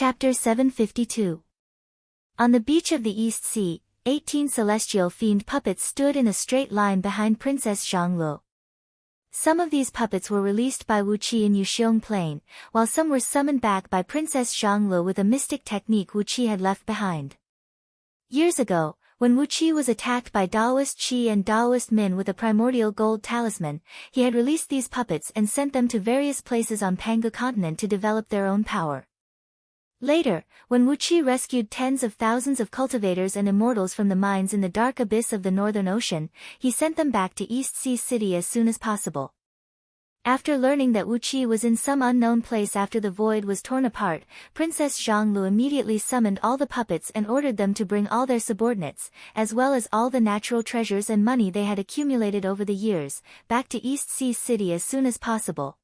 Chapter 752. On the beach of the East Sea, 18 celestial fiend puppets stood in a straight line behind Princess Zhangluo. Some of these puppets were released by Wu Qi in Yuxiong Plain, while some were summoned back by Princess Zhangluo with a mystic technique Wu Qi had left behind. Years ago, when Wu Qi was attacked by Daoist Qi and Daoist Min with a primordial gold talisman, he had released these puppets and sent them to various places on Pangu continent to develop their own power. Later, when Wu Qi rescued tens of thousands of cultivators and immortals from the mines in the dark abyss of the Northern Ocean, he sent them back to East Sea City as soon as possible. After learning that Wu Qi was in some unknown place after the void was torn apart, Princess Zhangluo immediately summoned all the puppets and ordered them to bring all their subordinates, as well as all the natural treasures and money they had accumulated over the years, back to East Sea City as soon as possible.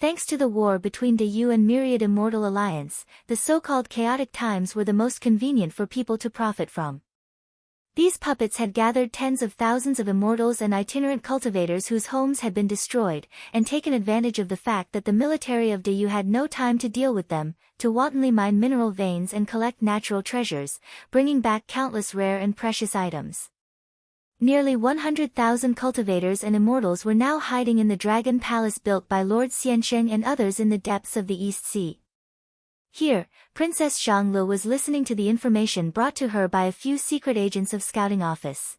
Thanks to the war between Dayu and Myriad Immortal Alliance, the so-called chaotic times were the most convenient for people to profit from. These puppets had gathered tens of thousands of immortals and itinerant cultivators whose homes had been destroyed, and taken advantage of the fact that the military of Dayu had no time to deal with them, to wantonly mine mineral veins and collect natural treasures, bringing back countless rare and precious items. Nearly 100,000 cultivators and immortals were now hiding in the Dragon Palace built by Lord Xiansheng and others in the depths of the East Sea. Here, Princess Zhangluo was listening to the information brought to her by a few secret agents of Scouting Office.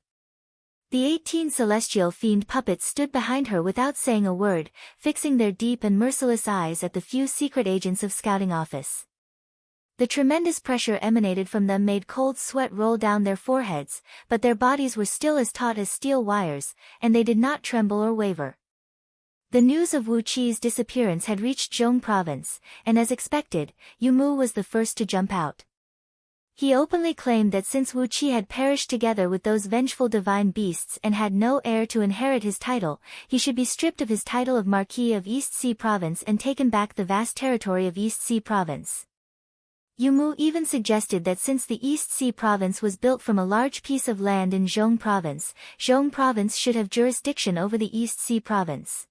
The 18 celestial fiend puppets stood behind her without saying a word, fixing their deep and merciless eyes at the few secret agents of Scouting Office. The tremendous pressure emanated from them made cold sweat roll down their foreheads, but their bodies were still as taut as steel wires, and they did not tremble or waver. The news of Wu Qi's disappearance had reached Zhong Province, and as expected, Yu Mu was the first to jump out. He openly claimed that since Wu Qi had perished together with those vengeful divine beasts and had no heir to inherit his title, he should be stripped of his title of Marquis of East Sea Province and taken back the vast territory of East Sea Province. Yu Mu even suggested that since the East Sea Province was built from a large piece of land in Zhong Province should have jurisdiction over the East Sea Province.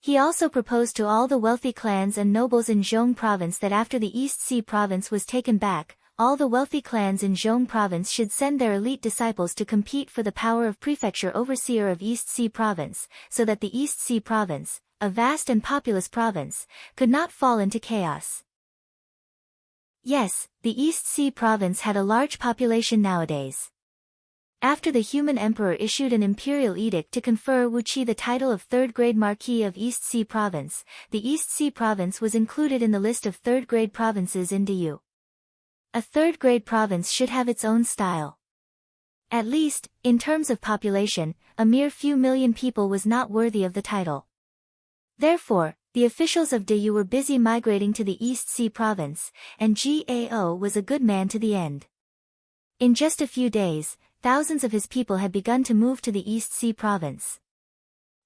He also proposed to all the wealthy clans and nobles in Zhong Province that after the East Sea Province was taken back, all the wealthy clans in Zhong Province should send their elite disciples to compete for the power of prefecture overseer of East Sea Province, so that the East Sea Province, a vast and populous province, could not fall into chaos. Yes, the East Sea Province had a large population nowadays. After the human emperor issued an imperial edict to confer Wu Qi the title of third-grade Marquis of East Sea Province, the East Sea Province was included in the list of third-grade provinces in Dayu. A third-grade province should have its own style. At least, in terms of population, a mere few million people was not worthy of the title. Therefore, the officials of Dayu were busy migrating to the East Sea Province, and Gao was a good man to the end. In just a few days, thousands of his people had begun to move to the East Sea Province.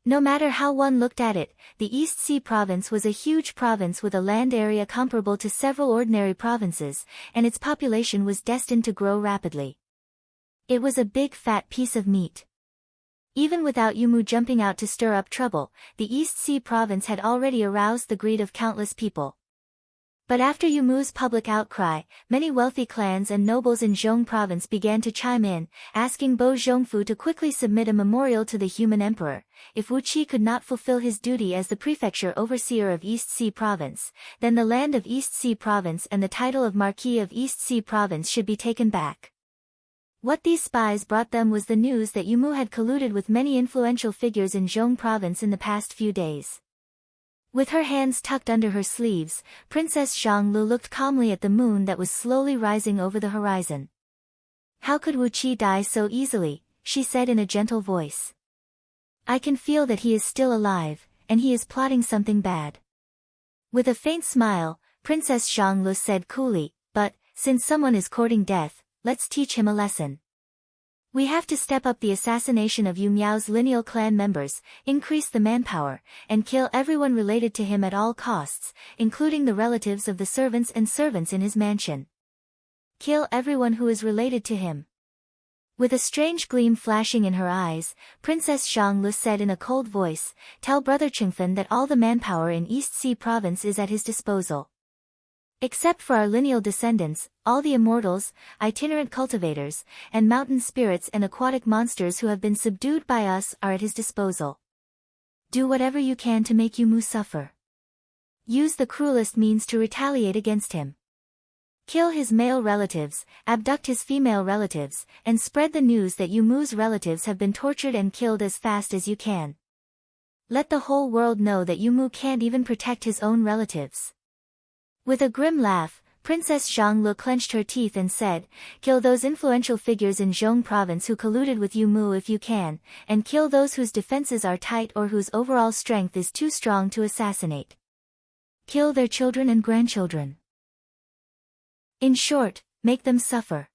No matter how one looked at it, the East Sea Province was a huge province with a land area comparable to several ordinary provinces, and its population was destined to grow rapidly. It was a big fat piece of meat. Even without Yu Mu jumping out to stir up trouble, the East Sea Province had already aroused the greed of countless people. But after Yu Mu's public outcry, many wealthy clans and nobles in Zhong Province began to chime in, asking Bo Zhongfu to quickly submit a memorial to the human emperor. If Wu Qi could not fulfill his duty as the prefecture overseer of East Sea Province, then the land of East Sea Province and the title of Marquis of East Sea Province should be taken back. What these spies brought them was the news that Yu Mu had colluded with many influential figures in Zhong Province in the past few days. With her hands tucked under her sleeves, Princess Zhangluo looked calmly at the moon that was slowly rising over the horizon. "How could Wu Qi die so easily?" she said in a gentle voice. "I can feel that he is still alive, and he is plotting something bad." With a faint smile, Princess Zhangluo said coolly, "But, since someone is courting death, let's teach him a lesson. We have to step up the assassination of Yu Miao's lineal clan members, increase the manpower, and kill everyone related to him at all costs, including the relatives of the servants and servants in his mansion. Kill everyone who is related to him." With a strange gleam flashing in her eyes, Princess Zhangluo said in a cold voice, "Tell Brother Chengfen that all the manpower in East Sea Province is at his disposal." Except for our lineal descendants, all the immortals, itinerant cultivators, and mountain spirits and aquatic monsters who have been subdued by us are at his disposal. Do whatever you can to make Yu Mu suffer. Use the cruelest means to retaliate against him. Kill his male relatives, abduct his female relatives, and spread the news that Yu Mu's relatives have been tortured and killed as fast as you can. Let the whole world know that Yu Mu can't even protect his own relatives. With a grim laugh, Princess Zhanglu clenched her teeth and said, "Kill those influential figures in Zhong province who colluded with Yu Mu if you can, and kill those whose defenses are tight or whose overall strength is too strong to assassinate. Kill their children and grandchildren. In short, make them suffer.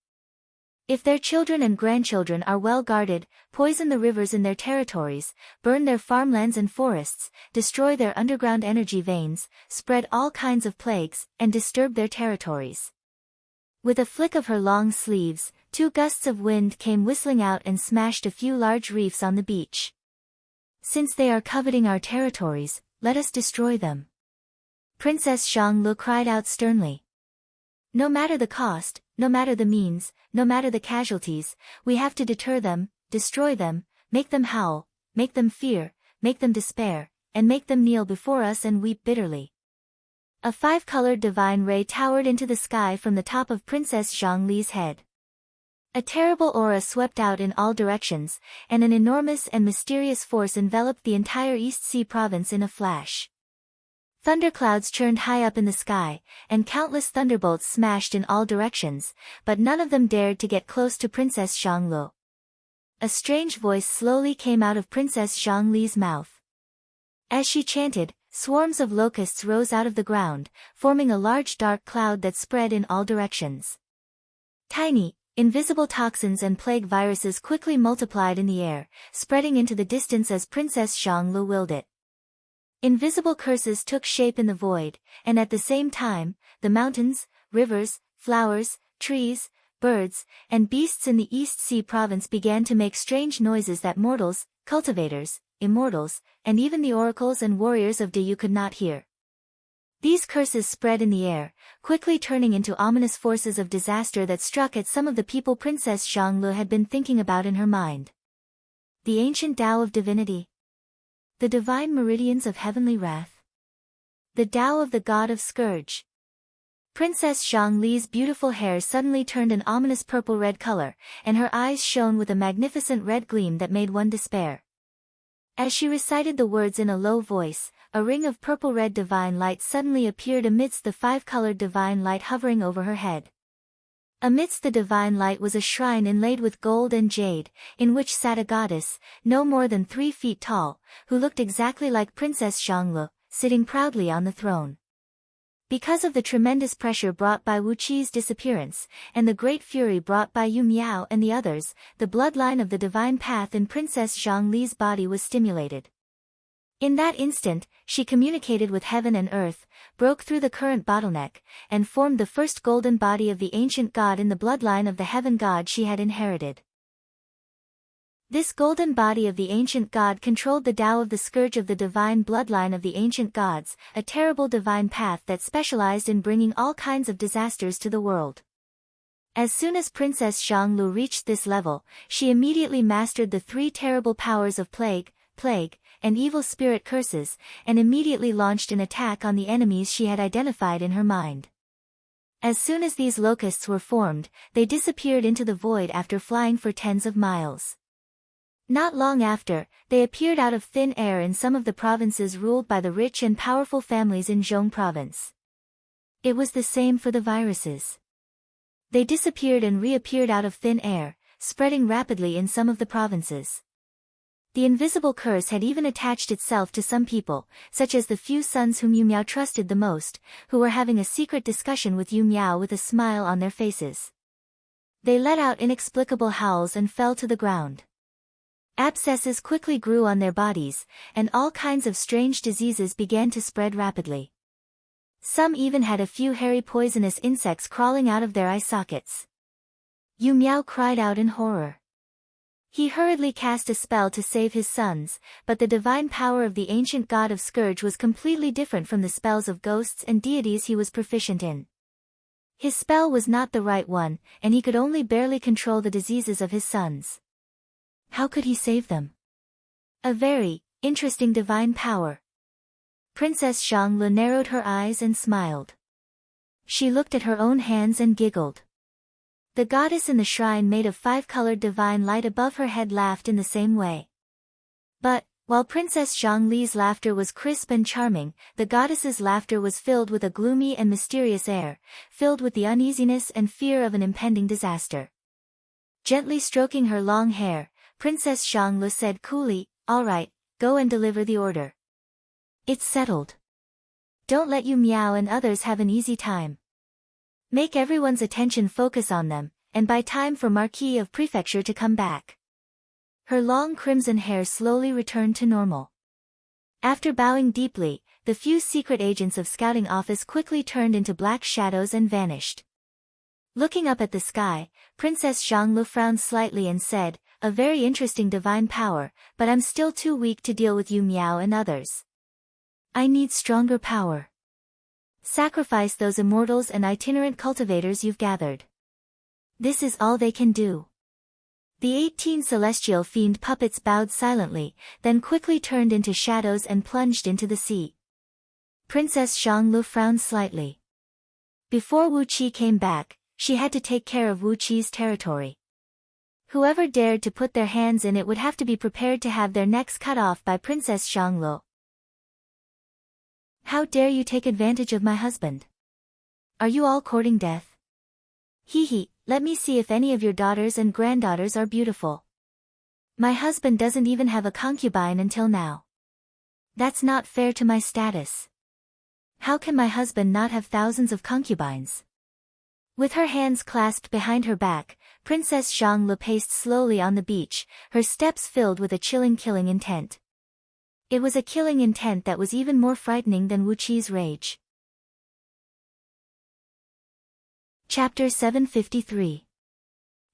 If their children and grandchildren are well guarded, poison the rivers in their territories, burn their farmlands and forests, destroy their underground energy veins, spread all kinds of plagues, and disturb their territories." With a flick of her long sleeves, 2 gusts of wind came whistling out and smashed a few large reefs on the beach. "Since they are coveting our territories, let us destroy them," Princess Zhanglu cried out sternly. "No matter the cost, no matter the means, no matter the casualties, we have to deter them, destroy them, make them howl, make them fear, make them despair, and make them kneel before us and weep bitterly." A 5-colored divine ray towered into the sky from the top of Princess Zhongli's head. A terrible aura swept out in all directions, and an enormous and mysterious force enveloped the entire East Sea province in a flash. Thunderclouds churned high up in the sky, and countless thunderbolts smashed in all directions, but none of them dared to get close to Princess Zhanglu. A strange voice slowly came out of Princess Zhongli's mouth. As she chanted, swarms of locusts rose out of the ground, forming a large dark cloud that spread in all directions. Tiny, invisible toxins and plague viruses quickly multiplied in the air, spreading into the distance as Princess Zhanglu willed it. Invisible curses took shape in the void, and at the same time, the mountains, rivers, flowers, trees, birds, and beasts in the East Sea province began to make strange noises that mortals, cultivators, immortals, and even the oracles and warriors of Deyu could not hear. These curses spread in the air, quickly turning into ominous forces of disaster that struck at some of the people Princess Zhanglu had been thinking about in her mind. The ancient Tao of divinity. The divine meridians of heavenly wrath. The Tao of the god of scourge. Princess Zhongli's beautiful hair suddenly turned an ominous purple-red color, and her eyes shone with a magnificent red gleam that made one despair. As she recited the words in a low voice, a ring of purple-red divine light suddenly appeared amidst the 5-colored divine light hovering over her head. Amidst the divine light was a shrine inlaid with gold and jade, in which sat a goddess, no more than 3 feet tall, who looked exactly like Princess Zhanglu, sitting proudly on the throne. Because of the tremendous pressure brought by Wu Qi's disappearance, and the great fury brought by Yu Miao and the others, the bloodline of the divine path in Princess Zhongli's body was stimulated. In that instant, she communicated with heaven and earth, broke through the current bottleneck, and formed the first golden body of the ancient god in the bloodline of the heaven god she had inherited. This golden body of the ancient god controlled the Tao of the scourge of the divine bloodline of the ancient gods, a terrible divine path that specialized in bringing all kinds of disasters to the world. As soon as Princess Zhanglu reached this level, she immediately mastered the 3 terrible powers of plague, and evil spirit curses, and immediately launched an attack on the enemies she had identified in her mind. As soon as these locusts were formed, they disappeared into the void after flying for tens of miles. Not long after, they appeared out of thin air in some of the provinces ruled by the rich and powerful families in Zhong province. It was the same for the viruses. They disappeared and reappeared out of thin air, spreading rapidly in some of the provinces. The invisible curse had even attached itself to some people, such as the few sons whom Yu Miao trusted the most, who were having a secret discussion with Yu Miao with a smile on their faces. They let out inexplicable howls and fell to the ground. Abscesses quickly grew on their bodies, and all kinds of strange diseases began to spread rapidly. Some even had a few hairy poisonous insects crawling out of their eye sockets. Yu Miao cried out in horror. He hurriedly cast a spell to save his sons, but the divine power of the ancient god of scourge was completely different from the spells of ghosts and deities he was proficient in. His spell was not the right one, and he could only barely control the diseases of his sons. How could he save them? A very interesting divine power. Princess Xianglu narrowed her eyes and smiled. She looked at her own hands and giggled. The goddess in the shrine made of 5-colored divine light above her head laughed in the same way. But, while Princess Zhongli's laughter was crisp and charming, the goddess's laughter was filled with a gloomy and mysterious air, filled with the uneasiness and fear of an impending disaster. Gently stroking her long hair, Princess Xianglu said coolly, "All right, go and deliver the order. It's settled. Don't let Yu Miao and others have an easy time. Make everyone's attention focus on them, and buy time for Marquis of Prefecture to come back." Her long crimson hair slowly returned to normal. After bowing deeply, the few secret agents of Scouting Office quickly turned into black shadows and vanished. Looking up at the sky, Princess Xianglu frowned slightly and said, "A very interesting divine power, but I'm still too weak to deal with Yu Miao and others. I need stronger power. Sacrifice those immortals and itinerant cultivators you've gathered. This is all they can do." The 18 celestial fiend puppets bowed silently, then quickly turned into shadows and plunged into the sea. Princess Xianglu frowned slightly. Before Wu Qi came back, she had to take care of Wu Qi's territory. Whoever dared to put their hands in it would have to be prepared to have their necks cut off by Princess Xianglu. "How dare you take advantage of my husband? Are you all courting death? Hee, let me see if any of your daughters and granddaughters are beautiful. My husband doesn't even have a concubine until now. That's not fair to my status. How can my husband not have thousands of concubines?" With her hands clasped behind her back, Princess Xianglu paced slowly on the beach, her steps filled with a chilling killing intent. It was a killing intent that was even more frightening than Wu Qi's rage. Chapter 753.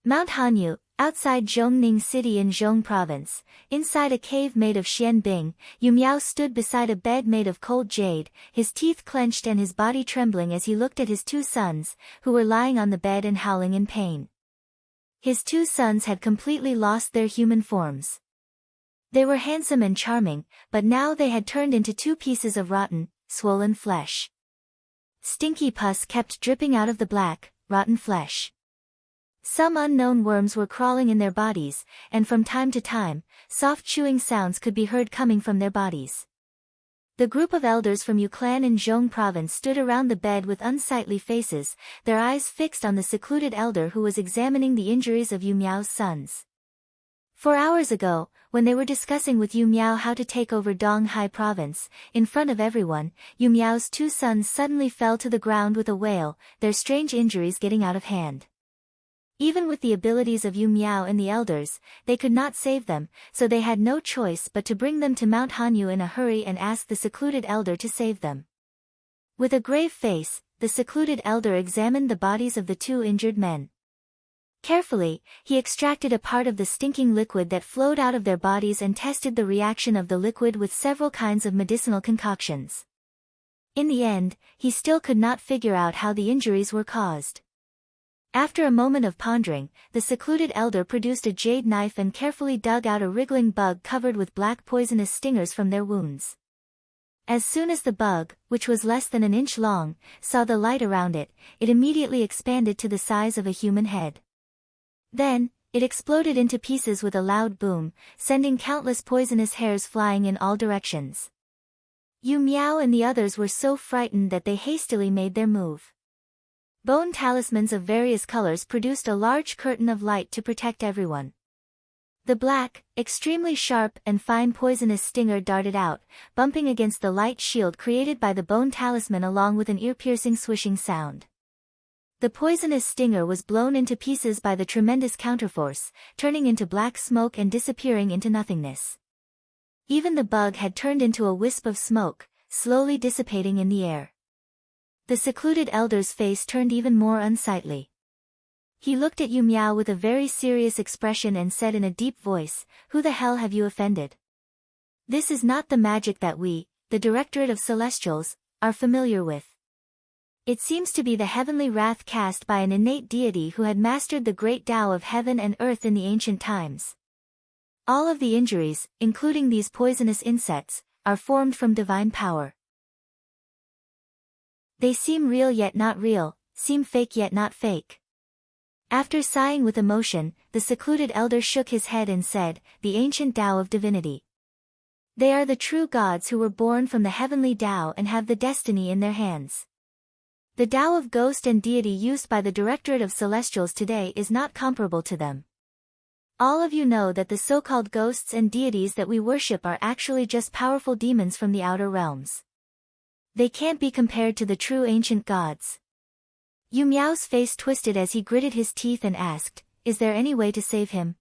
Mount Hanyu, outside Zhongning City in Zhong Province, inside a cave made of xianbing, Yu Miao stood beside a bed made of cold jade, his teeth clenched and his body trembling as he looked at his 2 sons, who were lying on the bed and howling in pain. His 2 sons had completely lost their human forms. They were handsome and charming, but now they had turned into 2 pieces of rotten, swollen flesh. Stinky pus kept dripping out of the black, rotten flesh. Some unknown worms were crawling in their bodies, and from time to time, soft chewing sounds could be heard coming from their bodies. The group of elders from Yu Clan in Zhong Province stood around the bed with unsightly faces, their eyes fixed on the secluded elder who was examining the injuries of Yu Miao's sons. 4 hours ago, when they were discussing with Yu Miao how to take over Donghai Province, in front of everyone, Yu Miao's 2 sons suddenly fell to the ground with a wail, their strange injuries getting out of hand. Even with the abilities of Yu Miao and the elders, they could not save them, so they had no choice but to bring them to Mount Hanyu in a hurry and ask the secluded elder to save them. With a grave face, the secluded elder examined the bodies of the 2 injured men. Carefully, he extracted a part of the stinking liquid that flowed out of their bodies and tested the reaction of the liquid with several kinds of medicinal concoctions. In the end, he still could not figure out how the injuries were caused. After a moment of pondering, the secluded elder produced a jade knife and carefully dug out a wriggling bug covered with black poisonous stingers from their wounds. As soon as the bug, which was less than an inch long, saw the light around it, it immediately expanded to the size of a human head. Then, it exploded into pieces with a loud boom, sending countless poisonous hairs flying in all directions. Yu Miao and the others were so frightened that they hastily made their move. Bone talismans of various colors produced a large curtain of light to protect everyone. The black, extremely sharp and fine poisonous stinger darted out, bumping against the light shield created by the bone talisman along with an ear-piercing swishing sound. The poisonous stinger was blown into pieces by the tremendous counterforce, turning into black smoke and disappearing into nothingness. Even the bug had turned into a wisp of smoke, slowly dissipating in the air. The secluded elder's face turned even more unsightly. He looked at Yu Miao with a very serious expression and said in a deep voice, "Who the hell have you offended? This is not the magic that we, the Directorate of Celestials, are familiar with. It seems to be the heavenly wrath cast by an innate deity who had mastered the great Tao of heaven and earth in the ancient times. All of the injuries, including these poisonous insects, are formed from divine power. They seem real yet not real, seem fake yet not fake. After sighing with emotion, the secluded elder shook his head and said, "The ancient Tao of divinity. They are the true gods who were born from the heavenly Tao and have the destiny in their hands. The Tao of ghost and deity used by the Directorate of Celestials today is not comparable to them. All of you know that the so-called ghosts and deities that we worship are actually just powerful demons from the outer realms. They can't be compared to the true ancient gods." Yu Miao's face twisted as he gritted his teeth and asked, "Is there any way to save him?"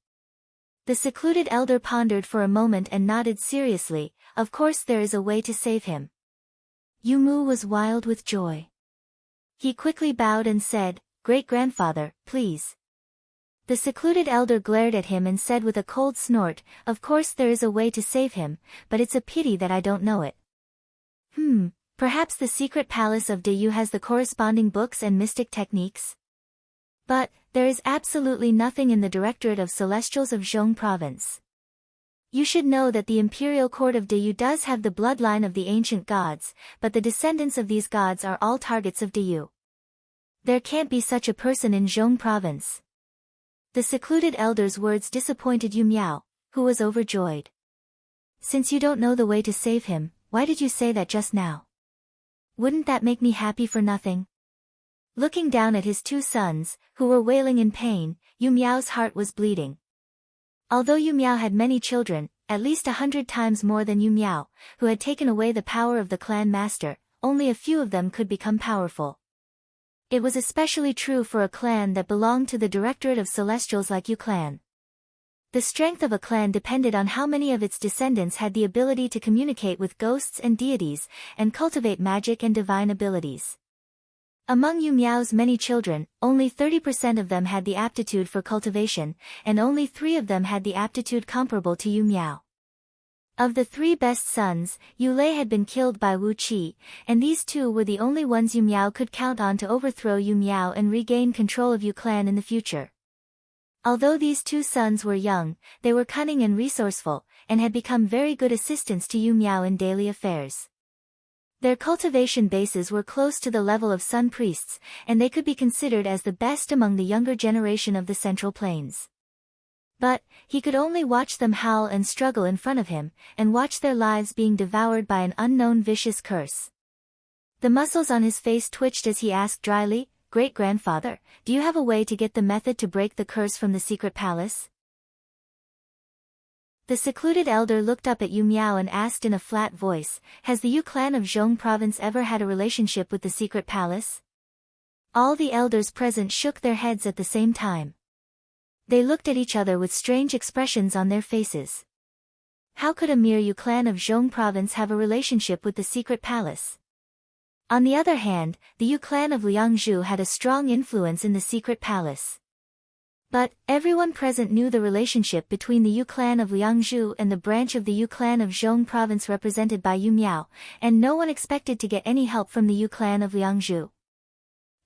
The secluded elder pondered for a moment and nodded seriously, "Of course there is a way to save him." Yu Mu was wild with joy. He quickly bowed and said, "Great-grandfather, please." The secluded elder glared at him and said with a cold snort, "Of course there is a way to save him, but it's a pity that I don't know it." Perhaps the secret palace of Deyu has the corresponding books and mystic techniques? But, there is absolutely nothing in the Directorate of Celestials of Zhong Province. You should know that the imperial court of Deyu does have the bloodline of the ancient gods, but the descendants of these gods are all targets of Deyu. There can't be such a person in Zhong Province. The secluded elder's words disappointed Yu Miao, who was overjoyed. "Since you don't know the way to save him, why did you say that just now? Wouldn't that make me happy for nothing?" Looking down at his two sons, who were wailing in pain, Yu Miao's heart was bleeding. Although Yu Miao had many children, at least 100 times more than Yu Miao, who had taken away the power of the clan master, only a few of them could become powerful. It was especially true for a clan that belonged to the Directorate of Celestials like Yu clan. The strength of a clan depended on how many of its descendants had the ability to communicate with ghosts and deities, and cultivate magic and divine abilities. Among Yu Miao's many children, only 30% of them had the aptitude for cultivation, and only 3 of them had the aptitude comparable to Yu Miao. Of the 3 best sons, Yu Lei had been killed by Wu Qi, and these 2 were the only ones Yu Miao could count on to overthrow Yu Miao and regain control of Yu clan in the future. Although these 2 sons were young, they were cunning and resourceful, and had become very good assistants to Yu Miao in daily affairs. Their cultivation bases were close to the level of sun priests, and they could be considered as the best among the younger generation of the Central Plains. But, he could only watch them howl and struggle in front of him, and watch their lives being devoured by an unknown vicious curse. The muscles on his face twitched as he asked dryly, "Great-grandfather, do you have a way to get the method to break the curse from the secret palace?" The secluded elder looked up at Yu Miao and asked in a flat voice, "Has the Yu clan of Zhong Province ever had a relationship with the secret palace?" All the elders present shook their heads at the same time. They looked at each other with strange expressions on their faces. How could a mere Yu clan of Zhong Province have a relationship with the secret palace? On the other hand, the Yu clan of Liangzhu had a strong influence in the secret palace. But, everyone present knew the relationship between the Yu clan of Liangzhu and the branch of the Yu clan of Zhong Province represented by Yu Miao, and no one expected to get any help from the Yu clan of Liangzhu.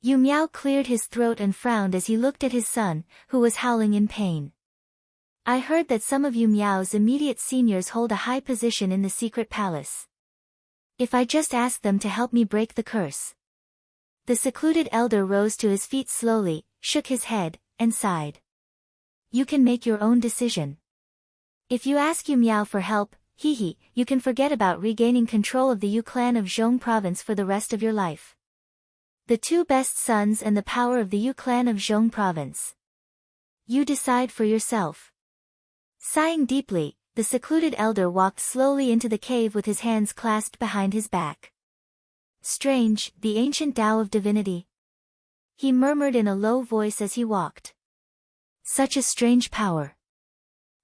Yu Miao cleared his throat and frowned as he looked at his son, who was howling in pain. "I heard that some of Yu Miao's immediate seniors hold a high position in the secret palace. If I just ask them to help me break the curse?" The secluded elder rose to his feet slowly, shook his head, and sighed. "You can make your own decision. If you ask Yu Miao for help, you can forget about regaining control of the Yu clan of Zhong Province for the rest of your life. The 2 best sons and the power of the Yu clan of Zhong Province. You decide for yourself." Sighing deeply, the secluded elder walked slowly into the cave with his hands clasped behind his back. "Strange, the ancient Tao of divinity," he murmured in a low voice as he walked. "Such a strange power.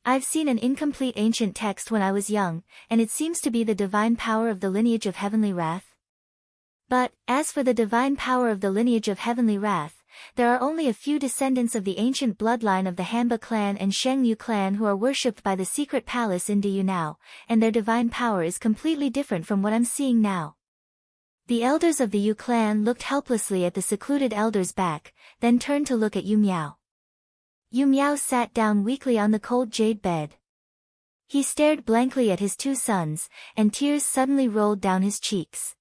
I've seen an incomplete ancient text when I was young, and it seems to be the divine power of the lineage of heavenly wrath. But, as for the divine power of the lineage of heavenly wrath, there are only a few descendants of the ancient bloodline of the Hanba clan and Sheng Yu clan who are worshipped by the secret palace in Deyu now, and their divine power is completely different from what I'm seeing now. The elders of the Yu clan looked helplessly at the secluded elder's back, then turned to look at Yu Miao. Yu Miao sat down weakly on the cold jade bed. He stared blankly at his two sons, and tears suddenly rolled down his cheeks.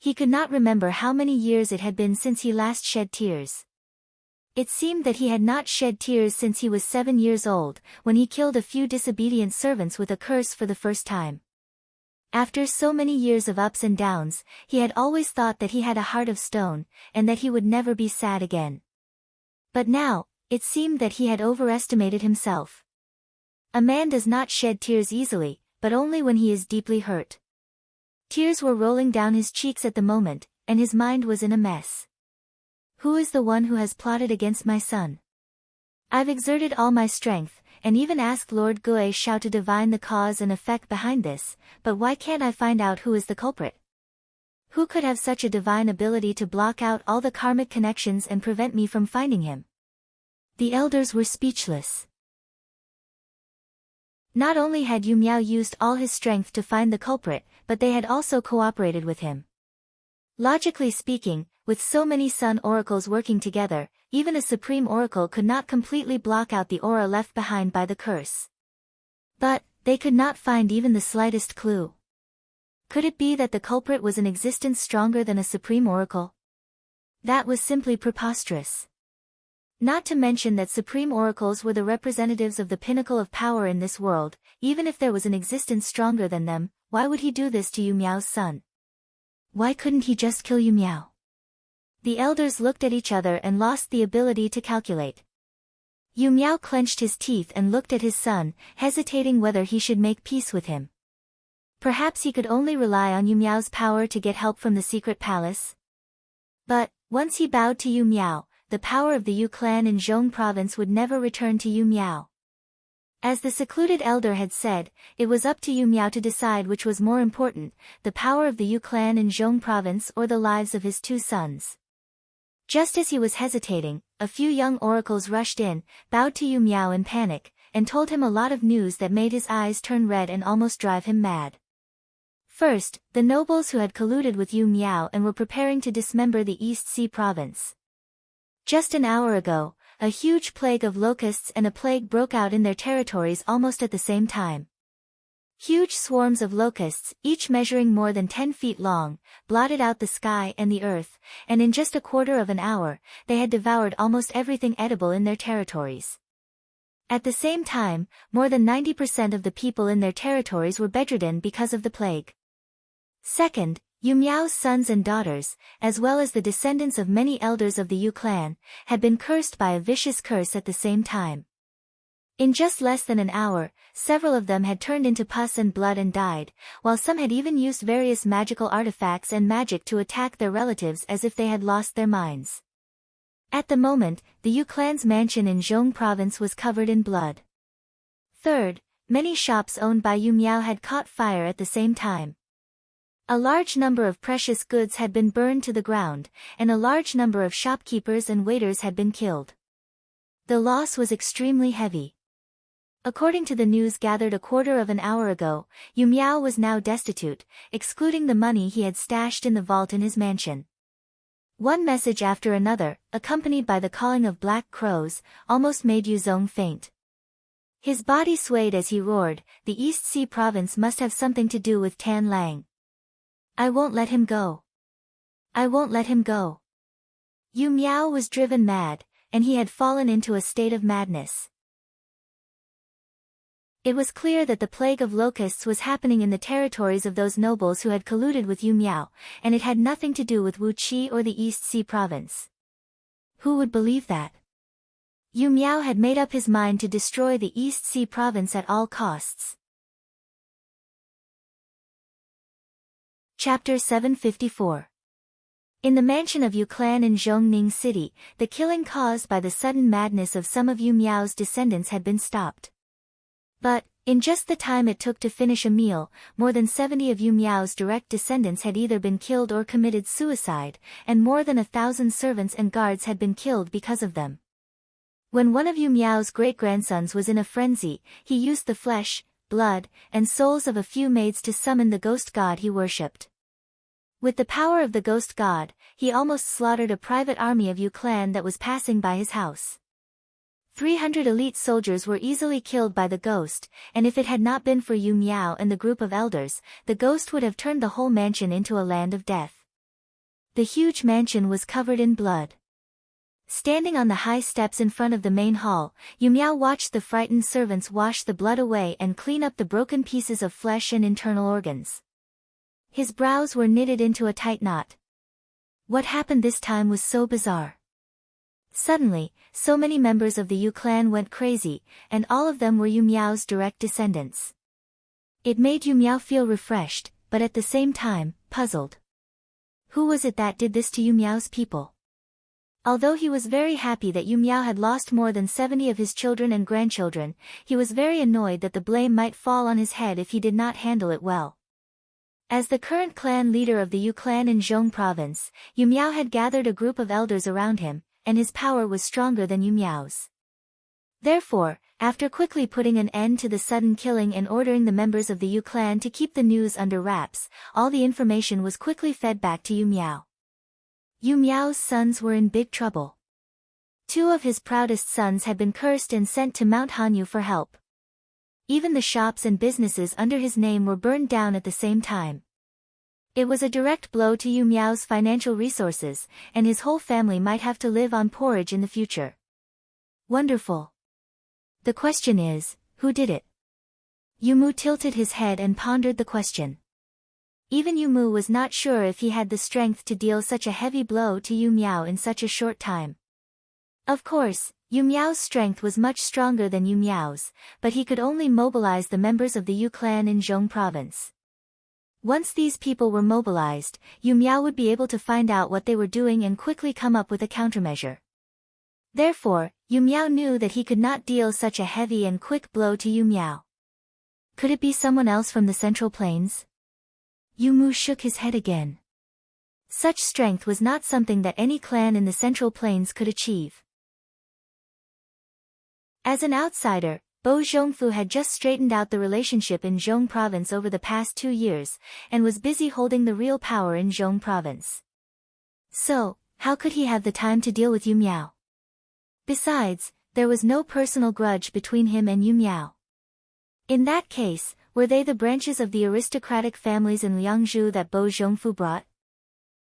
He could not remember how many years it had been since he last shed tears. It seemed that he had not shed tears since he was 7 years old, when he killed a few disobedient servants with a curse for the first time. After so many years of ups and downs, he had always thought that he had a heart of stone, and that he would never be sad again. But now, it seemed that he had overestimated himself. A man does not shed tears easily, but only when he is deeply hurt. Tears were rolling down his cheeks at the moment, and his mind was in a mess. Who is the one who has plotted against my son? I've exerted all my strength, and even asked Lord Gui Shao to divine the cause and effect behind this, but why can't I find out who is the culprit? Who could have such a divine ability to block out all the karmic connections and prevent me from finding him? The elders were speechless. Not only had Yu Miao used all his strength to find the culprit, but they had also cooperated with him. Logically speaking, with so many sun oracles working together, even a supreme oracle could not completely block out the aura left behind by the curse. But, they could not find even the slightest clue. Could it be that the culprit was an existence stronger than a supreme oracle? That was simply preposterous. Not to mention that supreme oracles were the representatives of the pinnacle of power in this world. Even if there was an existence stronger than them, why would he do this to Yu Miao's son? Why couldn't he just kill Yu Miao? The elders looked at each other and lost the ability to calculate. Yu Miao clenched his teeth and looked at his son, hesitating whether he should make peace with him. Perhaps he could only rely on Yu Miao's power to get help from the secret palace. But, once he bowed to Yu Miao, the power of the Yu clan in Zhong province would never return to Yu Miao. As the secluded elder had said, it was up to Yu Miao to decide which was more important, the power of the Yu clan in Zhong province or the lives of his two sons. Just as he was hesitating, a few young oracles rushed in, bowed to Yu Miao in panic, and told him a lot of news that made his eyes turn red and almost drive him mad. First, the nobles who had colluded with Yu Miao and were preparing to dismember the East Sea province. Just an hour ago, a huge plague of locusts and a plague broke out in their territories almost at the same time. Huge swarms of locusts, each measuring more than 10 feet long, blotted out the sky and the earth, and in just a quarter of an hour, they had devoured almost everything edible in their territories. At the same time, more than 90% of the people in their territories were bedridden because of the plague. Second, Yu Miao's sons and daughters, as well as the descendants of many elders of the Yu clan, had been cursed by a vicious curse at the same time. In just less than an hour, several of them had turned into pus and blood and died, while some had even used various magical artifacts and magic to attack their relatives as if they had lost their minds. At the moment, the Yu clan's mansion in Zhong province was covered in blood. Third, many shops owned by Yu Miao had caught fire at the same time. A large number of precious goods had been burned to the ground, and a large number of shopkeepers and waiters had been killed. The loss was extremely heavy. According to the news gathered a quarter of an hour ago, Yu Miao was now destitute, excluding the money he had stashed in the vault in his mansion. One message after another, accompanied by the calling of black crows, almost made Yu Zong faint. His body swayed as he roared, the East Sea province must have something to do with Tan Lang. I won't let him go. I won't let him go. Yu Miao was driven mad, and he had fallen into a state of madness. It was clear that the plague of locusts was happening in the territories of those nobles who had colluded with Yu Miao, and it had nothing to do with Wu Qi or the East Sea province. Who would believe that? Yu Miao had made up his mind to destroy the East Sea province at all costs. Chapter 754. In the mansion of Yu clan in Zhongning City, the killing caused by the sudden madness of some of Yu Miao's descendants had been stopped. But, in just the time it took to finish a meal, more than 70 of Yu Miao's direct descendants had either been killed or committed suicide, and more than 1,000 servants and guards had been killed because of them. When one of Yu Miao's great-grandsons was in a frenzy, he used the flesh, blood, and souls of a few maids to summon the ghost god he worshipped. With the power of the ghost god, he almost slaughtered a private army of Yu clan that was passing by his house. 300 elite soldiers were easily killed by the ghost, and if it had not been for Yu Miao and the group of elders, the ghost would have turned the whole mansion into a land of death. The huge mansion was covered in blood. Standing on the high steps in front of the main hall, Yu Miao watched the frightened servants wash the blood away and clean up the broken pieces of flesh and internal organs. His brows were knitted into a tight knot. What happened this time was so bizarre. Suddenly, so many members of the Yu clan went crazy, and all of them were Yu Miao's direct descendants. It made Yu Miao feel refreshed, but at the same time, puzzled. Who was it that did this to Yu Miao's people? Although he was very happy that Yu Miao had lost more than 70 of his children and grandchildren, he was very annoyed that the blame might fall on his head if he did not handle it well. As the current clan leader of the Yu clan in Zhong province, Yu Miao had gathered a group of elders around him, and his power was stronger than Yu Miao's. Therefore, after quickly putting an end to the sudden killing and ordering the members of the Yu clan to keep the news under wraps, all the information was quickly fed back to Yu Miao. Yu Miao's sons were in big trouble. 2 of his proudest sons had been cursed and sent to Mount Hanyu for help. Even the shops and businesses under his name were burned down at the same time. It was a direct blow to Yu Miao's financial resources, and his whole family might have to live on porridge in the future. Wonderful. The question is, who did it? Yu Mu tilted his head and pondered the question. Even Yu Mu was not sure if he had the strength to deal such a heavy blow to Yu Miao in such a short time. Of course, Yu Miao's strength was much stronger than Yu Miao's, but he could only mobilize the members of the Yu clan in Zhong province. Once these people were mobilized, Yu Miao would be able to find out what they were doing and quickly come up with a countermeasure. Therefore, Yu Miao knew that he could not deal such a heavy and quick blow to Yu Miao. Could it be someone else from the Central Plains? Yu Mu shook his head again. Such strength was not something that any clan in the Central Plains could achieve. As an outsider, Bo Zhongfu had just straightened out the relationship in Zhong province over the past 2 years, and was busy holding the real power in Zhong province. So, how could he have the time to deal with Yu Miao? Besides, there was no personal grudge between him and Yu Miao. In that case, were they the branches of the aristocratic families in Liangzhu that Bo Zhongfu brought?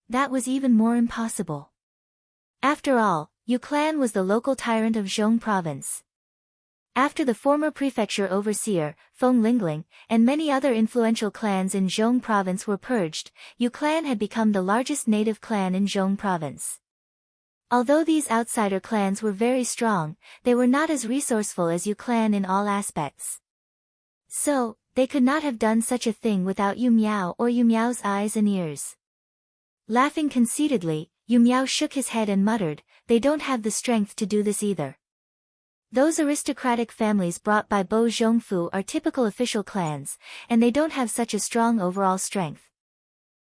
That was even more impossible. After all, Yu clan was the local tyrant of Zhong province. After the former prefecture overseer, Feng Lingling, and many other influential clans in Zhong province were purged, Yu clan had become the largest native clan in Zhong province. Although these outsider clans were very strong, they were not as resourceful as Yu clan in all aspects. So, they could not have done such a thing without Yu Miao or Yu Miao's eyes and ears. Laughing conceitedly, Yu Miao shook his head and muttered, "They don't have the strength to do this either." Those aristocratic families brought by Bo Zhongfu are typical official clans, and they don't have such a strong overall strength.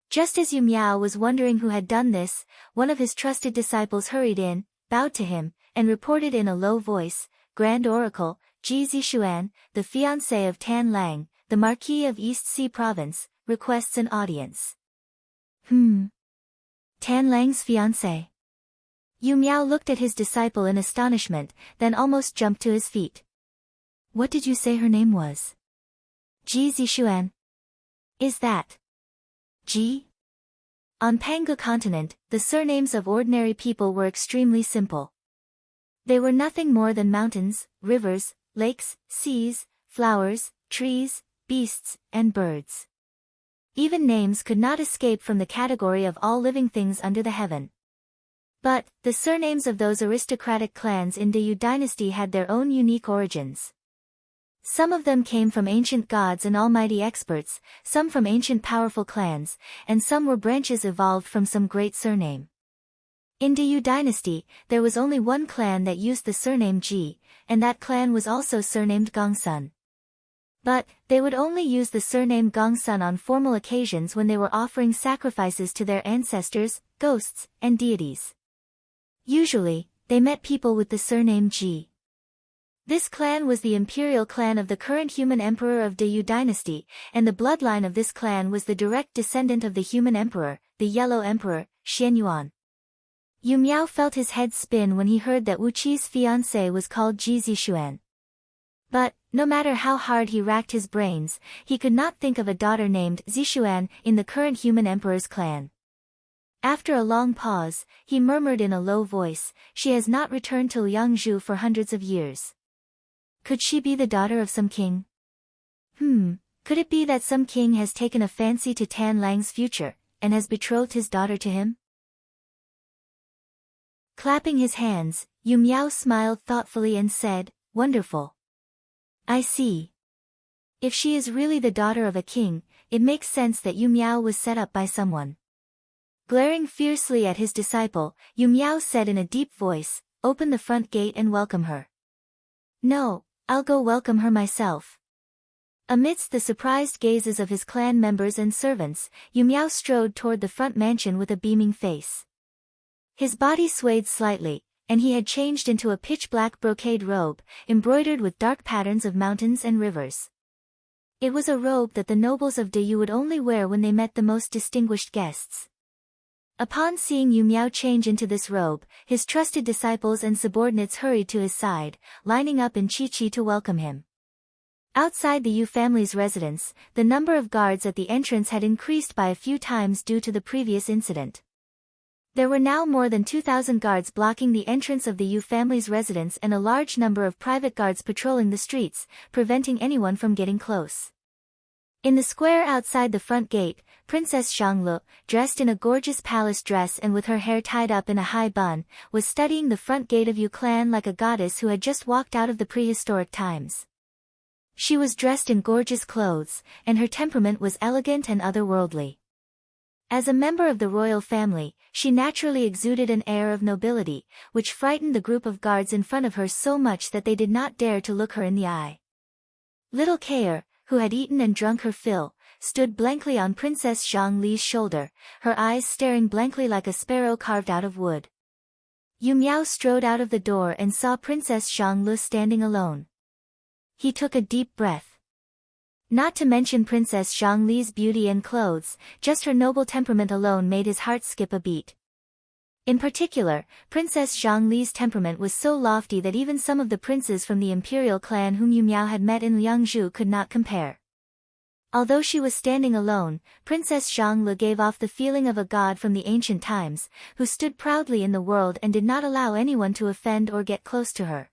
Just as Yu Miao was wondering who had done this, one of his trusted disciples hurried in, bowed to him, and reported in a low voice, "Grand Oracle, Ji Zishuan, the fiancé of Tan Lang, the Marquis of East Sea Province, requests an audience." Tan Lang's fiancé. Yu Miao looked at his disciple in astonishment, then almost jumped to his feet. "What did you say her name was?" "Ji Zishuan." "Is that Ji?" On Pangu continent, the surnames of ordinary people were extremely simple. They were nothing more than mountains, rivers, lakes, seas, flowers, trees, beasts, and birds. Even names could not escape from the category of all living things under the heaven. But, the surnames of those aristocratic clans in the Yu dynasty had their own unique origins. Some of them came from ancient gods and almighty experts, some from ancient powerful clans, and some were branches evolved from some great surname. In the Yu dynasty, there was only one clan that used the surname Ji, and that clan was also surnamed Gongsun. But, they would only use the surname Gongsun on formal occasions when they were offering sacrifices to their ancestors, ghosts, and deities. Usually, they met people with the surname Ji. This clan was the imperial clan of the current human emperor of the Yu dynasty, and the bloodline of this clan was the direct descendant of the human emperor, the Yellow Emperor, Xianyuan. Yu Miao felt his head spin when he heard that Wu Qi's fiancée was called Ji Zixuan. But, no matter how hard he racked his brains, he could not think of a daughter named Zixuan in the current human emperor's clan. After a long pause, he murmured in a low voice, "She has not returned to Liangzhu for hundreds of years. Could she be the daughter of some king? Could it be that some king has taken a fancy to Tan Lang's future, and has betrothed his daughter to him?" Clapping his hands, Yu Miao smiled thoughtfully and said, "Wonderful. I see. If she is really the daughter of a king, it makes sense that Yu Miao was set up by someone." Glaring fiercely at his disciple, Yu Miao said in a deep voice, "Open the front gate and welcome her." "No, I'll go welcome her myself." Amidst the surprised gazes of his clan members and servants, Yu Miao strode toward the front mansion with a beaming face. His body swayed slightly, and he had changed into a pitch-black brocade robe, embroidered with dark patterns of mountains and rivers. It was a robe that the nobles of Deyu would only wear when they met the most distinguished guests. Upon seeing Yu Miao change into this robe, his trusted disciples and subordinates hurried to his side, lining up in Chi-Chi to welcome him. Outside the Yu family's residence, the number of guards at the entrance had increased by a few times due to the previous incident. There were now more than 2,000 guards blocking the entrance of the Yu family's residence and a large number of private guards patrolling the streets, preventing anyone from getting close. In the square outside the front gate, Princess Xianglu, dressed in a gorgeous palace dress and with her hair tied up in a high bun, was studying the front gate of Yu clan like a goddess who had just walked out of the prehistoric times. She was dressed in gorgeous clothes, and her temperament was elegant and otherworldly. As a member of the royal family, she naturally exuded an air of nobility, which frightened the group of guards in front of her so much that they did not dare to look her in the eye. Little Kair, who had eaten and drunk her fill, stood blankly on Princess Zhang Li's shoulder, her eyes staring blankly like a sparrow carved out of wood. Yu Miao strode out of the door and saw Princess Zhang Li standing alone. He took a deep breath. Not to mention Princess Zhang Li's beauty and clothes, just her noble temperament alone made his heart skip a beat. In particular, Princess Zhang Li's temperament was so lofty that even some of the princes from the imperial clan whom Yu Miao had met in Liangzhu could not compare. Although she was standing alone, Princess Zhang Li gave off the feeling of a god from the ancient times, who stood proudly in the world and did not allow anyone to offend or get close to her.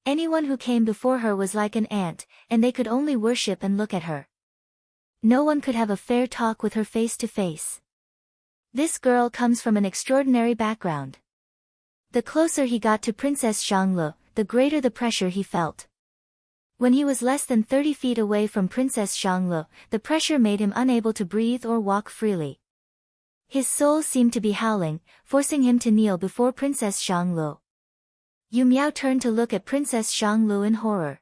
Anyone who came before her was like an ant, and they could only worship and look at her. No one could have a fair talk with her face to face. This girl comes from an extraordinary background. The closer he got to Princess Zhang Li, the greater the pressure he felt. When he was less than 30 feet away from Princess Zhang Li, the pressure made him unable to breathe or walk freely. His soul seemed to be howling, forcing him to kneel before Princess Zhang Li. Yu Miao turned to look at Princess Zhang Li in horror.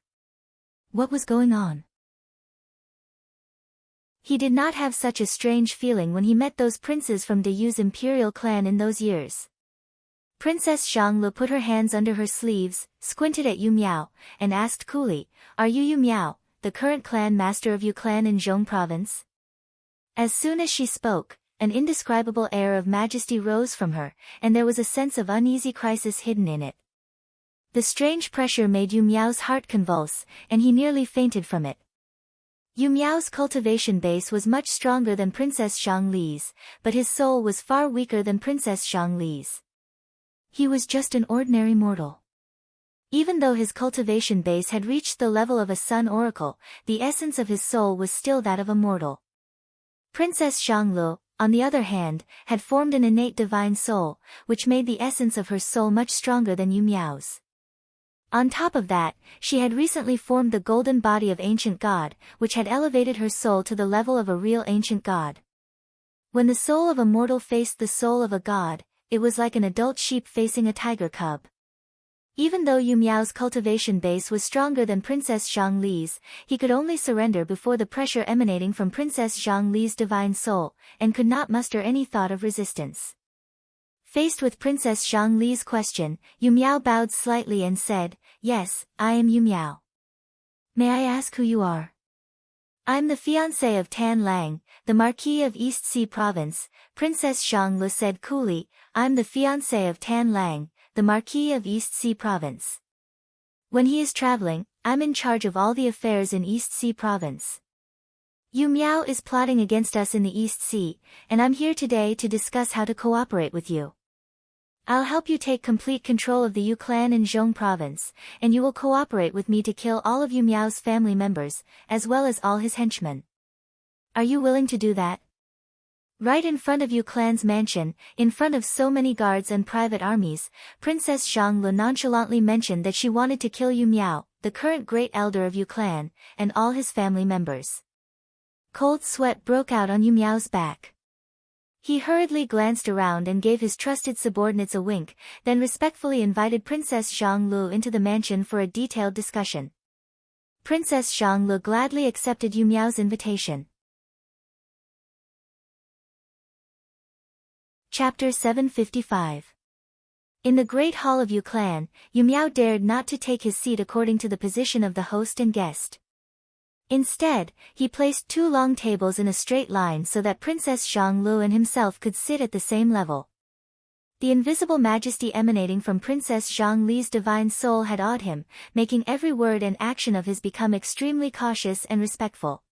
What was going on? He did not have such a strange feeling when he met those princes from Deyu's imperial clan in those years. Princess Zhang Li put her hands under her sleeves, squinted at Yu Miao, and asked coolly, "Are you Yu Miao, the current clan master of Yu clan in Zhong province?" As soon as she spoke, an indescribable air of majesty rose from her, and there was a sense of uneasy crisis hidden in it. The strange pressure made Yu Miao's heart convulse, and he nearly fainted from it. Yu Miao's cultivation base was much stronger than Princess Zhang Li's, but his soul was far weaker than Princess Zhang Li's. He was just an ordinary mortal. Even though his cultivation base had reached the level of a sun oracle, the essence of his soul was still that of a mortal. Princess Zhang Li, on the other hand, had formed an innate divine soul, which made the essence of her soul much stronger than Yu Miao's. On top of that, she had recently formed the golden body of ancient god, which had elevated her soul to the level of a real ancient god. When the soul of a mortal faced the soul of a god, it was like an adult sheep facing a tiger cub. Even though Yu Miao's cultivation base was stronger than Princess Zhang Li's, he could only surrender before the pressure emanating from Princess Zhang Li's divine soul, and could not muster any thought of resistance. Faced with Princess Zhang Li's question, Yu Miao bowed slightly and said, "Yes, I am Yu Miao. May I ask who you are?" "I'm the fiancé of Tan Lang, the Marquis of East Sea Province, Princess Zhang Lu said coolly. I'm the fiancé of Tan Lang, the Marquis of East Sea Province. When he is traveling, I'm in charge of all the affairs in East Sea Province. Yu Miao is plotting against us in the East Sea, and I'm here today to discuss how to cooperate with you. I'll help you take complete control of the Yu clan in Zhong Province, and you will cooperate with me to kill all of Yu Miao's family members, as well as all his henchmen. Are you willing to do that? Right in front of Yu clan's mansion, in front of so many guards and private armies, Princess Zhang Lu nonchalantly mentioned that she wanted to kill Yu Miao, the current great elder of Yu clan, and all his family members. Cold sweat broke out on Yu Miao's back. He hurriedly glanced around and gave his trusted subordinates a wink, then respectfully invited Princess Zhang Lu into the mansion for a detailed discussion. Princess Zhang Lu gladly accepted Yu Miao's invitation. Chapter 755. In the Great Hall of Yu clan, Yu Miao dared not to take his seat according to the position of the host and guest. Instead, he placed 2 long tables in a straight line so that Princess Zhang Lu and himself could sit at the same level. The invisible majesty emanating from Princess Zhang Li's divine soul had awed him, making every word and action of his become extremely cautious and respectful.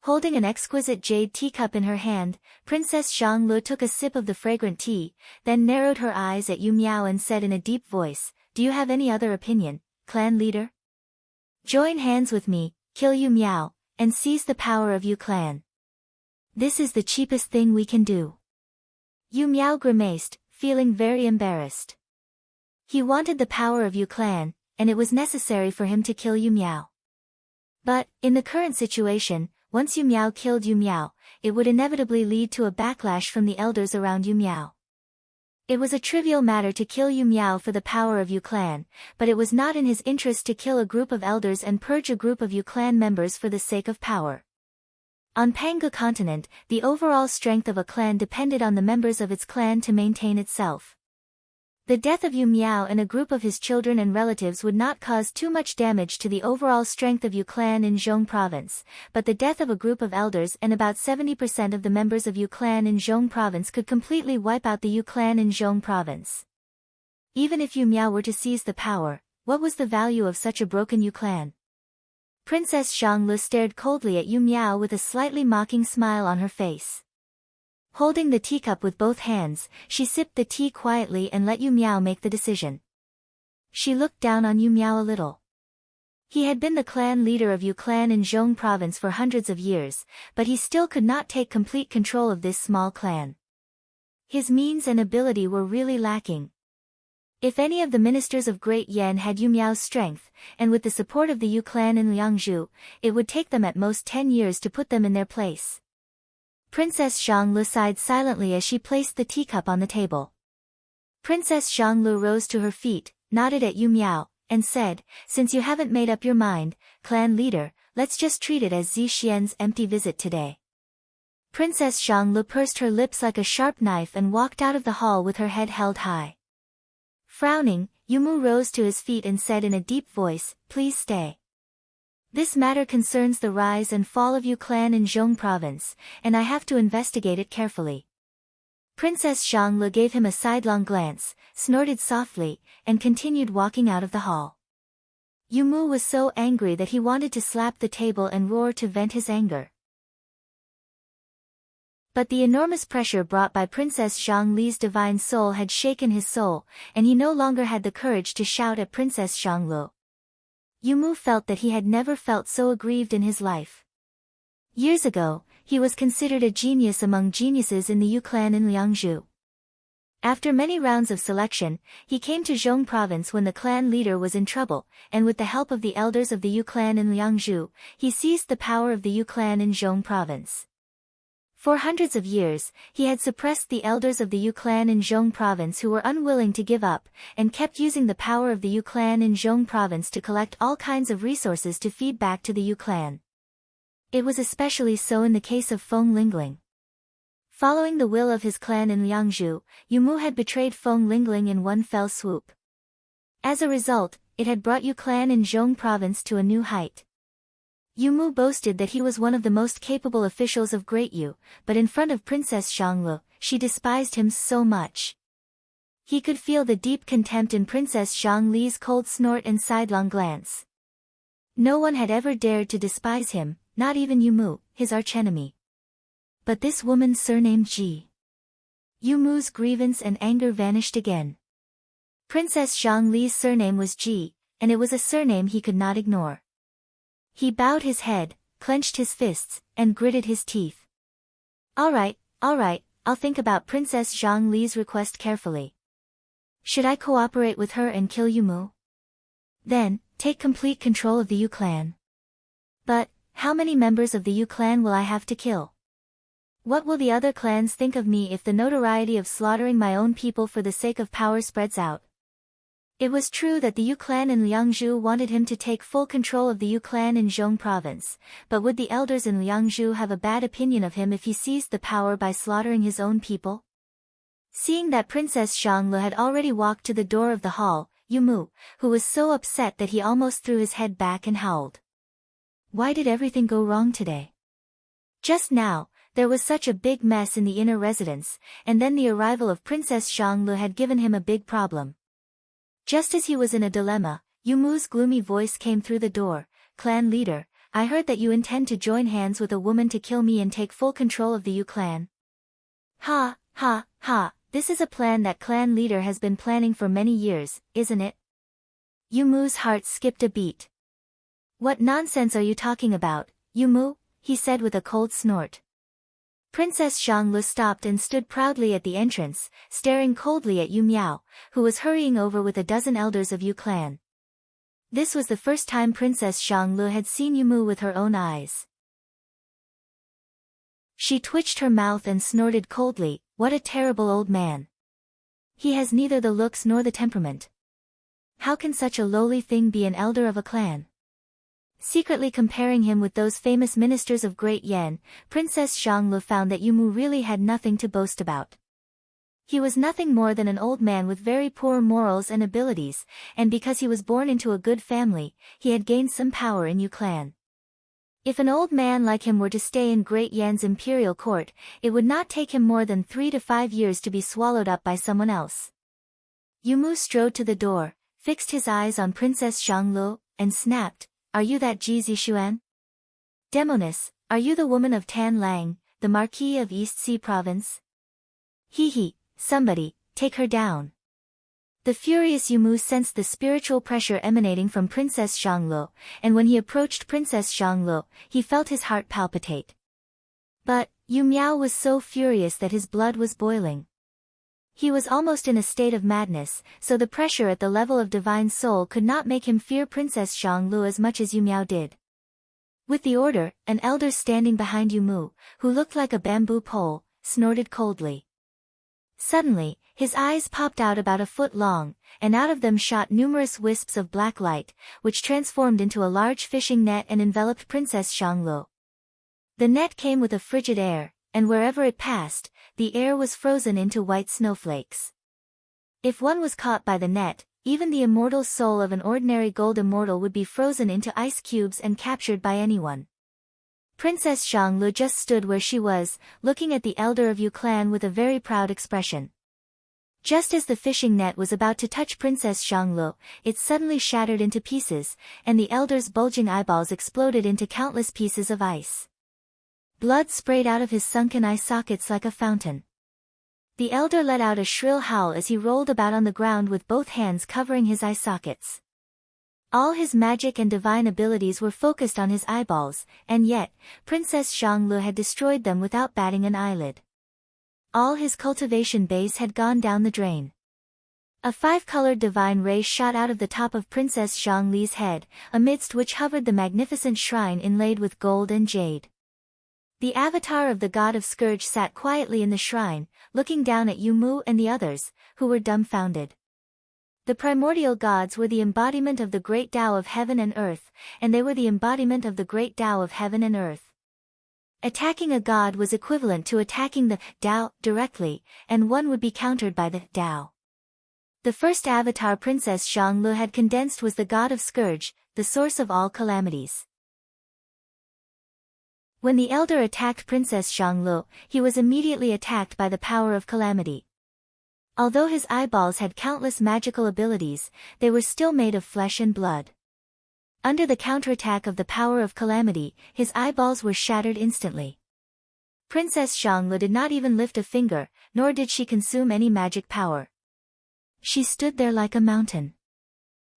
Holding an exquisite jade teacup in her hand, Princess Zhang Lu took a sip of the fragrant tea, then narrowed her eyes at Yu Miao and said in a deep voice, "Do you have any other opinion, clan leader? Join hands with me, kill Yu Miao, and seize the power of Yu clan. This is the cheapest thing we can do." Yu Miao grimaced, feeling very embarrassed. He wanted the power of Yu clan, and it was necessary for him to kill Yu Miao. But, in the current situation, once Yu Miao killed Yu Miao, it would inevitably lead to a backlash from the elders around Yu Miao. It was a trivial matter to kill Yu Miao for the power of Yu clan, but it was not in his interest to kill a group of elders and purge a group of Yu clan members for the sake of power. On Pangu continent, the overall strength of a clan depended on the members of its clan to maintain itself. The death of Yu Miao and a group of his children and relatives would not cause too much damage to the overall strength of Yu clan in Zhong province, but the death of a group of elders and about 70% of the members of Yu clan in Zhong province could completely wipe out the Yu clan in Zhong province. Even if Yu Miao were to seize the power, what was the value of such a broken Yu clan? Princess Zhang Lu stared coldly at Yu Miao with a slightly mocking smile on her face. Holding the teacup with both hands, she sipped the tea quietly and let Yu Miao make the decision. She looked down on Yu Miao a little. He had been the clan leader of Yu clan in Zhong province for hundreds of years, but he still could not take complete control of this small clan. His means and ability were really lacking. If any of the ministers of Great Yan had Yu Miao's strength, and with the support of the Yu clan in Liangzhu, it would take them at most 10 years to put them in their place. Princess Zhang Lu sighed silently as she placed the teacup on the table. Princess Zhang Lu rose to her feet, nodded at Yu Miao, and said, "Since you haven't made up your mind, clan leader, let's just treat it as Zi Xian's empty visit today." Princess Zhang Lu pursed her lips like a sharp knife and walked out of the hall with her head held high. Frowning, Yu Mu rose to his feet and said in a deep voice, "Please stay. This matter concerns the rise and fall of Yu clan in Zhong province, and I have to investigate it carefully." Princess Zhang Lu gave him a sidelong glance, snorted softly, and continued walking out of the hall. Yu Mu was so angry that he wanted to slap the table and roar to vent his anger. But the enormous pressure brought by Princess Zhang Li's divine soul had shaken his soul, and he no longer had the courage to shout at Princess Zhang Lu. Yu Mu felt that he had never felt so aggrieved in his life. Years ago, he was considered a genius among geniuses in the Yu clan in Liangzhu. After many rounds of selection, he came to Zhong province when the clan leader was in trouble, and with the help of the elders of the Yu clan in Liangzhu, he seized the power of the Yu clan in Zhong province. For hundreds of years, he had suppressed the elders of the Yu clan in Zhong province who were unwilling to give up, and kept using the power of the Yu clan in Zhong province to collect all kinds of resources to feed back to the Yu clan. It was especially so in the case of Feng Lingling. Following the will of his clan in Liangzhu, Yu Mu had betrayed Feng Lingling in one fell swoop. As a result, it had brought Yu clan in Zhong province to a new height. Yu Mu boasted that he was one of the most capable officials of Great Yu, but in front of Princess Xianglu, she despised him so much. He could feel the deep contempt in Princess Xiangli's cold snort and sidelong glance. No one had ever dared to despise him, not even Yu Mu, his archenemy. But this woman surnamed Ji. Yu Mu's grievance and anger vanished again. Princess Xiangli's surname was Ji, and it was a surname he could not ignore. He bowed his head, clenched his fists, and gritted his teeth. All right, I'll think about Princess Xiangli's request carefully. Should I cooperate with her and kill Yu Mu? Then, take complete control of the Yu clan. But, how many members of the Yu clan will I have to kill? What will the other clans think of me if the notoriety of slaughtering my own people for the sake of power spreads out? It was true that the Yu clan in Liangzhu wanted him to take full control of the Yu clan in Zhong province, but would the elders in Liangzhu have a bad opinion of him if he seized the power by slaughtering his own people? Seeing that Princess Xianglu had already walked to the door of the hall, Yu Mu, who was so upset that he almost threw his head back and howled. Why did everything go wrong today? Just now, there was such a big mess in the inner residence, and then the arrival of Princess Xianglu had given him a big problem. Just as he was in a dilemma, Yu Mu's gloomy voice came through the door. Clan leader, I heard that you intend to join hands with a woman to kill me and take full control of the Yu clan. Ha, ha, ha, this is a plan that clan leader has been planning for many years, isn't it? Yu Mu's heart skipped a beat. What nonsense are you talking about, Yu Mu? He said with a cold snort. Princess Xianglu stopped and stood proudly at the entrance, staring coldly at Yu Miao, who was hurrying over with a dozen elders of Yu clan. This was the first time Princess Xianglu had seen Yu Mu with her own eyes. She twitched her mouth and snorted coldly, what a terrible old man. He has neither the looks nor the temperament. How can such a lowly thing be an elder of a clan? Secretly comparing him with those famous ministers of Great Yan, Princess Xianglu found that Yu Mu really had nothing to boast about. He was nothing more than an old man with very poor morals and abilities, and because he was born into a good family, he had gained some power in Yu clan. If an old man like him were to stay in Great Yan's imperial court, it would not take him more than 3 to 5 years to be swallowed up by someone else. Yu Mu strode to the door, fixed his eyes on Princess Xianglu, and snapped, Are you that Ji Zixuan? Demoness, are you the woman of Tan Lang, the Marquis of East Sea Province? He, somebody, take her down. The furious Yu Mu sensed the spiritual pressure emanating from Princess Xianglu, and when he approached Princess Xianglu, he felt his heart palpitate. But, Yu Miao was so furious that his blood was boiling. He was almost in a state of madness, so the pressure at the level of divine soul could not make him fear Princess Xianglu as much as Yu Miao did. With the order, an elder standing behind Yu Mu, who looked like a bamboo pole, snorted coldly. Suddenly, his eyes popped out about a foot long, and out of them shot numerous wisps of black light, which transformed into a large fishing net and enveloped Princess Xianglu. The net came with a frigid air, and wherever it passed, the air was frozen into white snowflakes. If one was caught by the net, even the immortal soul of an ordinary gold immortal would be frozen into ice cubes and captured by anyone. Princess Xianglu just stood where she was, looking at the elder of Yu clan with a very proud expression. Just as the fishing net was about to touch Princess Xianglu, it suddenly shattered into pieces, and the elder's bulging eyeballs exploded into countless pieces of ice. Blood sprayed out of his sunken eye sockets like a fountain. The elder let out a shrill howl as he rolled about on the ground with both hands covering his eye sockets. All his magic and divine abilities were focused on his eyeballs, and yet, Princess Xianglu had destroyed them without batting an eyelid. All his cultivation base had gone down the drain. A 5-colored divine ray shot out of the top of Princess Xiangli's head, amidst which hovered the magnificent shrine inlaid with gold and jade. The avatar of the god of Scourge sat quietly in the shrine, looking down at Yu Mu and the others, who were dumbfounded. The primordial gods were the embodiment of the great Tao of heaven and earth, and they were the embodiment of the great Tao of heaven and earth. Attacking a god was equivalent to attacking the Tao directly, and one would be countered by the Tao. The first avatar Princess Xianglu had condensed was the god of Scourge, the source of all calamities. When the elder attacked Princess Xianglu, he was immediately attacked by the power of calamity. Although his eyeballs had countless magical abilities, they were still made of flesh and blood. Under the counterattack of the power of calamity, his eyeballs were shattered instantly. Princess Xianglu did not even lift a finger, nor did she consume any magic power. She stood there like a mountain.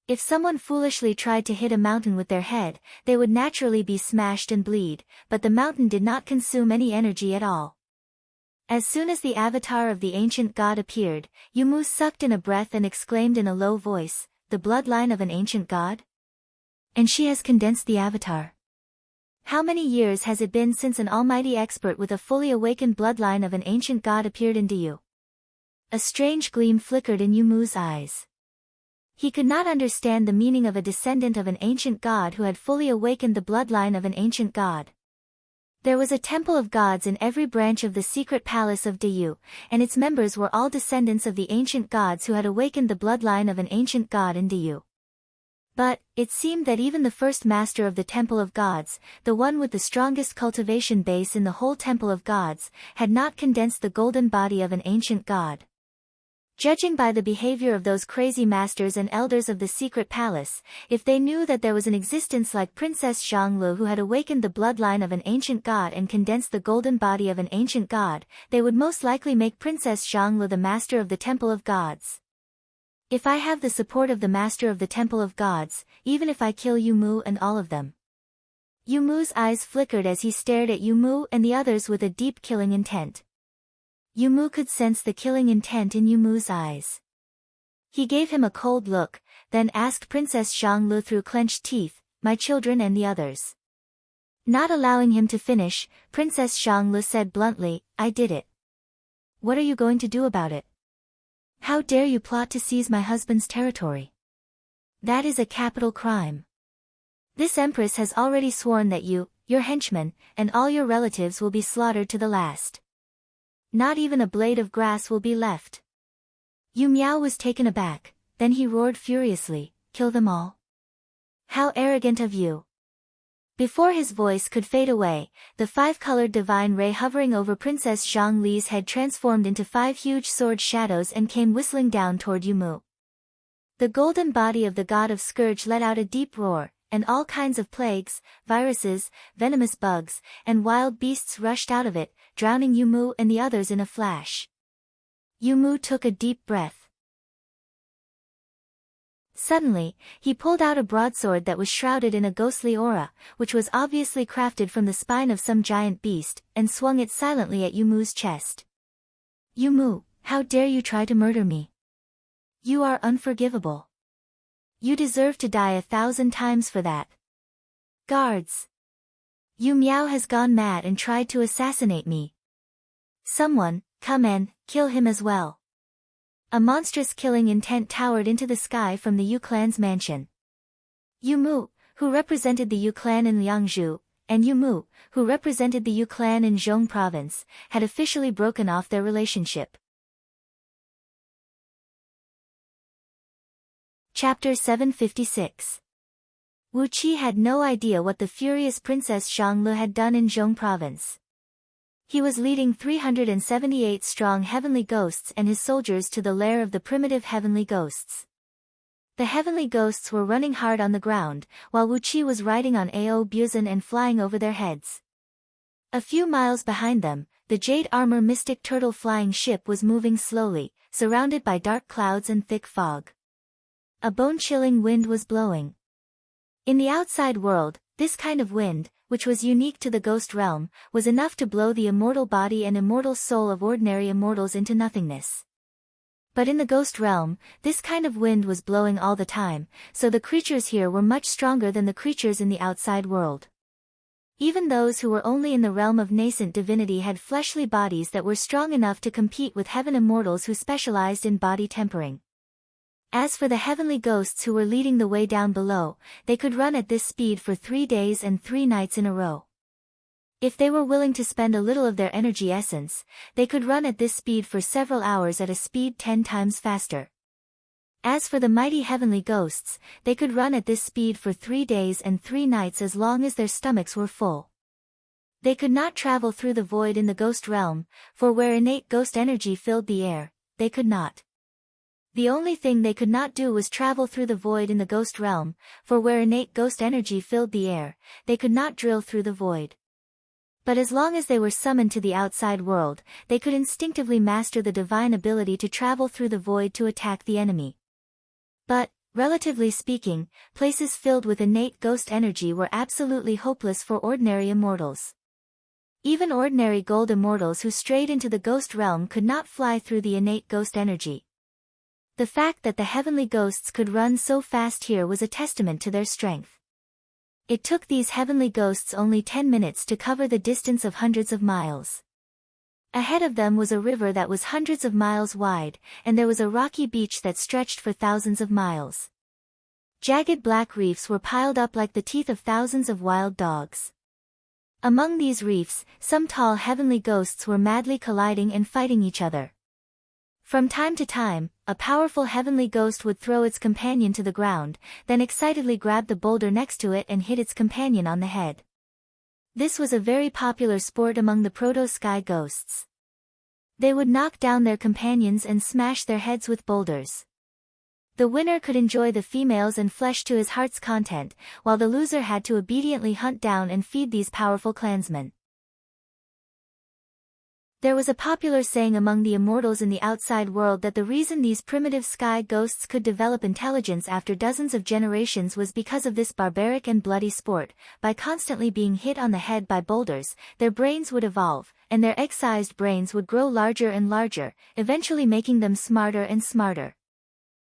If someone foolishly tried to hit a mountain with their head, they would naturally be smashed and bleed, but the mountain did not consume any energy at all. As soon as the avatar of the ancient god appeared, Yumu sucked in a breath and exclaimed in a low voice, "The bloodline of an ancient god? And she has condensed the avatar. How many years has it been since an almighty expert with a fully awakened bloodline of an ancient god appeared into you?" A strange gleam flickered in Yumu's eyes. He could not understand the meaning of a descendant of an ancient god who had fully awakened the bloodline of an ancient god. There was a temple of gods in every branch of the secret palace of Deyu, and its members were all descendants of the ancient gods who had awakened the bloodline of an ancient god in Deyu. But, it seemed that even the first master of the Temple of Gods, the one with the strongest cultivation base in the whole Temple of Gods, had not condensed the golden body of an ancient god. Judging by the behavior of those crazy masters and elders of the secret palace, if they knew that there was an existence like Princess Xianglu who had awakened the bloodline of an ancient god and condensed the golden body of an ancient god, they would most likely make Princess Xianglu the master of the Temple of Gods. If I have the support of the master of the Temple of Gods, even if I kill Yumu and all of them. Yumu's eyes flickered as he stared at Yumu and the others with a deep killing intent. Yumu could sense the killing intent in Yumu's eyes. He gave him a cold look, then asked Princess Xianglu through clenched teeth, "My children and the others?" Not allowing him to finish, Princess Xianglu said bluntly, "I did it. What are you going to do about it? How dare you plot to seize my husband's territory? That is a capital crime. This empress has already sworn that you, your henchmen, and all your relatives will be slaughtered to the last. Not even a blade of grass will be left." Yu Miao was taken aback, then he roared furiously, "Kill them all? How arrogant of you!" Before his voice could fade away, the five-colored divine ray hovering over Princess Zhongli's head transformed into 5 huge sword shadows and came whistling down toward Yumu. The golden body of the god of Scourge let out a deep roar, and all kinds of plagues, viruses, venomous bugs, and wild beasts rushed out of it, drowning Yumu and the others in a flash. Yumu took a deep breath. Suddenly, he pulled out a broadsword that was shrouded in a ghostly aura, which was obviously crafted from the spine of some giant beast, and swung it silently at Yumu's chest. "Yumu, how dare you try to murder me? You are unforgivable. You deserve to die 1,000 times for that. Guards! Yu Miao has gone mad and tried to assassinate me. Someone, come and kill him as well." A monstrous killing intent towered into the sky from the Yu clan's mansion. Yumu, who represented the Yu clan in Liangzhu, and Yumu, who represented the Yu clan in Zhong province, had officially broken off their relationship. Chapter 756. Wu Qi had no idea what the furious Princess Xianglu had done in Zhong province. He was leading 378 strong heavenly ghosts and his soldiers to the lair of the primitive heavenly ghosts. The heavenly ghosts were running hard on the ground, while Wu Qi was riding on Ao Buzan and flying over their heads. A few miles behind them, the jade armor mystic turtle flying ship was moving slowly, surrounded by dark clouds and thick fog. A bone-chilling wind was blowing. In the outside world, this kind of wind, which was unique to the ghost realm, was enough to blow the immortal body and immortal soul of ordinary immortals into nothingness. But in the ghost realm, this kind of wind was blowing all the time, so the creatures here were much stronger than the creatures in the outside world. Even those who were only in the realm of nascent divinity had fleshly bodies that were strong enough to compete with heaven immortals who specialized in body tempering. As for the heavenly ghosts who were leading the way down below, they could run at this speed for 3 days and 3 nights in a row. If they were willing to spend a little of their energy essence, they could run at this speed for several hours at a speed 10 times faster. As for the mighty heavenly ghosts, they could run at this speed for 3 days and 3 nights as long as their stomachs were full. They could not travel through the void in the ghost realm, for where innate ghost energy filled the air, they could not. The only thing they could not do was travel through the void in the ghost realm, for where innate ghost energy filled the air, they could not drill through the void. But as long as they were summoned to the outside world, they could instinctively master the divine ability to travel through the void to attack the enemy. But, relatively speaking, places filled with innate ghost energy were absolutely hopeless for ordinary immortals. Even ordinary gold immortals who strayed into the ghost realm could not fly through the innate ghost energy. The fact that the heavenly ghosts could run so fast here was a testament to their strength. It took these heavenly ghosts only 10 minutes to cover the distance of hundreds of miles. Ahead of them was a river that was hundreds of miles wide, and there was a rocky beach that stretched for thousands of miles. Jagged black reefs were piled up like the teeth of thousands of wild dogs. Among these reefs, some tall heavenly ghosts were madly colliding and fighting each other. From time to time, a powerful heavenly ghost would throw its companion to the ground, then excitedly grab the boulder next to it and hit its companion on the head. This was a very popular sport among the proto-sky ghosts. They would knock down their companions and smash their heads with boulders. The winner could enjoy the females and flesh to his heart's content, while the loser had to obediently hunt down and feed these powerful clansmen. There was a popular saying among the immortals in the outside world that the reason these primitive sky ghosts could develop intelligence after dozens of generations was because of this barbaric and bloody sport. By constantly being hit on the head by boulders, their brains would evolve, and their egg-sized brains would grow larger and larger, eventually making them smarter and smarter.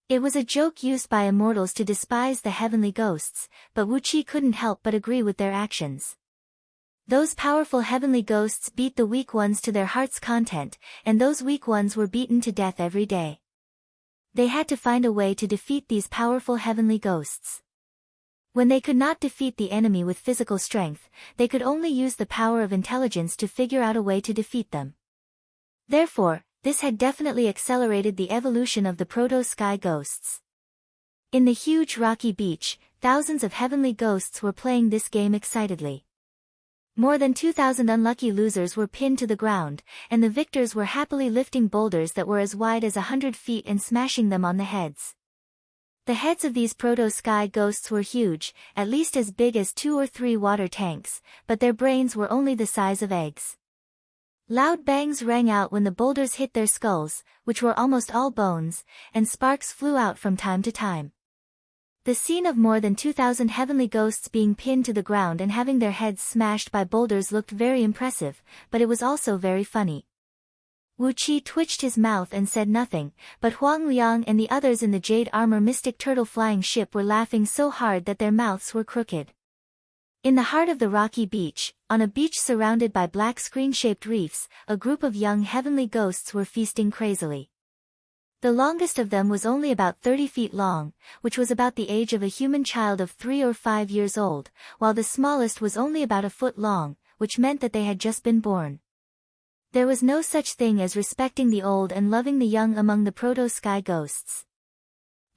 It was a joke used by immortals to despise the heavenly ghosts, but Wu Qi couldn't help but agree with their actions. Those powerful heavenly ghosts beat the weak ones to their heart's content, and those weak ones were beaten to death every day. They had to find a way to defeat these powerful heavenly ghosts. When they could not defeat the enemy with physical strength, they could only use the power of intelligence to figure out a way to defeat them. Therefore, this had definitely accelerated the evolution of the proto-sky ghosts. In the huge rocky beach, thousands of heavenly ghosts were playing this game excitedly. More than 2,000 unlucky losers were pinned to the ground, and the victors were happily lifting boulders that were as wide as 100 feet and smashing them on the heads. The heads of these proto-sky ghosts were huge, at least as big as 2 or 3 water tanks, but their brains were only the size of eggs. Loud bangs rang out when the boulders hit their skulls, which were almost all bones, and sparks flew out from time to time. The scene of more than 2,000 heavenly ghosts being pinned to the ground and having their heads smashed by boulders looked very impressive, but it was also very funny. Wu Qi twitched his mouth and said nothing, but Huang Liang and the others in the jade armor mystic turtle flying ship were laughing so hard that their mouths were crooked. In the heart of the rocky beach, on a beach surrounded by black screen-shaped reefs, a group of young heavenly ghosts were feasting crazily. The longest of them was only about 30 feet long, which was about the age of a human child of 3 or 5 years old, while the smallest was only about a foot long, which meant that they had just been born. There was no such thing as respecting the old and loving the young among the proto-sky ghosts.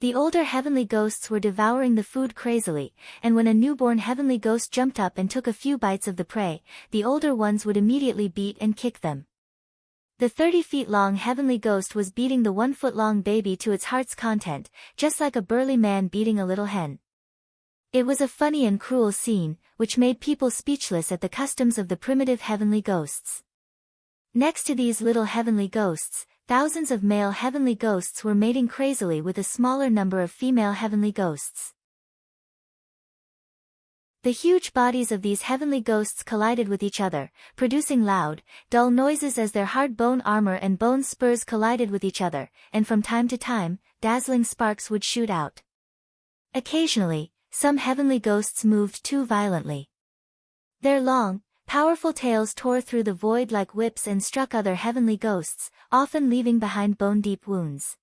The older heavenly ghosts were devouring the food crazily, and when a newborn heavenly ghost jumped up and took a few bites of the prey, the older ones would immediately beat and kick them. The 30-feet-long heavenly ghost was beating the 1-foot-long baby to its heart's content, just like a burly man beating a little hen. It was a funny and cruel scene, which made people speechless at the customs of the primitive heavenly ghosts. Next to these little heavenly ghosts, thousands of male heavenly ghosts were mating crazily with a smaller number of female heavenly ghosts. The huge bodies of these heavenly ghosts collided with each other, producing loud, dull noises as their hard bone armor and bone spurs collided with each other, and from time to time, dazzling sparks would shoot out. Occasionally, some heavenly ghosts moved too violently. Their long, powerful tails tore through the void like whips and struck other heavenly ghosts, often leaving behind bone-deep wounds.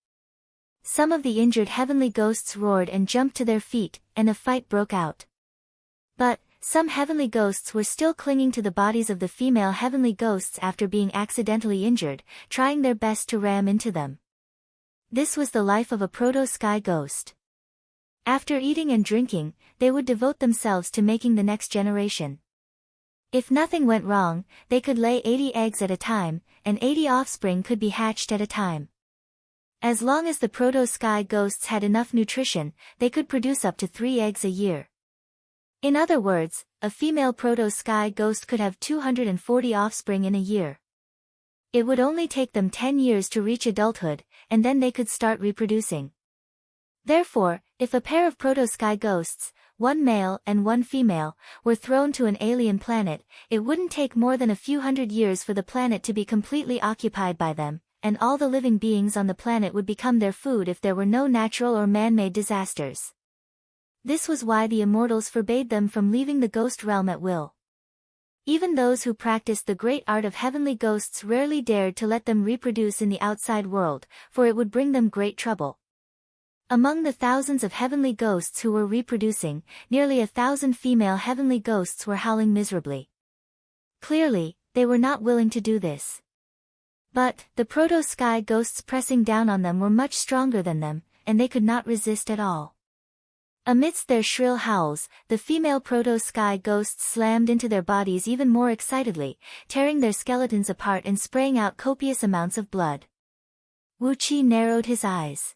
Some of the injured heavenly ghosts roared and jumped to their feet, and a fight broke out. But, some heavenly ghosts were still clinging to the bodies of the female heavenly ghosts after being accidentally injured, trying their best to ram into them. This was the life of a proto-sky ghost. After eating and drinking, they would devote themselves to making the next generation. If nothing went wrong, they could lay 80 eggs at a time, and 80 offspring could be hatched at a time. As long as the proto-sky ghosts had enough nutrition, they could produce up to 3 eggs a year. In other words, a female proto-sky ghost could have 240 offspring in a year. It would only take them 10 years to reach adulthood, and then they could start reproducing. Therefore, if a pair of proto-sky ghosts, one male and one female, were thrown to an alien planet, it wouldn't take more than a few hundred years for the planet to be completely occupied by them, and all the living beings on the planet would become their food if there were no natural or man-made disasters. This was why the immortals forbade them from leaving the ghost realm at will. Even those who practiced the great art of heavenly ghosts rarely dared to let them reproduce in the outside world, for it would bring them great trouble. Among the thousands of heavenly ghosts who were reproducing, nearly 1,000 female heavenly ghosts were howling miserably. Clearly, they were not willing to do this. But, the proto-sky ghosts pressing down on them were much stronger than them, and they could not resist at all. Amidst their shrill howls, the female proto-sky ghosts slammed into their bodies even more excitedly, tearing their skeletons apart and spraying out copious amounts of blood. Wu Qi narrowed his eyes.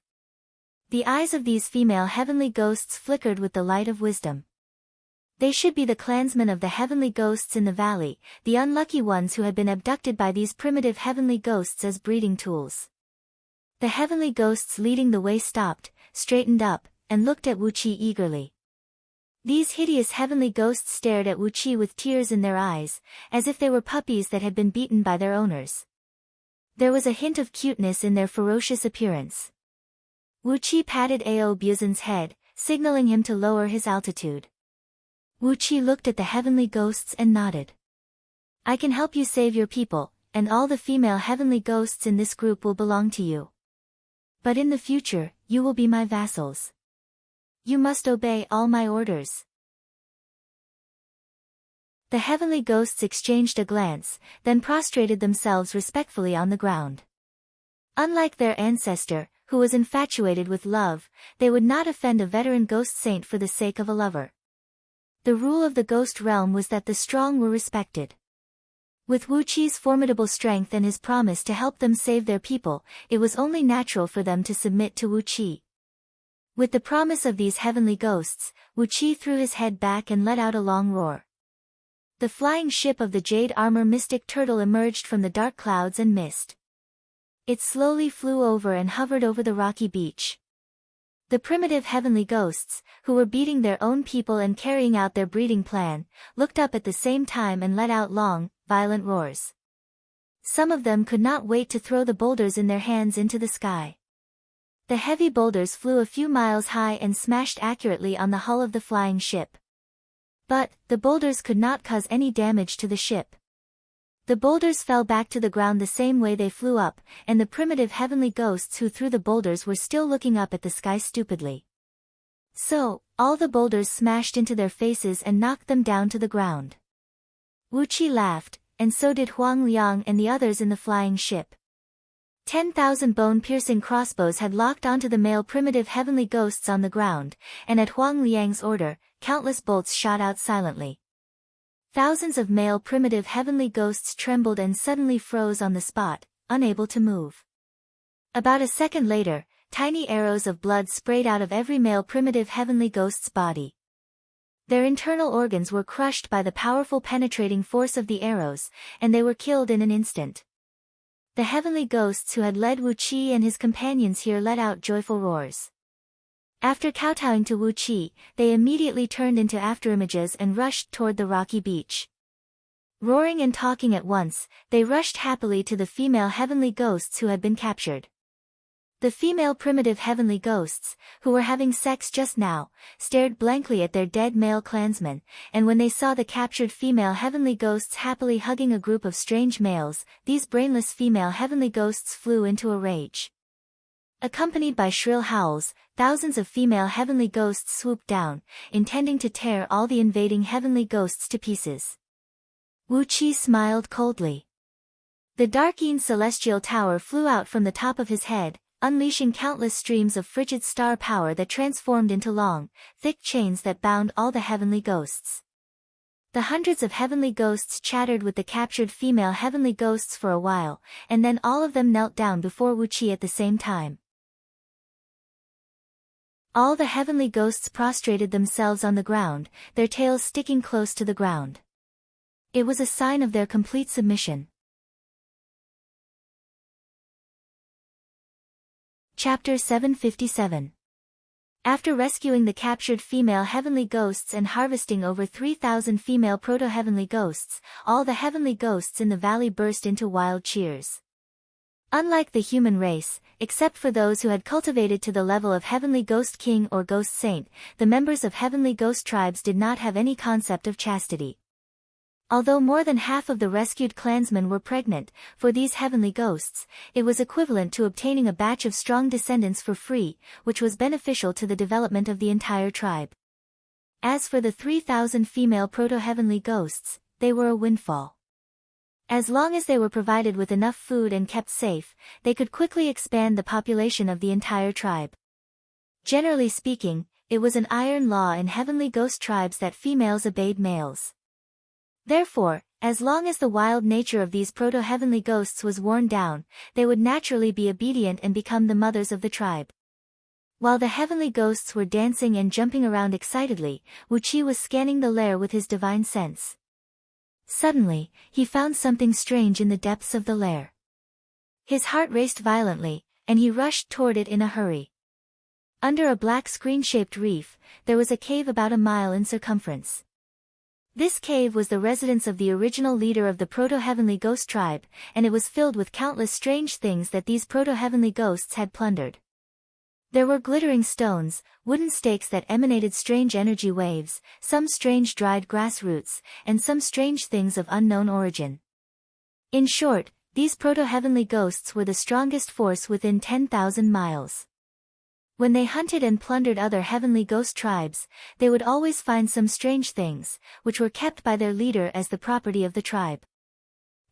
The eyes of these female heavenly ghosts flickered with the light of wisdom. They should be the clansmen of the heavenly ghosts in the valley, the unlucky ones who had been abducted by these primitive heavenly ghosts as breeding tools. The heavenly ghosts leading the way stopped, straightened up, and looked at Wu Qi eagerly. These hideous heavenly ghosts stared at Wu Qi with tears in their eyes, as if they were puppies that had been beaten by their owners. There was a hint of cuteness in their ferocious appearance. Wu Qi patted Ao Buzan's head, signaling him to lower his altitude. Wu Qi looked at the heavenly ghosts and nodded. I can help you save your people, and all the female heavenly ghosts in this group will belong to you. But in the future, you will be my vassals. You must obey all my orders. The heavenly ghosts exchanged a glance, then prostrated themselves respectfully on the ground. Unlike their ancestor, who was infatuated with love, they would not offend a veteran ghost saint for the sake of a lover. The rule of the ghost realm was that the strong were respected. With Wu Qi's formidable strength and his promise to help them save their people, it was only natural for them to submit to Wu Qi. With the promise of these heavenly ghosts, Wu Qi threw his head back and let out a long roar. The flying ship of the Jade Armor Mystic Turtle emerged from the dark clouds and mist. It slowly flew over and hovered over the rocky beach. The primitive heavenly ghosts, who were beating their own people and carrying out their breeding plan, looked up at the same time and let out long, violent roars. Some of them could not wait to throw the boulders in their hands into the sky. The heavy boulders flew a few miles high and smashed accurately on the hull of the flying ship. But, the boulders could not cause any damage to the ship. The boulders fell back to the ground the same way they flew up, and the primitive heavenly ghosts who threw the boulders were still looking up at the sky stupidly. So, all the boulders smashed into their faces and knocked them down to the ground. Wu Qi laughed, and so did Huang Liang and the others in the flying ship. 10,000 bone-piercing crossbows had locked onto the male primitive heavenly ghosts on the ground, and at Huang Liang's order, countless bolts shot out silently. Thousands of male primitive heavenly ghosts trembled and suddenly froze on the spot, unable to move. About a second later, tiny arrows of blood sprayed out of every male primitive heavenly ghost's body. Their internal organs were crushed by the powerful penetrating force of the arrows, and they were killed in an instant. The heavenly ghosts who had led Wu Qi and his companions here let out joyful roars. After kowtowing to Wu Qi, they immediately turned into afterimages and rushed toward the rocky beach. Roaring and talking at once, they rushed happily to the female heavenly ghosts who had been captured. The female primitive heavenly ghosts, who were having sex just now, stared blankly at their dead male clansmen, and when they saw the captured female heavenly ghosts happily hugging a group of strange males, these brainless female heavenly ghosts flew into a rage. Accompanied by shrill howls, thousands of female heavenly ghosts swooped down, intending to tear all the invading heavenly ghosts to pieces. Wu Qi smiled coldly. The Darkeen celestial tower flew out from the top of his head, unleashing countless streams of frigid star power that transformed into long, thick chains that bound all the heavenly ghosts. The hundreds of heavenly ghosts chattered with the captured female heavenly ghosts for a while, and then all of them knelt down before Wu Qi at the same time. All the heavenly ghosts prostrated themselves on the ground, their tails sticking close to the ground. It was a sign of their complete submission. Chapter 757. After rescuing the captured female heavenly ghosts and harvesting over 3,000 female proto-heavenly ghosts, all the heavenly ghosts in the valley burst into wild cheers. Unlike the human race, except for those who had cultivated to the level of heavenly ghost king or ghost saint, the members of heavenly ghost tribes did not have any concept of chastity. Although more than half of the rescued clansmen were pregnant, for these heavenly ghosts, it was equivalent to obtaining a batch of strong descendants for free, which was beneficial to the development of the entire tribe. As for the 3,000 female proto-heavenly ghosts, they were a windfall. As long as they were provided with enough food and kept safe, they could quickly expand the population of the entire tribe. Generally speaking, it was an iron law in heavenly ghost tribes that females obeyed males. Therefore, as long as the wild nature of these proto-heavenly ghosts was worn down, they would naturally be obedient and become the mothers of the tribe. While the heavenly ghosts were dancing and jumping around excitedly, Wu Qi was scanning the lair with his divine sense. Suddenly, he found something strange in the depths of the lair. His heart raced violently, and he rushed toward it in a hurry. Under a black screen-shaped reef, there was a cave about a mile in circumference. This cave was the residence of the original leader of the proto-heavenly ghost tribe, and it was filled with countless strange things that these proto-heavenly ghosts had plundered. There were glittering stones, wooden stakes that emanated strange energy waves, some strange dried grass roots, and some strange things of unknown origin. In short, these proto-heavenly ghosts were the strongest force within 10,000 miles. When they hunted and plundered other heavenly ghost tribes, they would always find some strange things, which were kept by their leader as the property of the tribe.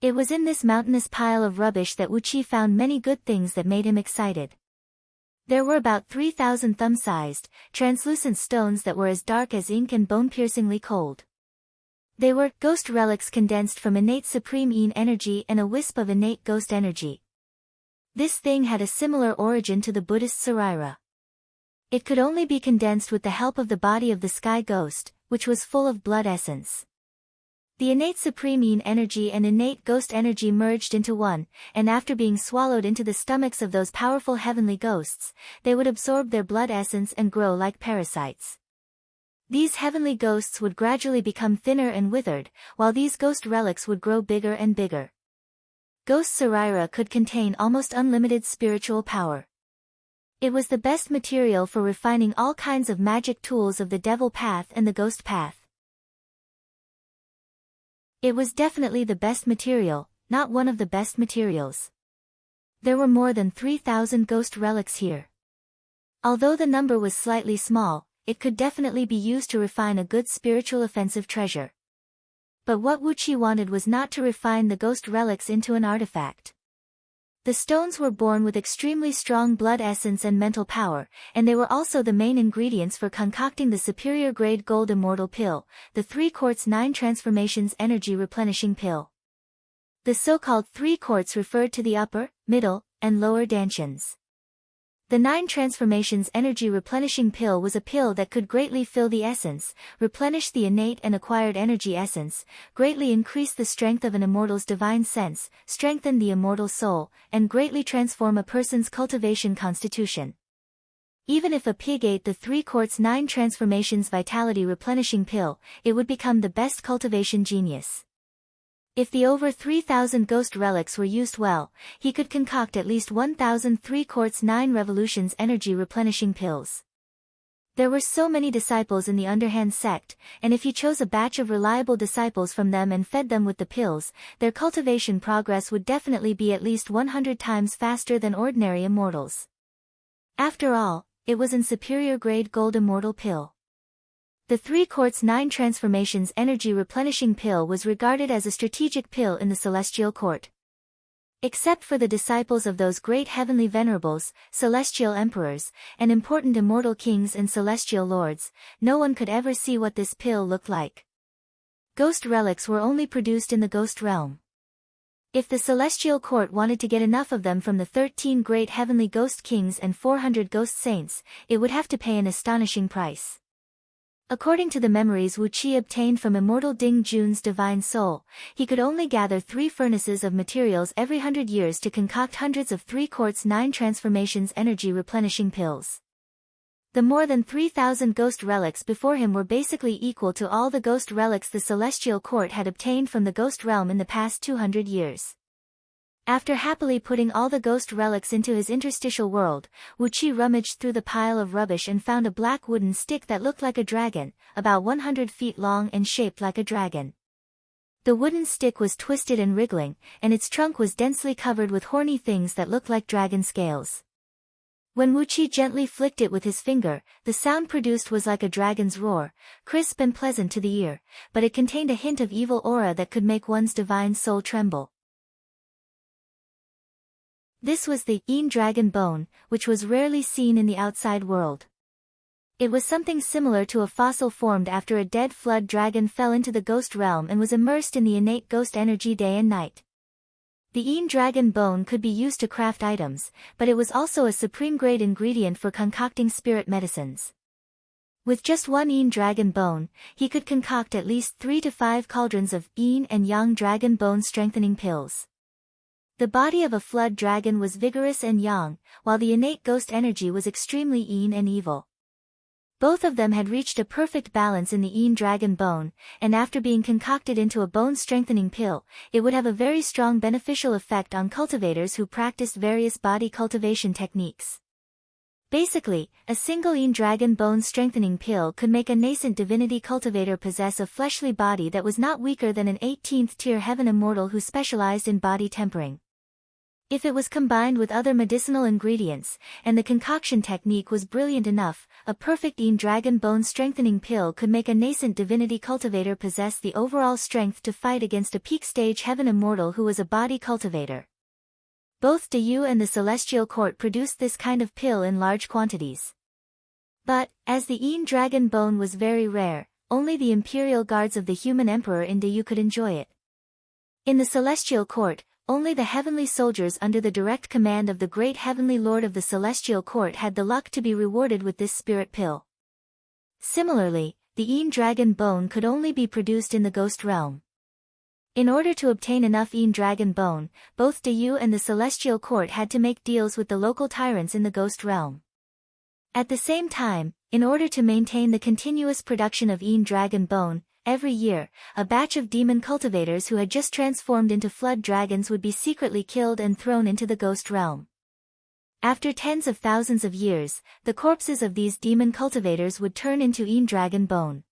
It was in this mountainous pile of rubbish that Wu Qi found many good things that made him excited. There were about 3,000 thumb-sized, translucent stones that were as dark as ink and bone-piercingly cold. They were ghost relics condensed from innate supreme yin energy and a wisp of innate ghost energy. This thing had a similar origin to the Buddhist sarira. It could only be condensed with the help of the body of the sky ghost, which was full of blood essence. The innate supreme yin energy and innate ghost energy merged into one, and after being swallowed into the stomachs of those powerful heavenly ghosts, they would absorb their blood essence and grow like parasites. These heavenly ghosts would gradually become thinner and withered, while these ghost relics would grow bigger and bigger. Ghost sarira could contain almost unlimited spiritual power. It was the best material for refining all kinds of magic tools of the devil path and the ghost path. It was definitely the best material, not one of the best materials. There were more than 3,000 ghost relics here. Although the number was slightly small, it could definitely be used to refine a good spiritual offensive treasure. But what Wu Qi wanted was not to refine the ghost relics into an artifact. The stones were born with extremely strong blood essence and mental power, and they were also the main ingredients for concocting the superior grade gold immortal pill, the 3 quartz 9 transformations energy replenishing pill. The so-called 3 quartz referred to the upper, middle, and lower dantians. The 9 transformations energy replenishing pill was a pill that could greatly fill the essence, replenish the innate and acquired energy essence, greatly increase the strength of an immortal's divine sense, strengthen the immortal soul, and greatly transform a person's cultivation constitution. Even if a pig ate the 3 quartz 9 transformations vitality replenishing pill, it would become the best cultivation genius. If the over 3,000 ghost relics were used well, he could concoct at least 1,000 3 quartz 9 revolutions energy replenishing pills. There were so many disciples in the underhand sect, and if he chose a batch of reliable disciples from them and fed them with the pills, their cultivation progress would definitely be at least 100 times faster than ordinary immortals. After all, it was an superior grade gold immortal pill. The 3 quartz 9 transformations energy replenishing pill was regarded as a strategic pill in the celestial court. Except for the disciples of those great heavenly venerables, celestial emperors, and important immortal kings and celestial lords, no one could ever see what this pill looked like. Ghost relics were only produced in the ghost realm. If the celestial court wanted to get enough of them from the 13 great heavenly ghost kings and 400 ghost saints, it would have to pay an astonishing price. According to the memories Wu Qi obtained from immortal Ding Jun's divine soul, he could only gather 3 furnaces of materials every 100 years to concoct hundreds of 3 quarts 9 transformations energy replenishing pills. The more than 3,000 ghost relics before him were basically equal to all the ghost relics the celestial court had obtained from the ghost realm in the past 200 years. After happily putting all the ghost relics into his interstitial world, Wu Qi rummaged through the pile of rubbish and found a black wooden stick that looked like a dragon, about 100 feet long and shaped like a dragon. The wooden stick was twisted and wriggling, and its trunk was densely covered with horny things that looked like dragon scales. When Wu Qi gently flicked it with his finger, the sound produced was like a dragon's roar, crisp and pleasant to the ear, but it contained a hint of evil aura that could make one's divine soul tremble. This was the Yin dragon bone, which was rarely seen in the outside world. It was something similar to a fossil formed after a dead flood dragon fell into the ghost realm and was immersed in the innate ghost energy day and night. The Yin dragon bone could be used to craft items, but it was also a supreme-grade ingredient for concocting spirit medicines. With just 1 Yin dragon bone, he could concoct at least 3 to 5 cauldrons of Yin and Yang dragon bone strengthening pills. The body of a flood dragon was vigorous and yang, while the innate ghost energy was extremely Yin and evil. Both of them had reached a perfect balance in the Yin dragon bone, and after being concocted into a bone-strengthening pill, it would have a very strong beneficial effect on cultivators who practiced various body cultivation techniques. Basically, a single Yin dragon bone strengthening pill could make a nascent divinity cultivator possess a fleshly body that was not weaker than an 18th tier heaven immortal who specialized in body tempering. If it was combined with other medicinal ingredients, and the concoction technique was brilliant enough, a perfect Yin dragon bone strengthening pill could make a nascent divinity cultivator possess the overall strength to fight against a peak stage heaven immortal who was a body cultivator. Both De Yu and the celestial court produced this kind of pill in large quantities. But, as the Yin dragon bone was very rare, only the imperial guards of the human emperor in De Yu could enjoy it. In the celestial court, only the heavenly soldiers under the direct command of the great heavenly lord of the celestial court had the luck to be rewarded with this spirit pill. Similarly, the Yin dragon bone could only be produced in the ghost realm. In order to obtain enough Yin dragon bone, both De Yu and the celestial court had to make deals with the local tyrants in the ghost realm. At the same time, in order to maintain the continuous production of Yin dragon bone, every year, a batch of demon cultivators who had just transformed into flood dragons would be secretly killed and thrown into the ghost realm. After tens of thousands of years, the corpses of these demon cultivators would turn into Yin dragon bone.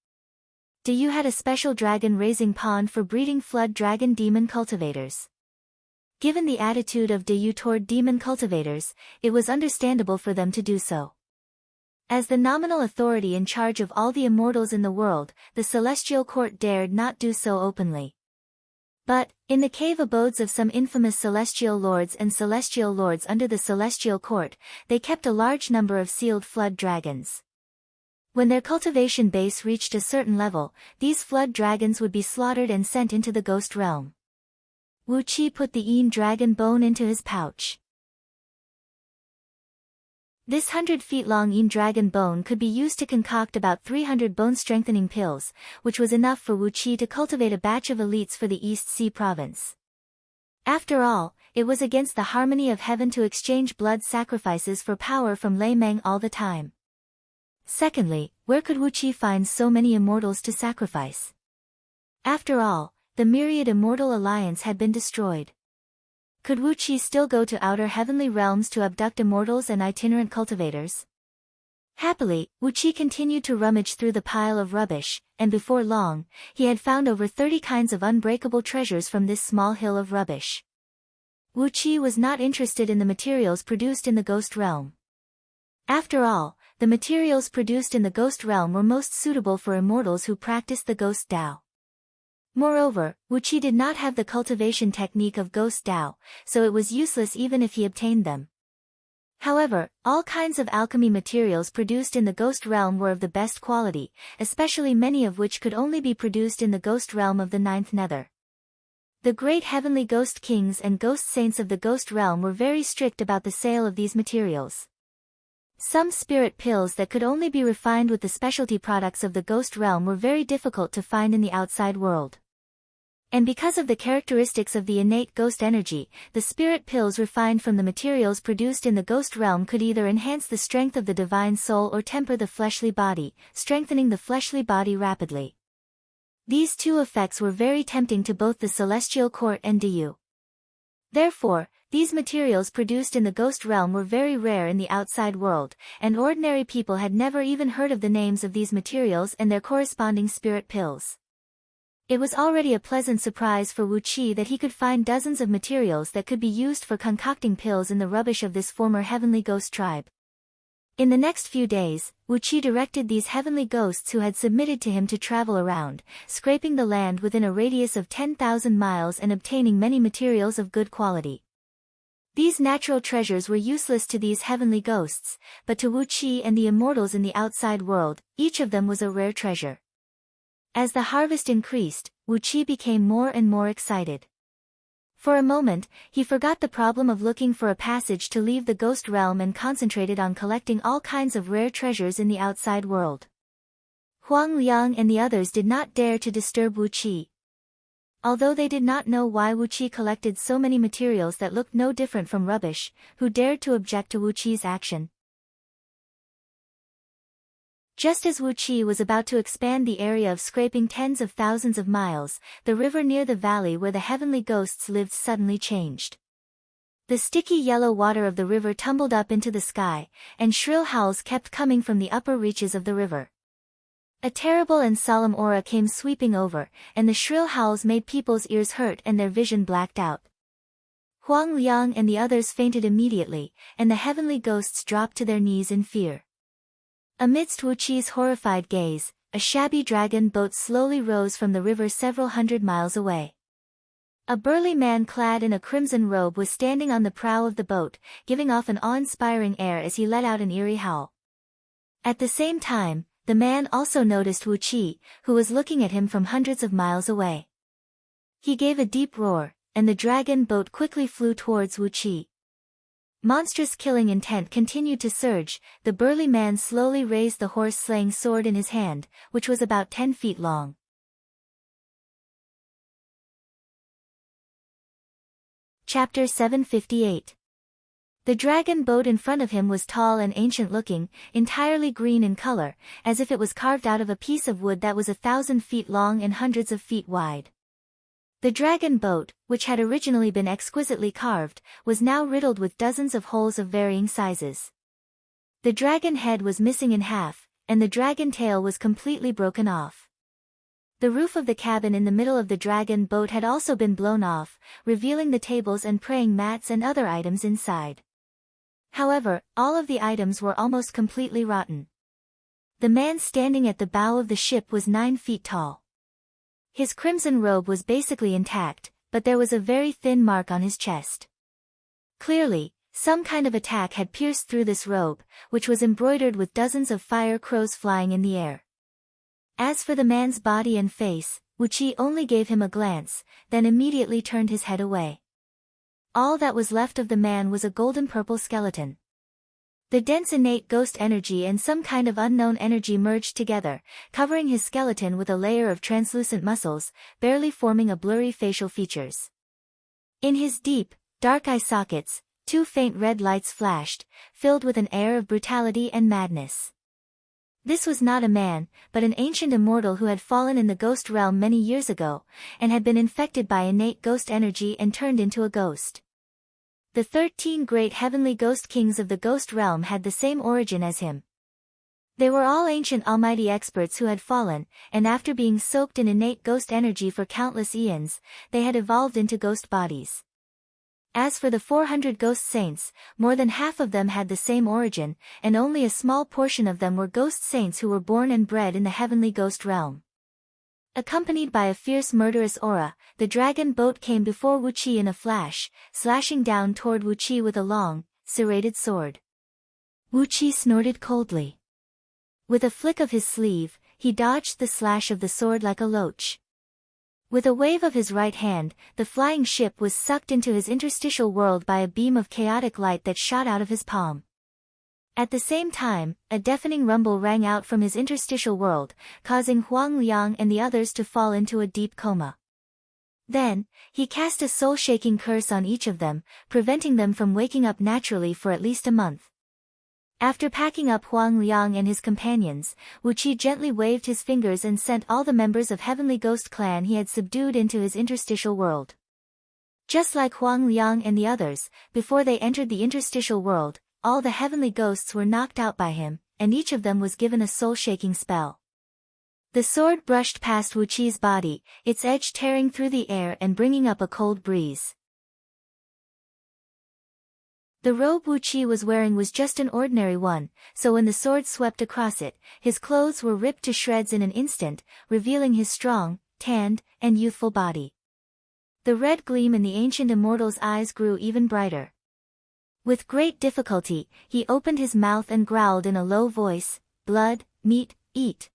De Yu had a special dragon raising pond for breeding flood dragon demon cultivators. Given the attitude of De Yu toward demon cultivators, it was understandable for them to do so. As the nominal authority in charge of all the immortals in the world, the celestial court dared not do so openly. But, in the cave abodes of some infamous celestial lords and celestial lords under the celestial court, they kept a large number of sealed flood dragons. When their cultivation base reached a certain level, these flood dragons would be slaughtered and sent into the ghost realm. Wu Qi put the Yin dragon bone into his pouch. This 100-feet-long Yin dragon bone could be used to concoct about 300 bone-strengthening pills, which was enough for Wu Qi to cultivate a batch of elites for the East Sea province. After all, it was against the harmony of heaven to exchange blood sacrifices for power from Lei Meng all the time. Secondly, where could Wu Qi find so many immortals to sacrifice? After all, the myriad immortal alliance had been destroyed. Could Wu Qi still go to outer heavenly realms to abduct immortals and itinerant cultivators? Happily, Wu Qi continued to rummage through the pile of rubbish, and before long, he had found over 30 kinds of unbreakable treasures from this small hill of rubbish. Wu Qi was not interested in the materials produced in the ghost realm. After all, the materials produced in the ghost realm were most suitable for immortals who practiced the ghost Tao. Moreover, Wu Qi did not have the cultivation technique of ghost Tao, so it was useless even if he obtained them. However, all kinds of alchemy materials produced in the ghost realm were of the best quality, especially many of which could only be produced in the ghost realm of the ninth nether. The great heavenly ghost kings and ghost saints of the ghost realm were very strict about the sale of these materials. Some spirit pills that could only be refined with the specialty products of the ghost realm were very difficult to find in the outside world. And because of the characteristics of the innate ghost energy, the spirit pills refined from the materials produced in the ghost realm could either enhance the strength of the divine soul or temper the fleshly body, strengthening the fleshly body rapidly. These two effects were very tempting to both the celestial court and Diyu. Therefore, these materials produced in the ghost realm were very rare in the outside world, and ordinary people had never even heard of the names of these materials and their corresponding spirit pills. It was already a pleasant surprise for Wu Qi that he could find dozens of materials that could be used for concocting pills in the rubbish of this former heavenly ghost tribe. In the next few days, Wu Qi directed these heavenly ghosts who had submitted to him to travel around, scraping the land within a radius of 10,000 miles and obtaining many materials of good quality. These natural treasures were useless to these heavenly ghosts, but to Wu Qi and the immortals in the outside world, each of them was a rare treasure. As the harvest increased, Wu Qi became more and more excited. For a moment, he forgot the problem of looking for a passage to leave the ghost realm and concentrated on collecting all kinds of rare treasures in the outside world. Huang Liang and the others did not dare to disturb Wu Qi. Although they did not know why Wu Qi collected so many materials that looked no different from rubbish, who dared to object to Wu Qi's action? Just as Wu Qi was about to expand the area of scraping tens of thousands of miles, the river near the valley where the heavenly ghosts lived suddenly changed. The sticky yellow water of the river tumbled up into the sky, and shrill howls kept coming from the upper reaches of the river. A terrible and solemn aura came sweeping over, and the shrill howls made people's ears hurt and their vision blacked out. Huang Liang and the others fainted immediately, and the heavenly ghosts dropped to their knees in fear. Amidst Wu Qi's horrified gaze, a shabby dragon boat slowly rose from the river several hundred miles away. A burly man clad in a crimson robe was standing on the prow of the boat, giving off an awe-inspiring air as he let out an eerie howl. At the same time, the man also noticed Wu Qi, who was looking at him from hundreds of miles away. He gave a deep roar, and the dragon boat quickly flew towards Wu Qi. Monstrous killing intent continued to surge. The burly man slowly raised the horse-slaying sword in his hand, which was about 10 feet long. Chapter 758. The dragon boat in front of him was tall and ancient-looking, entirely green in color, as if it was carved out of a piece of wood that was 1,000 feet long and hundreds of feet wide. The dragon boat, which had originally been exquisitely carved, was now riddled with dozens of holes of varying sizes. The dragon head was missing in half, and the dragon tail was completely broken off. The roof of the cabin in the middle of the dragon boat had also been blown off, revealing the tables and praying mats and other items inside. However, all of the items were almost completely rotten. The man standing at the bow of the ship was 9 feet tall. His crimson robe was basically intact, but there was a very thin mark on his chest. Clearly, some kind of attack had pierced through this robe, which was embroidered with dozens of fire crows flying in the air. As for the man's body and face, Wu Qi only gave him a glance, then immediately turned his head away. All that was left of the man was a golden-purple skeleton. The dense innate ghost energy and some kind of unknown energy merged together, covering his skeleton with a layer of translucent muscles, barely forming a blurry facial features. In his deep, dark eye sockets, 2 faint red lights flashed, filled with an air of brutality and madness. This was not a man, but an ancient immortal who had fallen in the ghost realm many years ago, and had been infected by innate ghost energy and turned into a ghost. The 13 great heavenly ghost kings of the ghost realm had the same origin as him. They were all ancient almighty experts who had fallen, and after being soaked in innate ghost energy for countless eons, they had evolved into ghost bodies. As for the 400 ghost saints, more than half of them had the same origin, and only a small portion of them were ghost saints who were born and bred in the heavenly ghost realm. Accompanied by a fierce murderous aura, the dragon boat came before Wu Qi in a flash, slashing down toward Wu Qi with a long, serrated sword. Wu Qi snorted coldly. With a flick of his sleeve, he dodged the slash of the sword like a loach. With a wave of his right hand, the flying ship was sucked into his interstitial world by a beam of chaotic light that shot out of his palm. At the same time, a deafening rumble rang out from his interstitial world, causing Huang Liang and the others to fall into a deep coma. Then, he cast a soul-shaking curse on each of them, preventing them from waking up naturally for at least a month. After packing up Huang Liang and his companions, Wu Qi gently waved his fingers and sent all the members of Heavenly Ghost Clan he had subdued into his interstitial world. Just like Huang Liang and the others, before they entered the interstitial world, all the heavenly ghosts were knocked out by him, and each of them was given a soul-shaking spell. The sword brushed past Wu Qi's body, its edge tearing through the air and bringing up a cold breeze. The robe Wu Qi was wearing was just an ordinary one, so when the sword swept across it, his clothes were ripped to shreds in an instant, revealing his strong, tanned, and youthful body. The red gleam in the ancient immortal's eyes grew even brighter. With great difficulty, he opened his mouth and growled in a low voice, "Blood, meat, eat."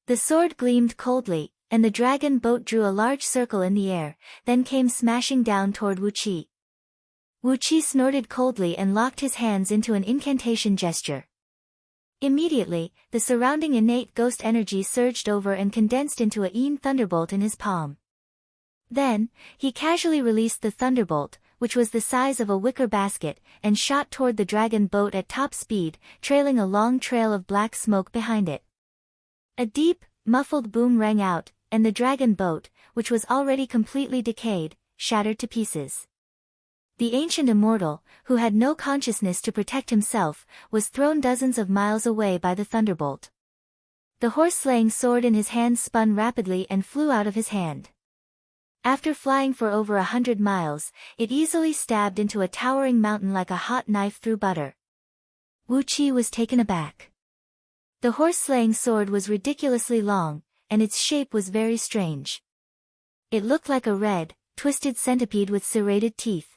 The sword gleamed coldly, and the dragon boat drew a large circle in the air, then came smashing down toward Wu Qi. Wu Qi snorted coldly and locked his hands into an incantation gesture. Immediately, the surrounding innate ghost energy surged over and condensed into a Yin thunderbolt in his palm. Then, he casually released the thunderbolt, which was the size of a wicker basket, and shot toward the dragon boat at top speed, trailing a long trail of black smoke behind it. A deep, muffled boom rang out, and the dragon boat, which was already completely decayed, shattered to pieces. The ancient immortal, who had no consciousness to protect himself, was thrown dozens of miles away by the thunderbolt. The horse-slaying sword in his hand spun rapidly and flew out of his hand. After flying for over 100 miles, it easily stabbed into a towering mountain like a hot knife through butter. Wu Qi was taken aback. The horse-slaying sword was ridiculously long, and its shape was very strange. It looked like a red, twisted centipede with serrated teeth.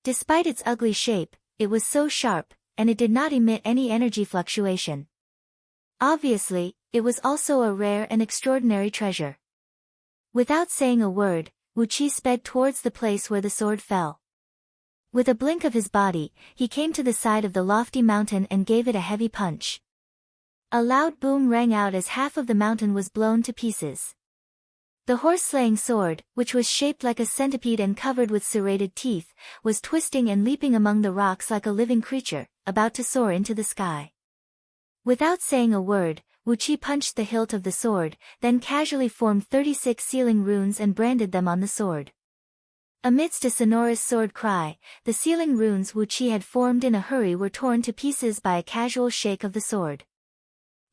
Despite its ugly shape, it was so sharp, and it did not emit any energy fluctuation. Obviously, it was also a rare and extraordinary treasure. Without saying a word, Wu Qi sped towards the place where the sword fell. With a blink of his body, he came to the side of the lofty mountain and gave it a heavy punch. A loud boom rang out as half of the mountain was blown to pieces. The horse-slaying sword, which was shaped like a centipede and covered with serrated teeth, was twisting and leaping among the rocks like a living creature, about to soar into the sky. Without saying a word, Wu Qi punched the hilt of the sword, then casually formed 36 sealing runes and branded them on the sword. Amidst a sonorous sword cry, the sealing runes Wu Qi had formed in a hurry were torn to pieces by a casual shake of the sword.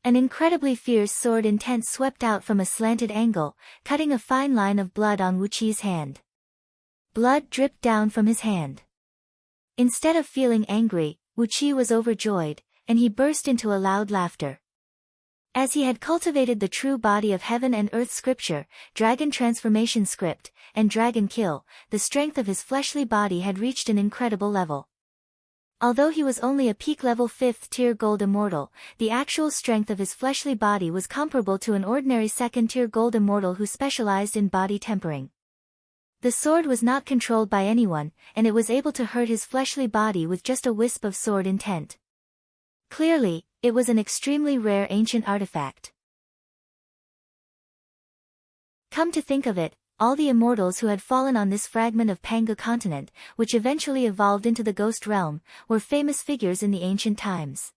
An incredibly fierce sword intent swept out from a slanted angle, cutting a fine line of blood on Wu Qi's hand. Blood dripped down from his hand. Instead of feeling angry, Wu Qi was overjoyed, and he burst into a loud laughter. As he had cultivated the true body of heaven and earth scripture, dragon transformation script, and dragon kill, the strength of his fleshly body had reached an incredible level. Although he was only a peak-level 5th-tier gold immortal, the actual strength of his fleshly body was comparable to an ordinary 2nd-tier gold immortal who specialized in body tempering. The sword was not controlled by anyone, and it was able to hurt his fleshly body with just a wisp of sword intent. Clearly, it was an extremely rare ancient artifact. Come to think of it, all the immortals who had fallen on this fragment of Panga continent, which eventually evolved into the ghost realm, were famous figures in the ancient times.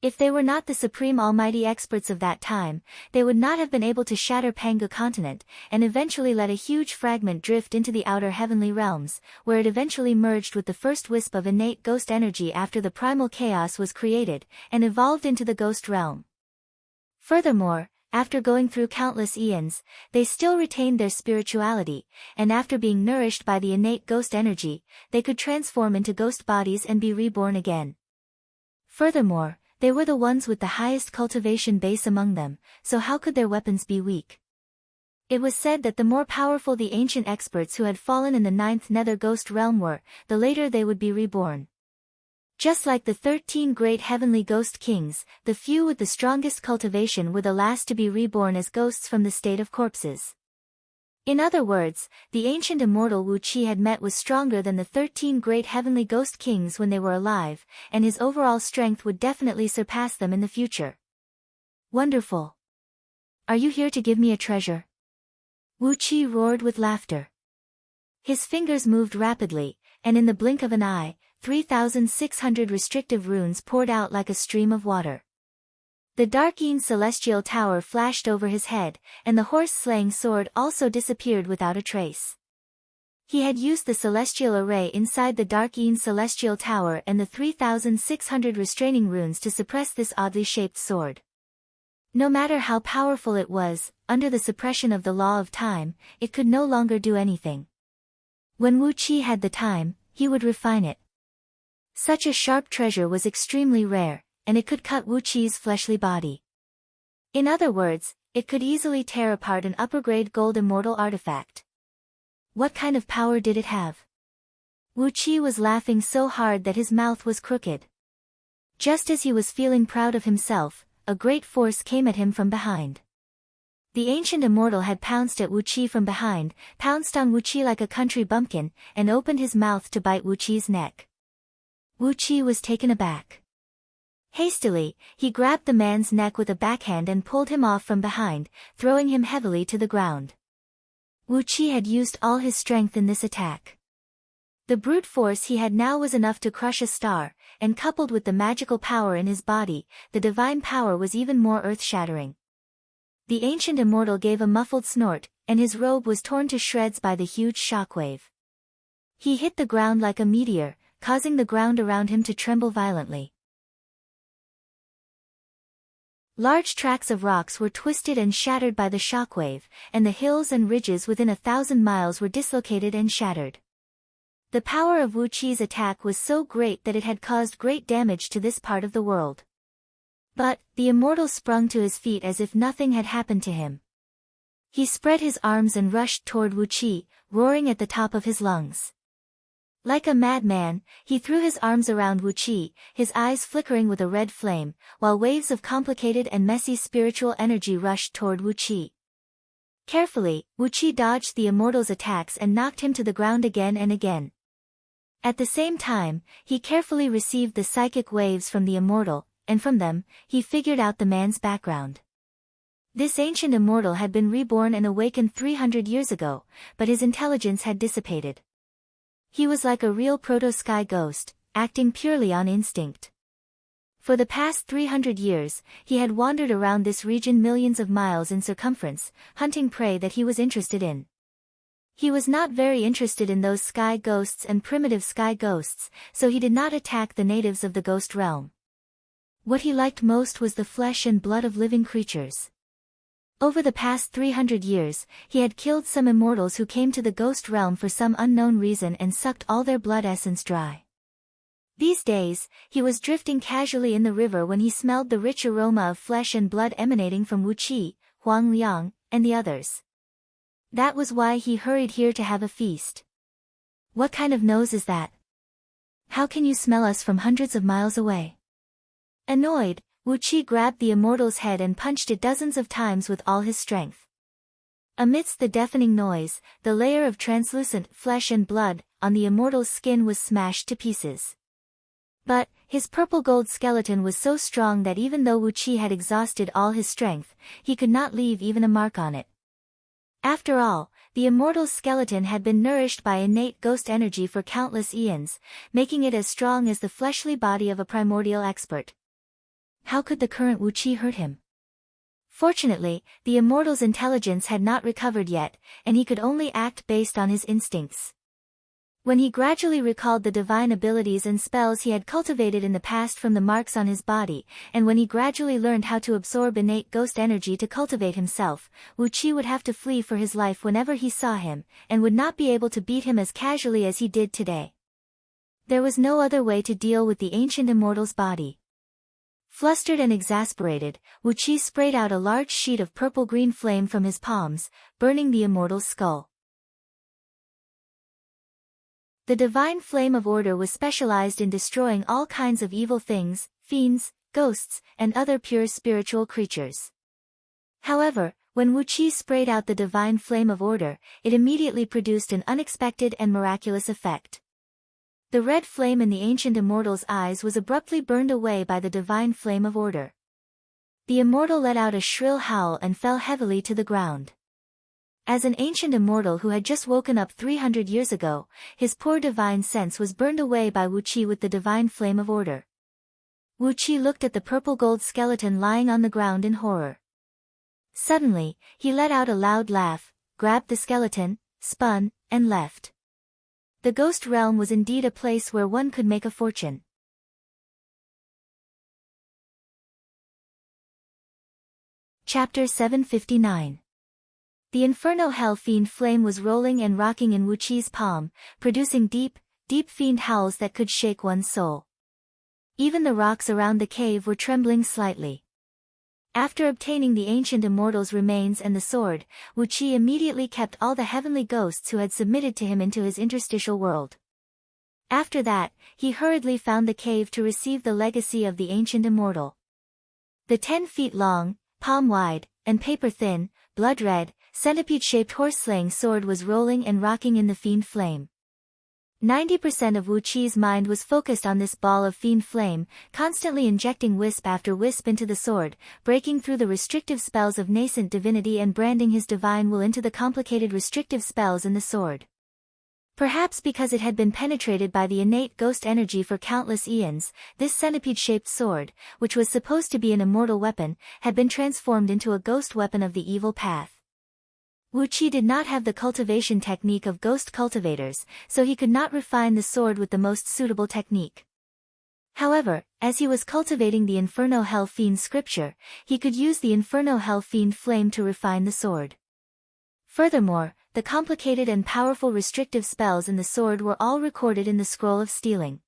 If they were not the supreme almighty experts of that time, they would not have been able to shatter Panga continent, and eventually let a huge fragment drift into the outer heavenly realms, where it eventually merged with the first wisp of innate ghost energy after the primal chaos was created, and evolved into the ghost realm. Furthermore, after going through countless eons, they still retained their spirituality, and after being nourished by the innate ghost energy, they could transform into ghost bodies and be reborn again. Furthermore, they were the ones with the highest cultivation base among them, so how could their weapons be weak? It was said that the more powerful the ancient experts who had fallen in the 9th nether ghost realm were, the later they would be reborn. Just like the 13 great heavenly ghost kings, the few with the strongest cultivation were the last to be reborn as ghosts from the state of corpses. In other words, the ancient immortal Wu Qi had met was stronger than the 13 great heavenly ghost kings when they were alive, and his overall strength would definitely surpass them in the future. Wonderful! Are you here to give me a treasure? Wu Qi roared with laughter. His fingers moved rapidly, and in the blink of an eye, 3,600 restrictive runes poured out like a stream of water. The dark-green celestial tower flashed over his head, and the horse-slaying sword also disappeared without a trace. He had used the celestial array inside the dark-green celestial tower and the 3,600 restraining runes to suppress this oddly shaped sword. No matter how powerful it was, under the suppression of the law of time, it could no longer do anything. When Wu Qi had the time, he would refine it. Such a sharp treasure was extremely rare, and it could cut Wu Qi's fleshly body. In other words, it could easily tear apart an upper-grade gold immortal artifact. What kind of power did it have? Wu Qi was laughing so hard that his mouth was crooked. Just as he was feeling proud of himself, a great force came at him from behind. The ancient immortal had pounced at Wu Qi from behind, pounced on Wu Qi like a country bumpkin, and opened his mouth to bite Wu Qi's neck. Wu Qi was taken aback. Hastily, he grabbed the man's neck with a backhand and pulled him off from behind, throwing him heavily to the ground. Wu Qi had used all his strength in this attack. The brute force he had now was enough to crush a star, and coupled with the magical power in his body, the divine power was even more earth-shattering. The ancient immortal gave a muffled snort, and his robe was torn to shreds by the huge shockwave. He hit the ground like a meteor, causing the ground around him to tremble violently. Large tracts of rocks were twisted and shattered by the shockwave, and the hills and ridges within 1,000 miles were dislocated and shattered. The power of Wu Qi's attack was so great that it had caused great damage to this part of the world. But, the immortal sprung to his feet as if nothing had happened to him. He spread his arms and rushed toward Wu Qi, roaring at the top of his lungs. Like a madman, he threw his arms around Wu Qi, his eyes flickering with a red flame, while waves of complicated and messy spiritual energy rushed toward Wu Qi. Carefully, Wu Qi dodged the immortal's attacks and knocked him to the ground again and again. At the same time, he carefully received the psychic waves from the immortal, and from them, he figured out the man's background. This ancient immortal had been reborn and awakened 300 years ago, but his intelligence had dissipated. He was like a real proto-sky ghost, acting purely on instinct. For the past 300 years, he had wandered around this region millions of miles in circumference, hunting prey that he was interested in. He was not very interested in those sky ghosts and primitive sky ghosts, so he did not attack the natives of the ghost realm. What he liked most was the flesh and blood of living creatures. Over the past 300 years, he had killed some immortals who came to the ghost realm for some unknown reason and sucked all their blood essence dry. These days, he was drifting casually in the river when he smelled the rich aroma of flesh and blood emanating from Wu Qi, Huang Liang, and the others. That was why he hurried here to have a feast. What kind of nose is that? How can you smell us from hundreds of miles away? Annoyed, Wu Qi grabbed the immortal's head and punched it dozens of times with all his strength. Amidst the deafening noise, the layer of translucent flesh and blood on the immortal's skin was smashed to pieces. But, his purple-gold skeleton was so strong that even though Wu Qi had exhausted all his strength, he could not leave even a mark on it. After all, the immortal's skeleton had been nourished by innate ghost energy for countless eons, making it as strong as the fleshly body of a primordial expert. How could the current Wu Qi hurt him? Fortunately, the immortal's intelligence had not recovered yet, and he could only act based on his instincts. When he gradually recalled the divine abilities and spells he had cultivated in the past from the marks on his body, and when he gradually learned how to absorb innate ghost energy to cultivate himself, Wu Qi would have to flee for his life whenever he saw him, and would not be able to beat him as casually as he did today. There was no other way to deal with the ancient immortal's body. Flustered and exasperated, Wu Qi sprayed out a large sheet of purple-green flame from his palms, burning the immortal's skull. The divine flame of order was specialized in destroying all kinds of evil things, fiends, ghosts, and other pure spiritual creatures. However, when Wu Qi sprayed out the divine flame of order, it immediately produced an unexpected and miraculous effect. The red flame in the ancient immortal's eyes was abruptly burned away by the divine flame of order. The immortal let out a shrill howl and fell heavily to the ground. As an ancient immortal who had just woken up 300 years ago, his poor divine sense was burned away by Wu Qi with the divine flame of order. Wu Qi looked at the purple-gold skeleton lying on the ground in horror. Suddenly, he let out a loud laugh, grabbed the skeleton, spun, and left. The ghost realm was indeed a place where one could make a fortune. Chapter 759. The Inferno Hell Fiend flame was rolling and rocking in Wu Qi's palm, producing deep, deep fiend howls that could shake one's soul. Even the rocks around the cave were trembling slightly. After obtaining the ancient immortal's remains and the sword, Wu Qi immediately kept all the heavenly ghosts who had submitted to him into his interstitial world. After that, he hurriedly found the cave to receive the legacy of the ancient immortal. The 10 feet long, palm-wide, and paper-thin, blood-red, centipede-shaped horse-slaying sword was rolling and rocking in the fiend flame. 90% of Wu Qi's mind was focused on this ball of fiend flame, constantly injecting wisp after wisp into the sword, breaking through the restrictive spells of nascent divinity and branding his divine will into the complicated restrictive spells in the sword. Perhaps because it had been penetrated by the innate ghost energy for countless eons, this centipede-shaped sword, which was supposed to be an immortal weapon, had been transformed into a ghost weapon of the evil path. Wu Qi did not have the cultivation technique of ghost cultivators, so he could not refine the sword with the most suitable technique. However, as he was cultivating the Inferno Hell Fiend scripture, he could use the Inferno Hell Fiend flame to refine the sword. Furthermore, the complicated and powerful restrictive spells in the sword were all recorded in the Scroll of Stealing.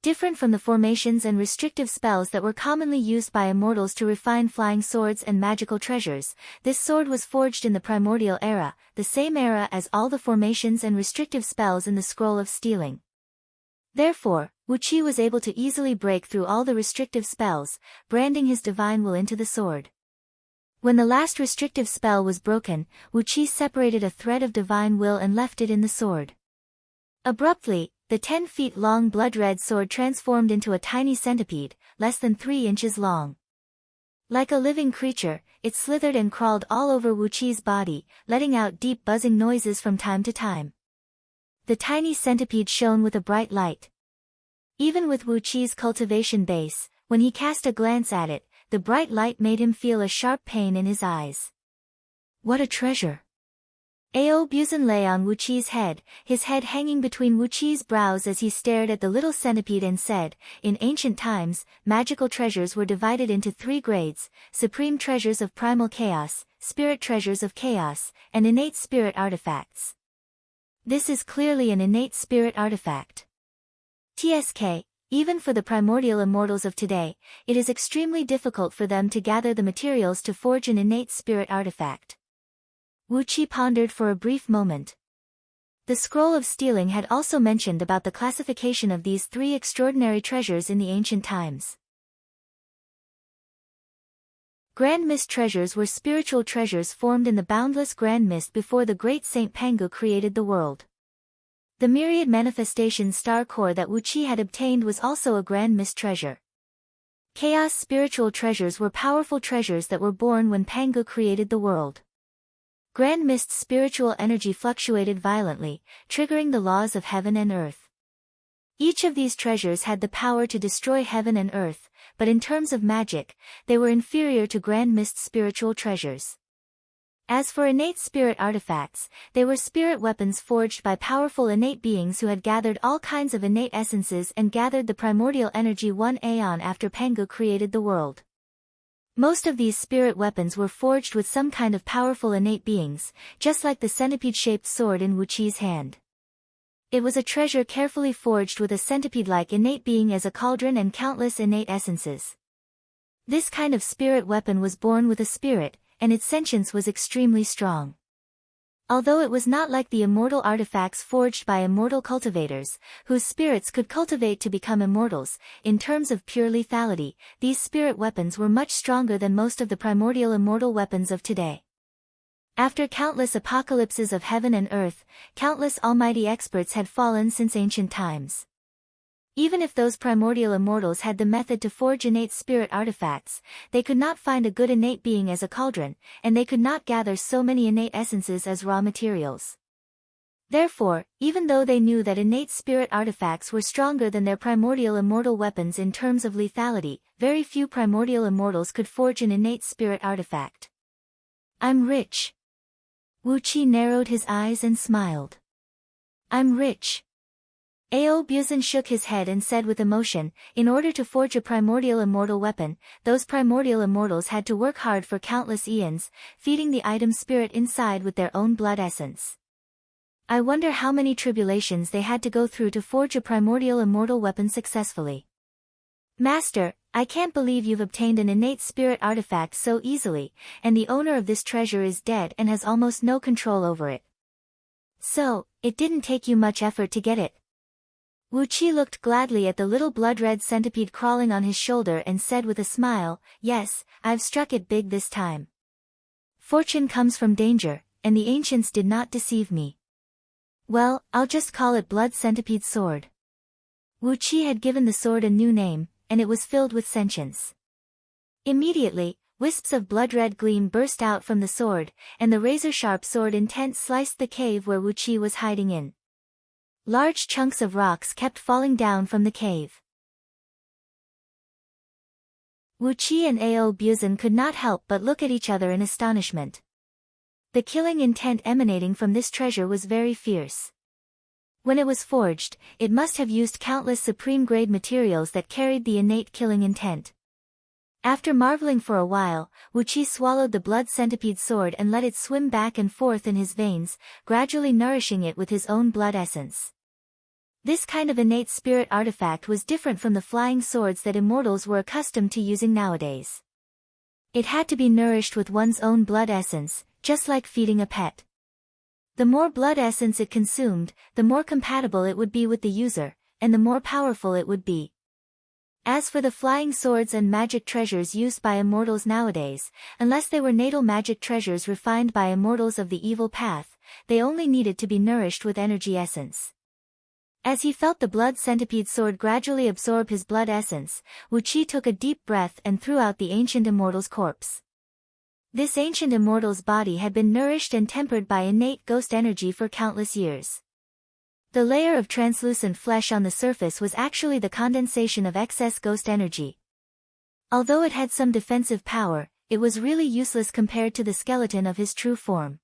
Different from the formations and restrictive spells that were commonly used by immortals to refine flying swords and magical treasures, this sword was forged in the primordial era, the same era as all the formations and restrictive spells in the Scroll of Stealing. Therefore, Wu Qi was able to easily break through all the restrictive spells, branding his divine will into the sword. When the last restrictive spell was broken, Wu Qi separated a thread of divine will and left it in the sword. Abruptly, the 10 feet long blood-red sword transformed into a tiny centipede, less than 3 inches long. Like a living creature, it slithered and crawled all over Wu Qi's body, letting out deep buzzing noises from time to time. The tiny centipede shone with a bright light. Even with Wu Qi's cultivation base, when he cast a glance at it, the bright light made him feel a sharp pain in his eyes. What a treasure! Ao Buzan lay on Wu Qi's head, his head hanging between Wu Qi's brows as he stared at the little centipede and said, "In ancient times, magical treasures were divided into 3 grades, supreme treasures of primal chaos, spirit treasures of chaos, and innate spirit artifacts. This is clearly an innate spirit artifact. TSK, even for the primordial immortals of today, it is extremely difficult for them to gather the materials to forge an innate spirit artifact." Wu Qi pondered for a brief moment. The Scroll of Stealing had also mentioned about the classification of these 3 extraordinary treasures in the ancient times. Grand Mist treasures were spiritual treasures formed in the boundless Grand Mist before the great Saint Pangu created the world. The myriad manifestation star core that Wu Qi had obtained was also a Grand Mist treasure. Chaos spiritual treasures were powerful treasures that were born when Pangu created the world. Grand Mist's spiritual energy fluctuated violently, triggering the laws of heaven and earth. Each of these treasures had the power to destroy heaven and earth, but in terms of magic, they were inferior to Grand Mist's spiritual treasures. As for innate spirit artifacts, they were spirit weapons forged by powerful innate beings who had gathered all kinds of innate essences and gathered the primordial energy 1 aeon after Pangu created the world. Most of these spirit weapons were forged with some kind of powerful innate beings, just like the centipede-shaped sword in Wu Qi's hand. It was a treasure carefully forged with a centipede-like innate being as a cauldron and countless innate essences. This kind of spirit weapon was born with a spirit, and its sentience was extremely strong. Although it was not like the immortal artifacts forged by immortal cultivators, whose spirits could cultivate to become immortals, in terms of pure lethality, these spirit weapons were much stronger than most of the primordial immortal weapons of today. After countless apocalypses of heaven and earth, countless almighty experts had fallen since ancient times. Even if those primordial immortals had the method to forge innate spirit artifacts, they could not find a good innate being as a cauldron, and they could not gather so many innate essences as raw materials. Therefore, even though they knew that innate spirit artifacts were stronger than their primordial immortal weapons in terms of lethality, very few primordial immortals could forge an innate spirit artifact. I'm rich. Wu Qi narrowed his eyes and smiled. I'm rich. Ao Buzan shook his head and said with emotion, in order to forge a primordial immortal weapon, those primordial immortals had to work hard for countless eons, feeding the item spirit inside with their own blood essence. I wonder how many tribulations they had to go through to forge a primordial immortal weapon successfully. Master, I can't believe you've obtained an innate spirit artifact so easily, and the owner of this treasure is dead and has almost no control over it. So, it didn't take you much effort to get it. Wu Qi looked gladly at the little blood-red centipede crawling on his shoulder and said with a smile, yes, I've struck it big this time. Fortune comes from danger, and the ancients did not deceive me. Well, I'll just call it Blood Centipede Sword. Wu Qi had given the sword a new name, and it was filled with sentience. Immediately, wisps of blood-red gleam burst out from the sword, and the razor-sharp sword intent sliced the cave where Wu Qi was hiding in. Large chunks of rocks kept falling down from the cave. Wu Qi and Ao Buzan could not help but look at each other in astonishment. The killing intent emanating from this treasure was very fierce. When it was forged, it must have used countless supreme-grade materials that carried the innate killing intent. After marveling for a while, Wu Qi swallowed the blood centipede sword and let it swim back and forth in his veins, gradually nourishing it with his own blood essence. This kind of innate spirit artifact was different from the flying swords that immortals were accustomed to using nowadays. It had to be nourished with one's own blood essence, just like feeding a pet. The more blood essence it consumed, the more compatible it would be with the user, and the more powerful it would be. As for the flying swords and magic treasures used by immortals nowadays, unless they were natal magic treasures refined by immortals of the evil path, they only needed to be nourished with energy essence. As he felt the blood centipede sword gradually absorb his blood essence, Wu Qi took a deep breath and threw out the ancient immortal's corpse. This ancient immortal's body had been nourished and tempered by innate ghost energy for countless years. The layer of translucent flesh on the surface was actually the condensation of excess ghost energy. Although it had some defensive power, it was really useless compared to the skeleton of his true form.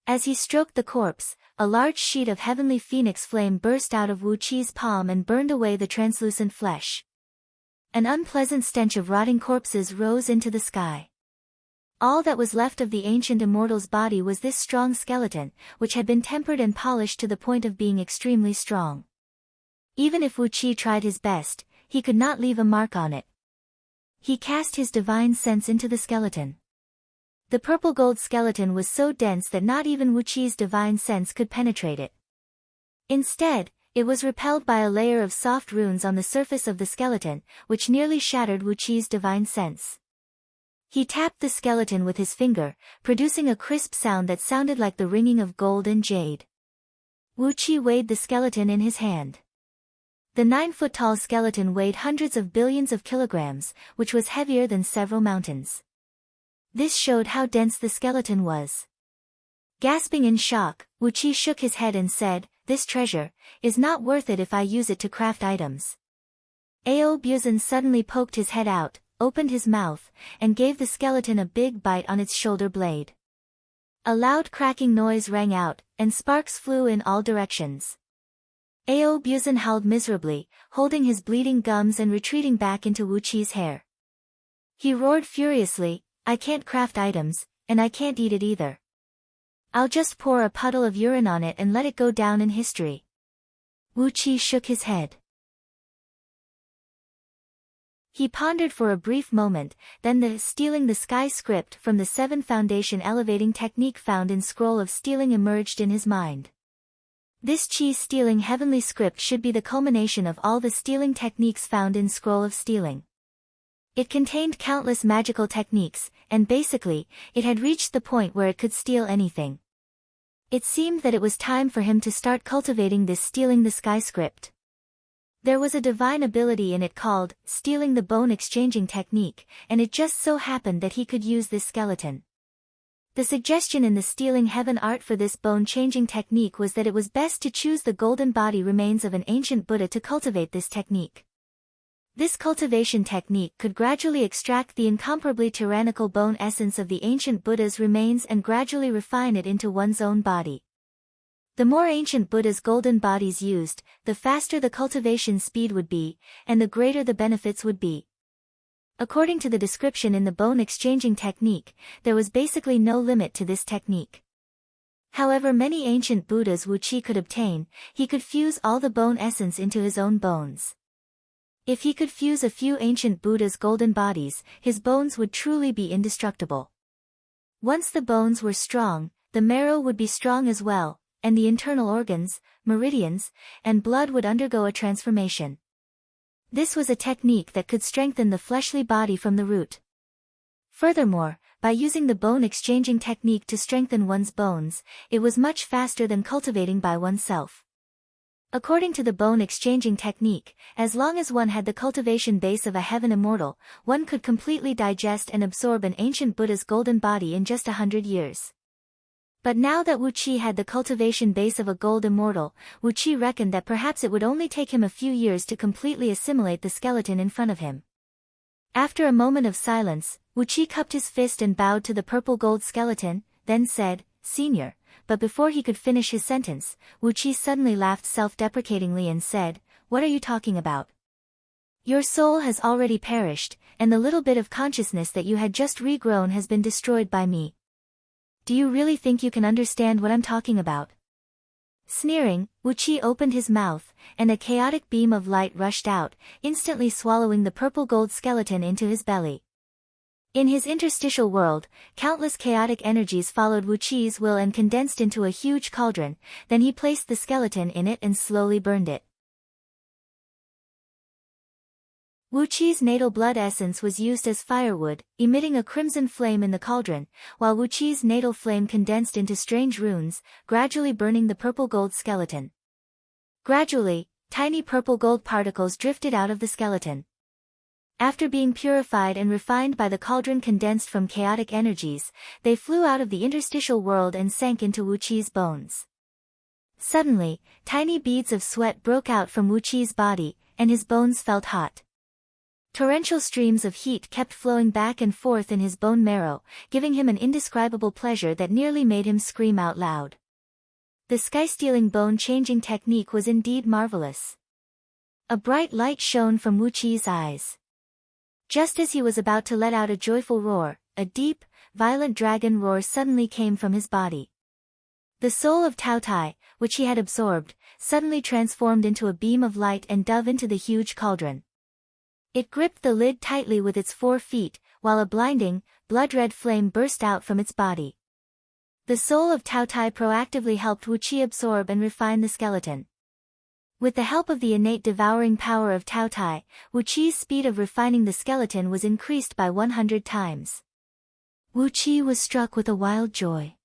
As he stroked the corpse, a large sheet of heavenly phoenix flame burst out of Wu Qi's palm and burned away the translucent flesh. An unpleasant stench of rotting corpses rose into the sky. All that was left of the ancient immortal's body was this strong skeleton, which had been tempered and polished to the point of being extremely strong. Even if Wu Qi tried his best, he could not leave a mark on it. He cast his divine sense into the skeleton. The purple-gold skeleton was so dense that not even Wu Qi's divine sense could penetrate it. Instead, it was repelled by a layer of soft runes on the surface of the skeleton, which nearly shattered Wu Qi's divine sense. He tapped the skeleton with his finger, producing a crisp sound that sounded like the ringing of gold and jade. Wu Qi weighed the skeleton in his hand. The 9-foot-tall skeleton weighed hundreds of billions of kilograms, which was heavier than several mountains. This showed how dense the skeleton was. Gasping in shock, Wu Qi shook his head and said, "This treasure is not worth it if I use it to craft items." Ao Buzan suddenly poked his head out, opened his mouth, and gave the skeleton a big bite on its shoulder blade. A loud cracking noise rang out, and sparks flew in all directions. Ao Buzan howled miserably, holding his bleeding gums and retreating back into Wu Qi's hair. He roared furiously, "I can't craft items, and I can't eat it either. I'll just pour a puddle of urine on it and let it go down in history." Wu Qi shook his head. He pondered for a brief moment, then the stealing the sky script from the 7 foundation elevating technique found in Scroll of Stealing emerged in his mind. This chi-stealing heavenly script should be the culmination of all the stealing techniques found in Scroll of Stealing. It contained countless magical techniques, and basically, it had reached the point where it could steal anything. It seemed that it was time for him to start cultivating this stealing the sky script. There was a divine ability in it called stealing the bone exchanging technique, and it just so happened that he could use this skeleton. The suggestion in the stealing heaven art for this bone-changing technique was that it was best to choose the golden body remains of an ancient Buddha to cultivate this technique. This cultivation technique could gradually extract the incomparably tyrannical bone essence of the ancient Buddha's remains and gradually refine it into one's own body. The more ancient Buddha's golden bodies used, the faster the cultivation speed would be, and the greater the benefits would be. According to the description in the bone exchanging technique, there was basically no limit to this technique. However many ancient Buddhas Wu Qi could obtain, he could fuse all the bone essence into his own bones. If he could fuse a few ancient Buddha's golden bodies, his bones would truly be indestructible. Once the bones were strong, the marrow would be strong as well, and the internal organs, meridians, and blood would undergo a transformation. This was a technique that could strengthen the fleshly body from the root. Furthermore, by using the bone exchanging technique to strengthen one's bones, it was much faster than cultivating by oneself. According to the bone exchanging technique, as long as one had the cultivation base of a heaven immortal, one could completely digest and absorb an ancient Buddha's golden body in just 100 years. But now that Wu Qi had the cultivation base of a gold immortal, Wu Qi reckoned that perhaps it would only take him a few years to completely assimilate the skeleton in front of him. After a moment of silence, Wu Qi cupped his fist and bowed to the purple gold skeleton, then said, "Senior," but before he could finish his sentence, Wu Qi suddenly laughed self-deprecatingly and said, "What are you talking about? Your soul has already perished, and the little bit of consciousness that you had just regrown has been destroyed by me. Do you really think you can understand what I'm talking about?" Sneering, Wu Qi opened his mouth, and a chaotic beam of light rushed out, instantly swallowing the purple gold skeleton into his belly. In his interstitial world, countless chaotic energies followed Wu Qi's will and condensed into a huge cauldron, then he placed the skeleton in it and slowly burned it. Wu Qi's natal blood essence was used as firewood, emitting a crimson flame in the cauldron, while Wu Qi's natal flame condensed into strange runes, gradually burning the purple gold skeleton. Gradually, tiny purple gold particles drifted out of the skeleton. After being purified and refined by the cauldron condensed from chaotic energies, they flew out of the interstitial world and sank into Wu Qi's bones. Suddenly, tiny beads of sweat broke out from Wu Qi's body, and his bones felt hot. Torrential streams of heat kept flowing back and forth in his bone marrow, giving him an indescribable pleasure that nearly made him scream out loud. The sky-stealing bone-changing technique was indeed marvelous. A bright light shone from Wu Qi's eyes. Just as he was about to let out a joyful roar, a deep, violent dragon roar suddenly came from his body. The soul of Tao Tai, which he had absorbed, suddenly transformed into a beam of light and dove into the huge cauldron. It gripped the lid tightly with its 4 feet, while a blinding, blood-red flame burst out from its body. The soul of Tao Tai proactively helped Wu Qi absorb and refine the skeleton. With the help of the innate devouring power of Tao Tai, Wu Qi's speed of refining the skeleton was increased by 100 times. Wu Qi was struck with a wild joy.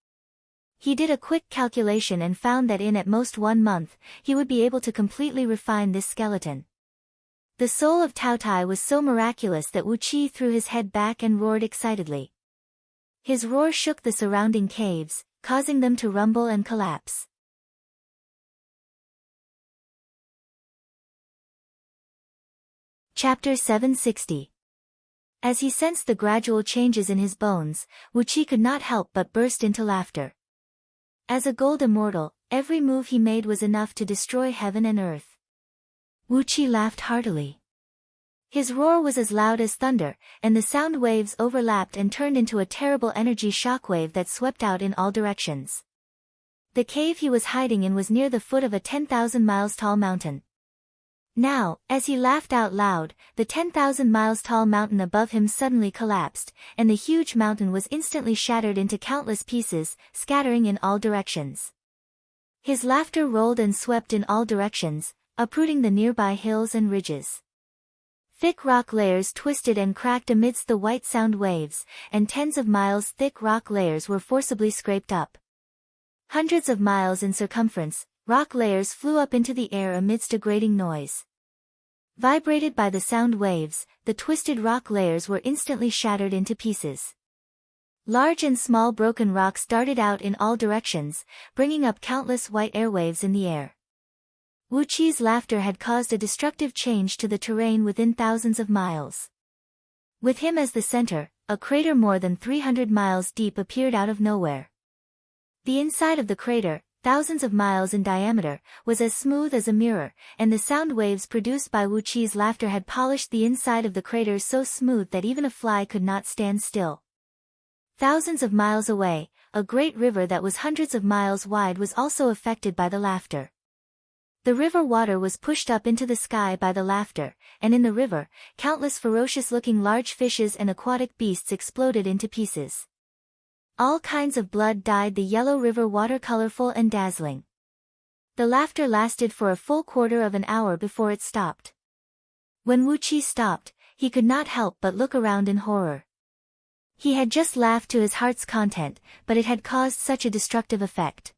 He did a quick calculation and found that in at most 1 month, he would be able to completely refine this skeleton. The soul of Tao Tai was so miraculous that Wu Qi threw his head back and roared excitedly. His roar shook the surrounding caves, causing them to rumble and collapse. Chapter 760. As he sensed the gradual changes in his bones, Wu Qi could not help but burst into laughter. As a gold immortal, every move he made was enough to destroy heaven and earth. Wu Qi laughed heartily. His roar was as loud as thunder, and the sound waves overlapped and turned into a terrible energy shockwave that swept out in all directions. The cave he was hiding in was near the foot of a 10,000 miles tall mountain. Now, as he laughed out loud, the 10,000 miles tall mountain above him suddenly collapsed, and the huge mountain was instantly shattered into countless pieces, scattering in all directions. His laughter rolled and swept in all directions, uprooting the nearby hills and ridges. Thick rock layers twisted and cracked amidst the white sound waves, and tens of miles thick rock layers were forcibly scraped up. Hundreds of miles in circumference, rock layers flew up into the air amidst a grating noise. Vibrated by the sound waves, the twisted rock layers were instantly shattered into pieces. Large and small broken rocks darted out in all directions, bringing up countless white airwaves in the air. Wu Qi's laughter had caused a destructive change to the terrain within thousands of miles. With him as the center, a crater more than 300 miles deep appeared out of nowhere. The inside of the crater, thousands of miles in diameter, was as smooth as a mirror, and the sound waves produced by Wu Qi's laughter had polished the inside of the crater so smooth that even a fly could not stand still. Thousands of miles away, a great river that was hundreds of miles wide was also affected by the laughter. The river water was pushed up into the sky by the laughter, and in the river, countless ferocious-looking large fishes and aquatic beasts exploded into pieces. All kinds of blood dyed the yellow river water colorful and dazzling. The laughter lasted for a full quarter of an hour before it stopped. When Wu Qi stopped, he could not help but look around in horror. He had just laughed to his heart's content, but it had caused such a destructive effect.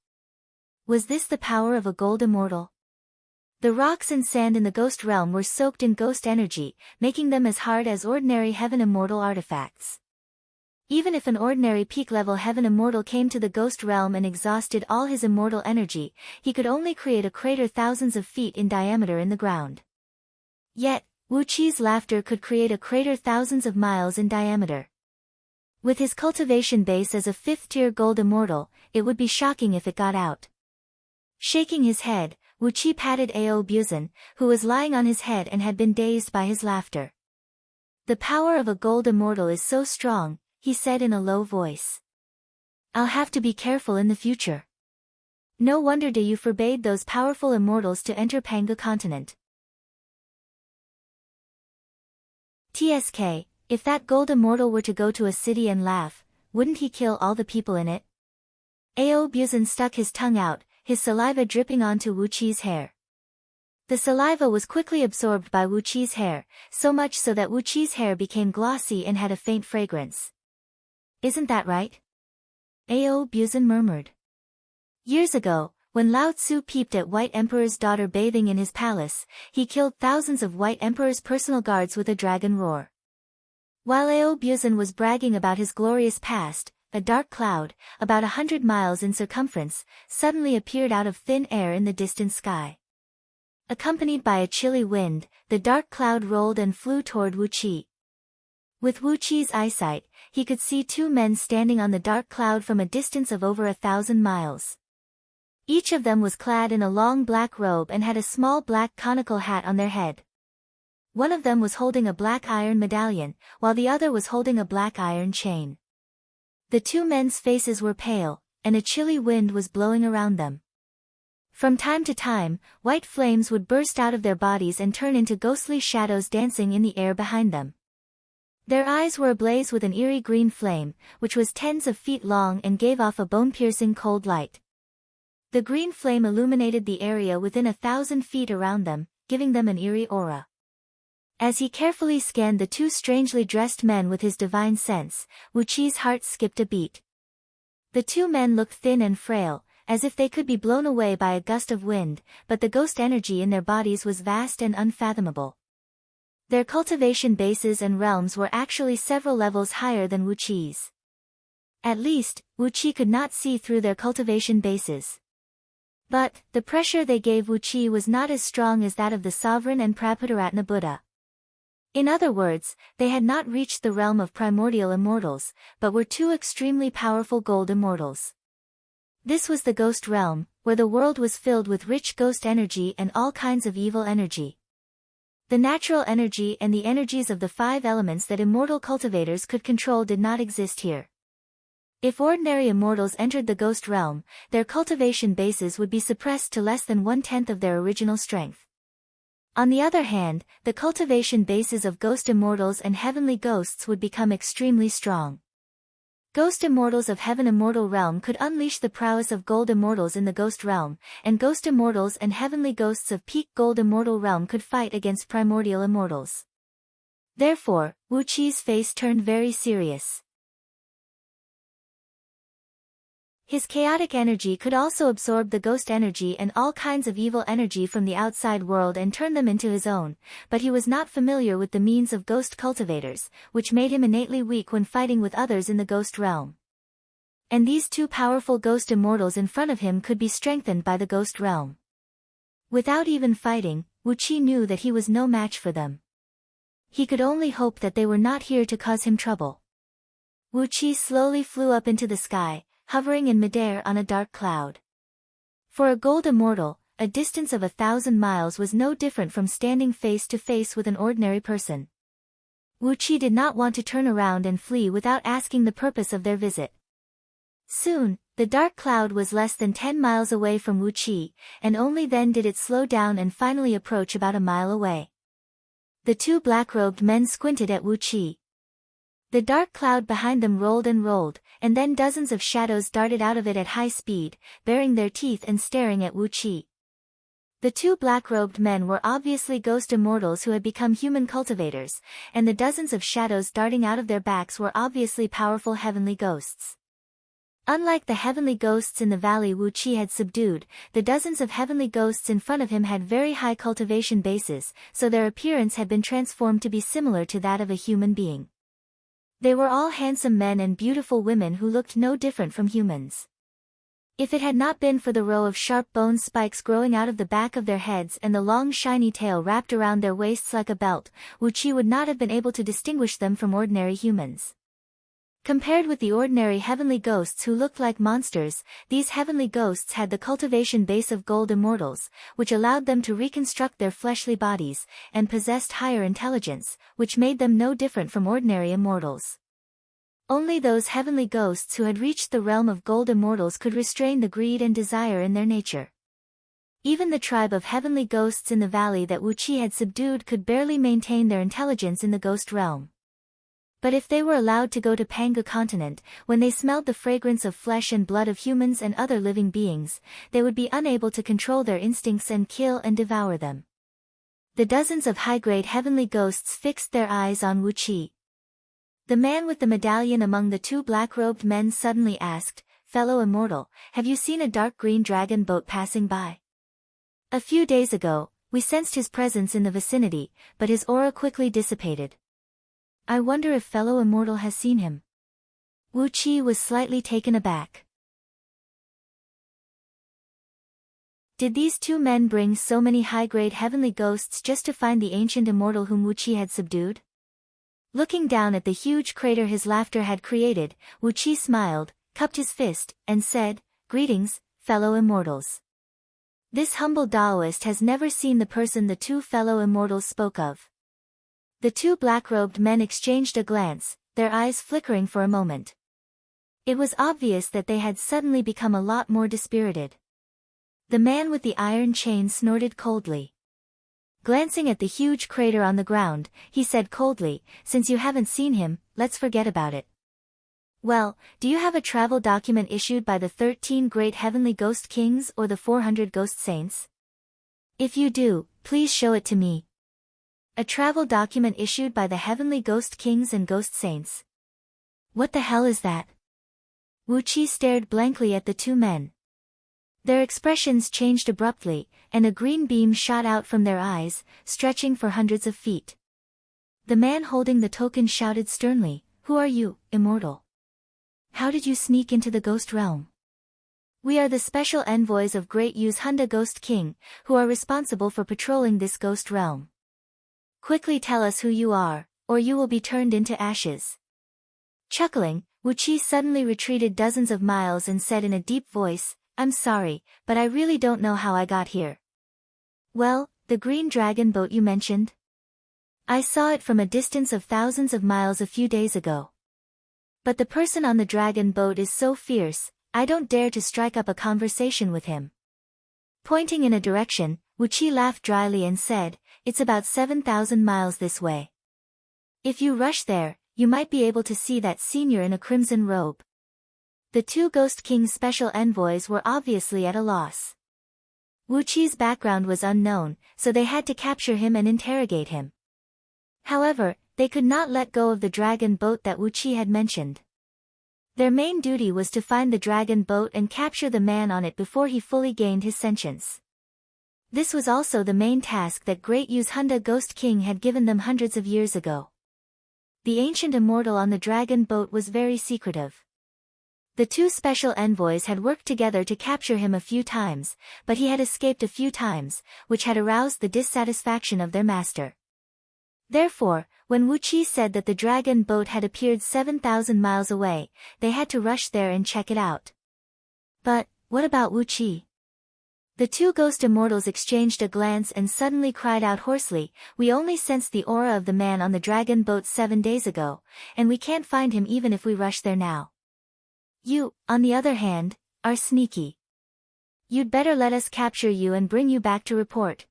Was this the power of a gold immortal? The rocks and sand in the ghost realm were soaked in ghost energy, making them as hard as ordinary heaven immortal artifacts. Even if an ordinary peak-level heaven immortal came to the ghost realm and exhausted all his immortal energy, he could only create a crater thousands of feet in diameter in the ground. Yet, Wu Qi's laughter could create a crater thousands of miles in diameter. With his cultivation base as a fifth-tier gold immortal, it would be shocking if it got out. Shaking his head, Wu Qi patted Ao Buzan, who was lying on his head and had been dazed by his laughter. The power of a gold immortal is so strong, he said in a low voice. I'll have to be careful in the future. No wonder you forbade those powerful immortals to enter Panga continent. TSK, if that gold immortal were to go to a city and laugh, wouldn't he kill all the people in it? Ao Buzan stuck his tongue out, his saliva dripping onto Wu Qi's hair. The saliva was quickly absorbed by Wu Qi's hair, so much so that Wu Qi's hair became glossy and had a faint fragrance. Isn't that right? Ao Buzan murmured. Years ago, when Lao Tzu peeped at White Emperor's daughter bathing in his palace, he killed thousands of White Emperor's personal guards with a dragon roar. While Ao Buzan was bragging about his glorious past, a dark cloud, about 100 miles in circumference, suddenly appeared out of thin air in the distant sky. Accompanied by a chilly wind, the dark cloud rolled and flew toward Wu Qi. With Wu Qi's eyesight, he could see two men standing on the dark cloud from a distance of over 1,000 miles. Each of them was clad in a long black robe and had a small black conical hat on their head. One of them was holding a black iron medallion, while the other was holding a black iron chain. The two men's faces were pale, and a chilly wind was blowing around them. From time to time, white flames would burst out of their bodies and turn into ghostly shadows dancing in the air behind them. Their eyes were ablaze with an eerie green flame, which was tens of feet long and gave off a bone-piercing cold light. The green flame illuminated the area within 1,000 feet around them, giving them an eerie aura. As he carefully scanned the two strangely dressed men with his divine sense, Wu Qi's heart skipped a beat. The two men looked thin and frail, as if they could be blown away by a gust of wind, but the ghost energy in their bodies was vast and unfathomable. Their cultivation bases and realms were actually several levels higher than Wu Qi's. At least, Wu Qi could not see through their cultivation bases. But, the pressure they gave Wu Qi was not as strong as that of the sovereign and Prabhuparatna Buddha. In other words, they had not reached the realm of primordial immortals, but were two extremely powerful gold immortals. This was the ghost realm, where the world was filled with rich ghost energy and all kinds of evil energy. The natural energy and the energies of the 5 elements that immortal cultivators could control did not exist here. If ordinary immortals entered the ghost realm, their cultivation bases would be suppressed to less than 1/10 of their original strength. On the other hand, the cultivation bases of ghost immortals and heavenly ghosts would become extremely strong. Ghost immortals of Heaven Immortal Realm could unleash the prowess of gold immortals in the Ghost Realm, and ghost immortals and heavenly ghosts of Peak Gold Immortal Realm could fight against primordial immortals. Therefore, Wu Qi's face turned very serious. His chaotic energy could also absorb the ghost energy and all kinds of evil energy from the outside world and turn them into his own, but he was not familiar with the means of ghost cultivators, which made him innately weak when fighting with others in the ghost realm. And these two powerful ghost immortals in front of him could be strengthened by the ghost realm. Without even fighting, Wu Qi knew that he was no match for them. He could only hope that they were not here to cause him trouble. Wu Qi slowly flew up into the sky, hovering in midair on a dark cloud. For a gold immortal, a distance of 1,000 miles was no different from standing face to face with an ordinary person. Wu Qi did not want to turn around and flee without asking the purpose of their visit. Soon, the dark cloud was less than 10 miles away from Wu Qi, and only then did it slow down and finally approach about a mile away. The two black-robed men squinted at Wu Qi. The dark cloud behind them rolled, and then dozens of shadows darted out of it at high speed, baring their teeth and staring at Wu Qi. The two black-robed men were obviously ghost immortals who had become human cultivators, and the dozens of shadows darting out of their backs were obviously powerful heavenly ghosts. Unlike the heavenly ghosts in the valley Wu Qi had subdued, the dozens of heavenly ghosts in front of him had very high cultivation bases, so their appearance had been transformed to be similar to that of a human being. They were all handsome men and beautiful women who looked no different from humans. If it had not been for the row of sharp bone spikes growing out of the back of their heads and the long shiny tail wrapped around their waists like a belt, Wu Qi would not have been able to distinguish them from ordinary humans. Compared with the ordinary heavenly ghosts who looked like monsters, these heavenly ghosts had the cultivation base of gold immortals, which allowed them to reconstruct their fleshly bodies, and possessed higher intelligence, which made them no different from ordinary immortals. Only those heavenly ghosts who had reached the realm of gold immortals could restrain the greed and desire in their nature. Even the tribe of heavenly ghosts in the valley that Wu Qi had subdued could barely maintain their intelligence in the ghost realm. But if they were allowed to go to Pangu continent, when they smelled the fragrance of flesh and blood of humans and other living beings, they would be unable to control their instincts and kill and devour them. The dozens of high-grade heavenly ghosts fixed their eyes on Wu Qi. The man with the medallion among the two black-robed men suddenly asked, "Fellow immortal, have you seen a dark green dragon boat passing by? A few days ago, we sensed his presence in the vicinity, but his aura quickly dissipated. I wonder if fellow immortal has seen him." Wu Qi was slightly taken aback. Did these two men bring so many high-grade heavenly ghosts just to find the ancient immortal whom Wu Qi had subdued? Looking down at the huge crater his laughter had created, Wu Qi smiled, cupped his fist, and said, "Greetings, fellow immortals. This humble Taoist has never seen the person the two fellow immortals spoke of." The two black-robed men exchanged a glance, their eyes flickering for a moment. It was obvious that they had suddenly become a lot more dispirited. The man with the iron chain snorted coldly. Glancing at the huge crater on the ground, he said coldly, "Since you haven't seen him, let's forget about it. Well, do you have a travel document issued by the 13 great heavenly ghost kings or the 400 ghost saints? If you do, please show it to me." A travel document issued by the heavenly ghost kings and ghost saints. What the hell is that? Wu Qi stared blankly at the two men. Their expressions changed abruptly, and a green beam shot out from their eyes, stretching for hundreds of feet. The man holding the token shouted sternly, "Who are you, immortal? How did you sneak into the ghost realm?" "We are the special envoys of Great Yu's Hunda Ghost King, who are responsible for patrolling this ghost realm. Quickly tell us who you are, or you will be turned into ashes." Chuckling, Wu Qi suddenly retreated dozens of miles and said in a deep voice, "I'm sorry, but I really don't know how I got here." "Well, the green dragon boat you mentioned? I saw it from a distance of thousands of miles a few days ago. But the person on the dragon boat is so fierce, I don't dare to strike up a conversation with him." Pointing in a direction, Wu Qi laughed dryly and said, it's about 7,000 miles this way. If you rush there, you might be able to see that senior in a crimson robe." The two Ghost King's special envoys were obviously at a loss. Wu Qi's background was unknown, so they had to capture him and interrogate him. However, they could not let go of the dragon boat that Wu Qi had mentioned. Their main duty was to find the dragon boat and capture the man on it before he fully gained his sentience. This was also the main task that Great Yuzhunda Ghost King had given them hundreds of years ago. The ancient immortal on the dragon boat was very secretive. The two special envoys had worked together to capture him a few times, but he had escaped a few times, which had aroused the dissatisfaction of their master. Therefore, when Wu Qi said that the dragon boat had appeared 7,000 miles away, they had to rush there and check it out. But, what about Wu Qi? The two ghost immortals exchanged a glance and suddenly cried out hoarsely, "We only sensed the aura of the man on the dragon boat 7 days ago, and we can't find him even if we rush there now. You, on the other hand, are sneaky. You'd better let us capture you and bring you back to report."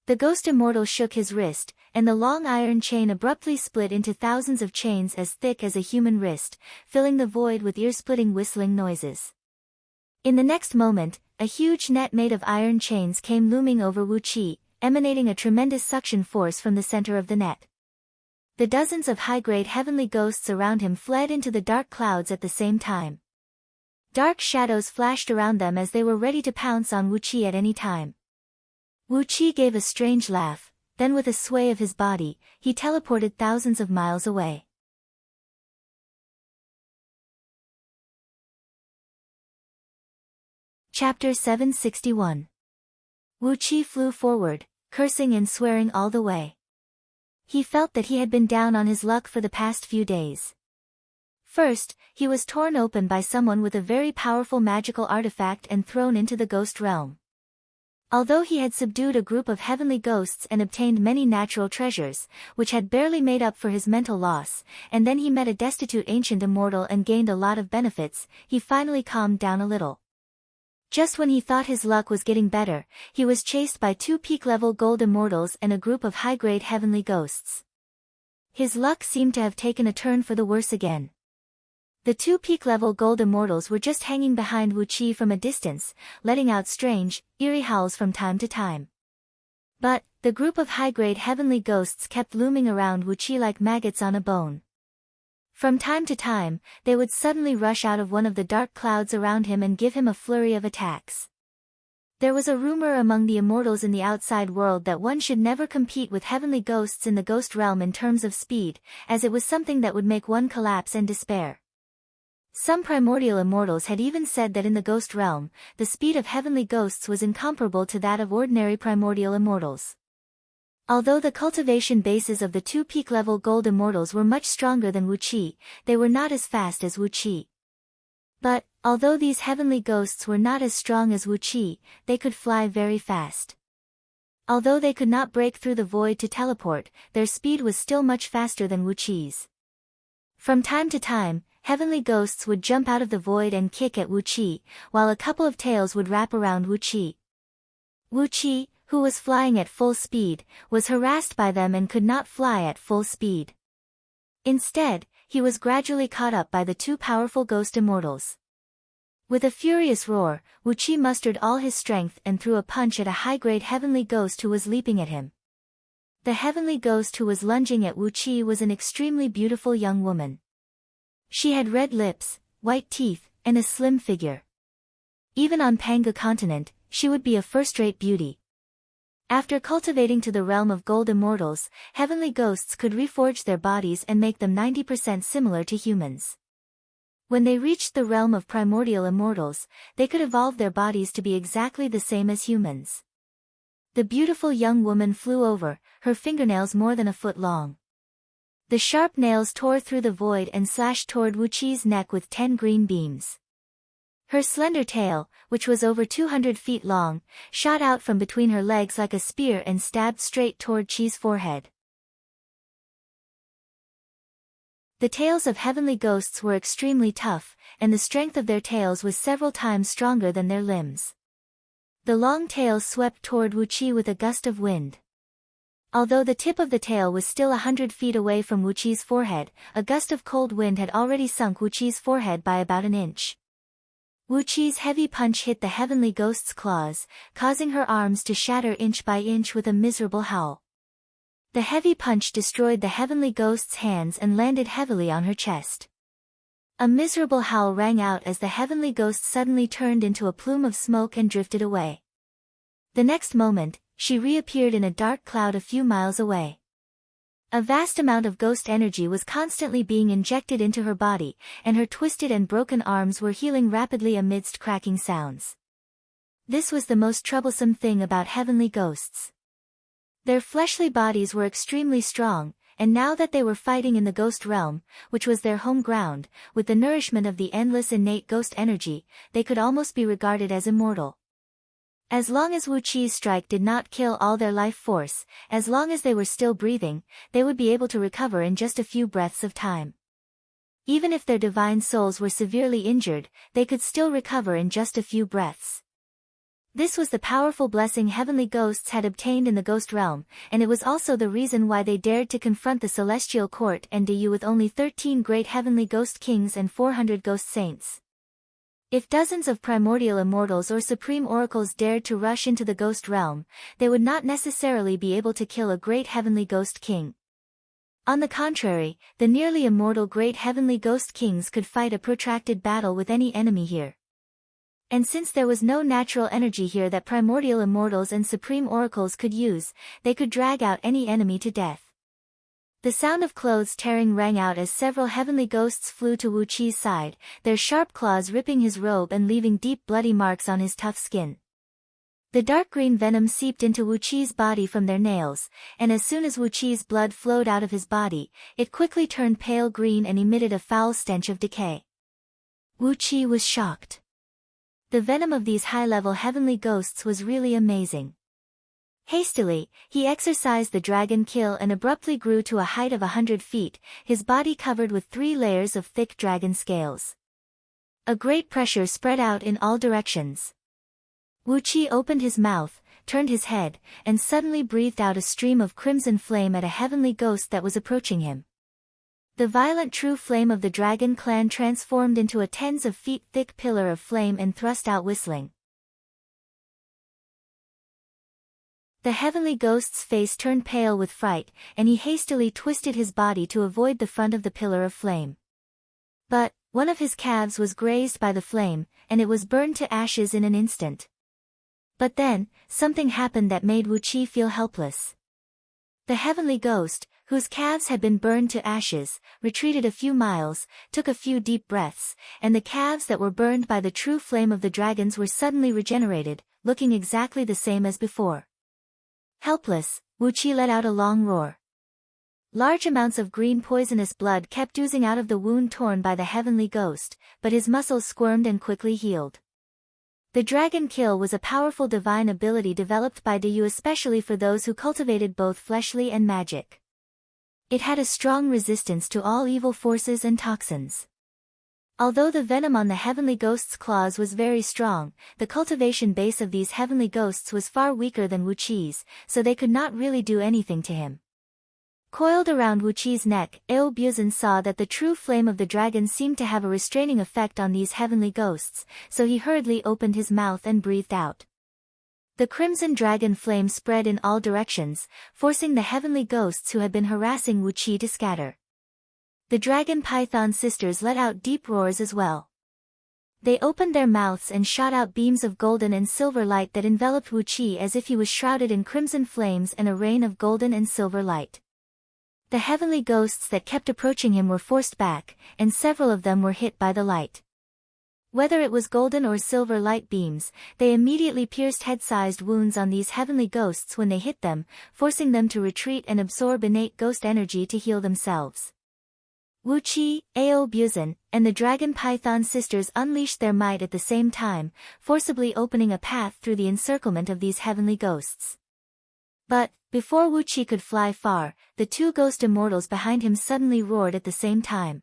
The ghost immortal shook his wrist, and the long iron chain abruptly split into thousands of chains as thick as a human wrist, filling the void with ear-splitting whistling noises. In the next moment, a huge net made of iron chains came looming over Wu Qi, emanating a tremendous suction force from the center of the net. The dozens of high-grade heavenly ghosts around him fled into the dark clouds at the same time. Dark shadows flashed around them as they were ready to pounce on Wu Qi at any time. Wu Qi gave a strange laugh, then with a sway of his body, he teleported thousands of miles away. Chapter 761. Wu Qi flew forward, cursing and swearing all the way. He felt that he had been down on his luck for the past few days. First, he was torn open by someone with a very powerful magical artifact and thrown into the ghost realm. Although he had subdued a group of heavenly ghosts and obtained many natural treasures, which had barely made up for his mental loss, and then he met a destitute ancient immortal and gained a lot of benefits, he finally calmed down a little. Just when he thought his luck was getting better, he was chased by two peak-level gold immortals and a group of high-grade heavenly ghosts. His luck seemed to have taken a turn for the worse again. The two peak-level gold immortals were just hanging behind Wu Qi from a distance, letting out strange, eerie howls from time to time. But, the group of high-grade heavenly ghosts kept looming around Wu Qi like maggots on a bone. From time to time, they would suddenly rush out of one of the dark clouds around him and give him a flurry of attacks. There was a rumor among the immortals in the outside world that one should never compete with heavenly ghosts in the ghost realm in terms of speed, as it was something that would make one collapse and despair. Some primordial immortals had even said that in the ghost realm, the speed of heavenly ghosts was incomparable to that of ordinary primordial immortals. Although the cultivation bases of the two peak-level gold immortals were much stronger than Wu Qi, they were not as fast as Wu Qi. But, although these heavenly ghosts were not as strong as Wu Qi, they could fly very fast. Although they could not break through the void to teleport, their speed was still much faster than Wu Qi's. From time to time, heavenly ghosts would jump out of the void and kick at Wu Qi, while a couple of tails would wrap around Wu Qi. Wu Qi, who was flying at full speed, was harassed by them and could not fly at full speed. Instead, he was gradually caught up by the two powerful ghost immortals. With a furious roar, Wu Qi mustered all his strength and threw a punch at a high-grade heavenly ghost who was leaping at him. The heavenly ghost who was lunging at Wu Qi was an extremely beautiful young woman. She had red lips, white teeth, and a slim figure. Even on Panga continent, she would be a first-rate beauty. After cultivating to the realm of gold immortals, heavenly ghosts could reforge their bodies and make them 90% similar to humans. When they reached the realm of primordial immortals, they could evolve their bodies to be exactly the same as humans. The beautiful young woman flew over, her fingernails more than a foot long. The sharp nails tore through the void and slashed toward Wu Qi's neck with 10 green beams. Her slender tail, which was over 200 feet long, shot out from between her legs like a spear and stabbed straight toward Qi's forehead. The tails of heavenly ghosts were extremely tough, and the strength of their tails was several times stronger than their limbs. The long tail swept toward Wuqi with a gust of wind. Although the tip of the tail was still 100 feet away from Wuqi's forehead, a gust of cold wind had already sunk Wuqi's forehead by about an inch. Wuqi's heavy punch hit the heavenly ghost's claws, causing her arms to shatter inch by inch with a miserable howl. The heavy punch destroyed the heavenly ghost's hands and landed heavily on her chest. A miserable howl rang out as the heavenly ghost suddenly turned into a plume of smoke and drifted away. The next moment, she reappeared in a dark cloud a few miles away. A vast amount of ghost energy was constantly being injected into her body, and her twisted and broken arms were healing rapidly amidst cracking sounds. This was the most troublesome thing about heavenly ghosts. Their fleshly bodies were extremely strong, and now that they were fighting in the ghost realm, which was their home ground, with the nourishment of the endless innate ghost energy, they could almost be regarded as immortal. As long as Wuqi's strike did not kill all their life force, as long as they were still breathing, they would be able to recover in just a few breaths of time. Even if their divine souls were severely injured, they could still recover in just a few breaths. This was the powerful blessing heavenly ghosts had obtained in the ghost realm, and it was also the reason why they dared to confront the celestial court and Diyu with only 13 great heavenly ghost kings and 400 ghost saints. If dozens of primordial immortals or supreme oracles dared to rush into the ghost realm, they would not necessarily be able to kill a great heavenly ghost king. On the contrary, the nearly immortal great heavenly ghost kings could fight a protracted battle with any enemy here. And since there was no natural energy here that primordial immortals and supreme oracles could use, they could drag out any enemy to death. The sound of clothes tearing rang out as several heavenly ghosts flew to Wuqi's side, their sharp claws ripping his robe and leaving deep bloody marks on his tough skin. The dark green venom seeped into Wuqi's body from their nails, and as soon as Wuqi's blood flowed out of his body, it quickly turned pale green and emitted a foul stench of decay. Wuqi was shocked. The venom of these high-level heavenly ghosts was really amazing. Hastily, he exercised the dragon kill and abruptly grew to a height of 100 feet, his body covered with 3 layers of thick dragon scales. A great pressure spread out in all directions. Wuqi opened his mouth, turned his head, and suddenly breathed out a stream of crimson flame at a heavenly ghost that was approaching him. The violent true flame of the dragon clan transformed into a tens of feet thick pillar of flame and thrust out whistling. The heavenly ghost's face turned pale with fright, and he hastily twisted his body to avoid the front of the pillar of flame. But, one of his calves was grazed by the flame, and it was burned to ashes in an instant. But then, something happened that made Wuqi feel helpless. The heavenly ghost, whose calves had been burned to ashes, retreated a few miles, took a few deep breaths, and the calves that were burned by the true flame of the dragons were suddenly regenerated, looking exactly the same as before. Helpless, Wuqi let out a long roar. Large amounts of green poisonous blood kept oozing out of the wound torn by the heavenly ghost, but his muscles squirmed and quickly healed. The dragon kill was a powerful divine ability developed by Diyu especially for those who cultivated both fleshly and magic. It had a strong resistance to all evil forces and toxins. Although the venom on the heavenly ghost's claws was very strong, the cultivation base of these heavenly ghosts was far weaker than Wuqi's, so they could not really do anything to him. Coiled around Wuqi's neck, Aobuzan saw that the true flame of the dragon seemed to have a restraining effect on these heavenly ghosts, so he hurriedly opened his mouth and breathed out. The crimson dragon flame spread in all directions, forcing the heavenly ghosts who had been harassing Wuqi to scatter. The dragon python sisters let out deep roars as well. They opened their mouths and shot out beams of golden and silver light that enveloped Wuqi as if he was shrouded in crimson flames and a rain of golden and silver light. The heavenly ghosts that kept approaching him were forced back, and several of them were hit by the light. Whether it was golden or silver light beams, they immediately pierced head-sized wounds on these heavenly ghosts when they hit them, forcing them to retreat and absorb innate ghost energy to heal themselves. Wuqi, Aobuzan, and the dragon python sisters unleashed their might at the same time, forcibly opening a path through the encirclement of these heavenly ghosts. But, before Wuqi could fly far, the 2 ghost immortals behind him suddenly roared at the same time.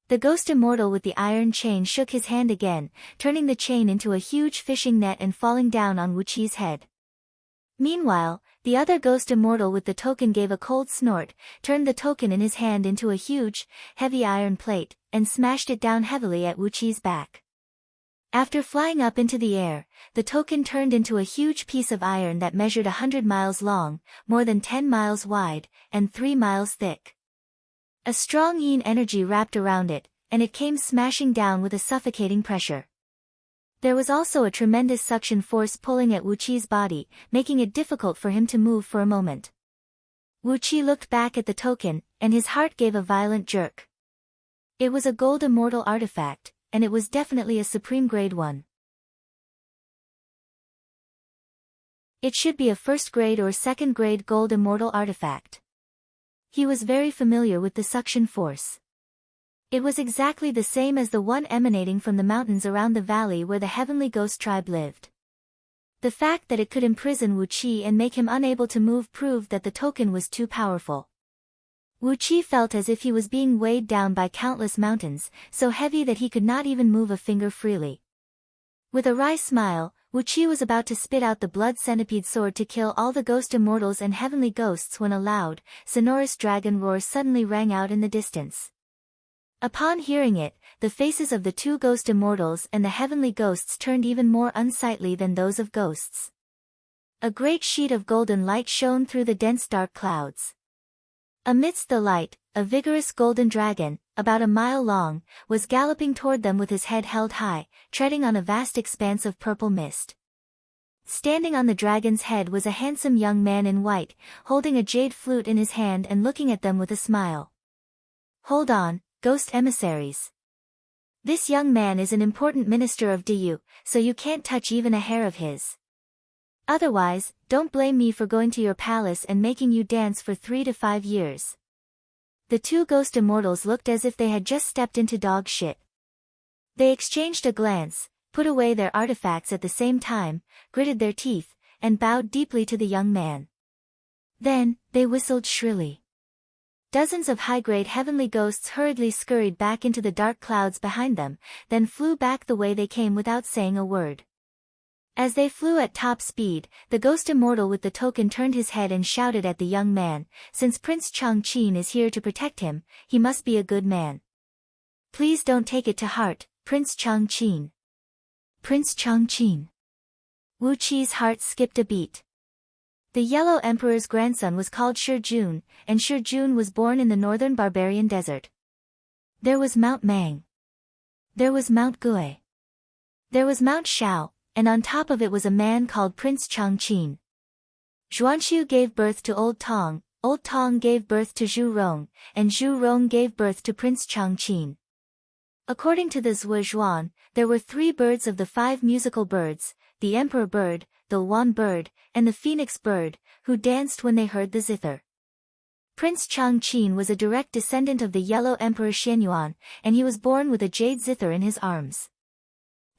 The ghost immortal with the iron chain shook his hand again, turning the chain into a huge fishing net and falling down on Wuqi's head. Meanwhile, the other ghost immortal with the token gave a cold snort, turned the token in his hand into a huge, heavy iron plate, and smashed it down heavily at Wuqi's back. After flying up into the air, the token turned into a huge piece of iron that measured 100 miles long, more than 10 miles wide, and 3 miles thick. A strong yin energy wrapped around it, and it came smashing down with a suffocating pressure. There was also a tremendous suction force pulling at Wuqi's body, making it difficult for him to move for a moment. Wuqi looked back at the token, and his heart gave a violent jerk. It was a gold immortal artifact, and it was definitely a supreme grade one. It should be a first grade or second grade gold immortal artifact. He was very familiar with the suction force. It was exactly the same as the one emanating from the mountains around the valley where the heavenly ghost tribe lived. The fact that it could imprison Wuqi and make him unable to move proved that the token was too powerful. Wuqi felt as if he was being weighed down by countless mountains, so heavy that he could not even move a finger freely. With a wry smile, Wuqi was about to spit out the blood centipede sword to kill all the ghost immortals and heavenly ghosts when a loud, sonorous dragon roar suddenly rang out in the distance. Upon hearing it, the faces of the two ghost immortals and the heavenly ghosts turned even more unsightly than those of ghosts. A great sheet of golden light shone through the dense dark clouds. Amidst the light, a vigorous golden dragon, about a mile long, was galloping toward them with his head held high, treading on a vast expanse of purple mist. Standing on the dragon's head was a handsome young man in white, holding a jade flute in his hand and looking at them with a smile. "Hold on, ghost emissaries. This young man is an important minister of Diyu, so you can't touch even a hair of his. Otherwise, don't blame me for going to your palace and making you dance for 3 to 5 years." The two ghost immortals looked as if they had just stepped into dog shit. They exchanged a glance, put away their artifacts at the same time, gritted their teeth, and bowed deeply to the young man. Then, they whistled shrilly. Dozens of high-grade heavenly ghosts hurriedly scurried back into the dark clouds behind them, then flew back the way they came without saying a word. As they flew at top speed, the ghost immortal with the token turned his head and shouted at the young man, "Since Prince Changqin is here to protect him, he must be a good man. Please don't take it to heart, Prince Changqin." Prince Changqin. Wuqi's heart skipped a beat. The Yellow Emperor's grandson was called Shijun, and Shijun was born in the northern barbarian desert. There was Mount Mang. There was Mount Gui. There was Mount Shao, and on top of it was a man called Prince Changqin. Xuanxiu gave birth to Old Tong gave birth to Zhu Rong, and Zhu Rong gave birth to Prince Changqin. According to the Zhui Zhuan, there were 3 birds of the 5 musical birds, the Emperor bird, the Wan bird, and the Phoenix bird, who danced when they heard the zither. Prince Changqin was a direct descendant of the Yellow Emperor Xianyuan, and he was born with a jade zither in his arms.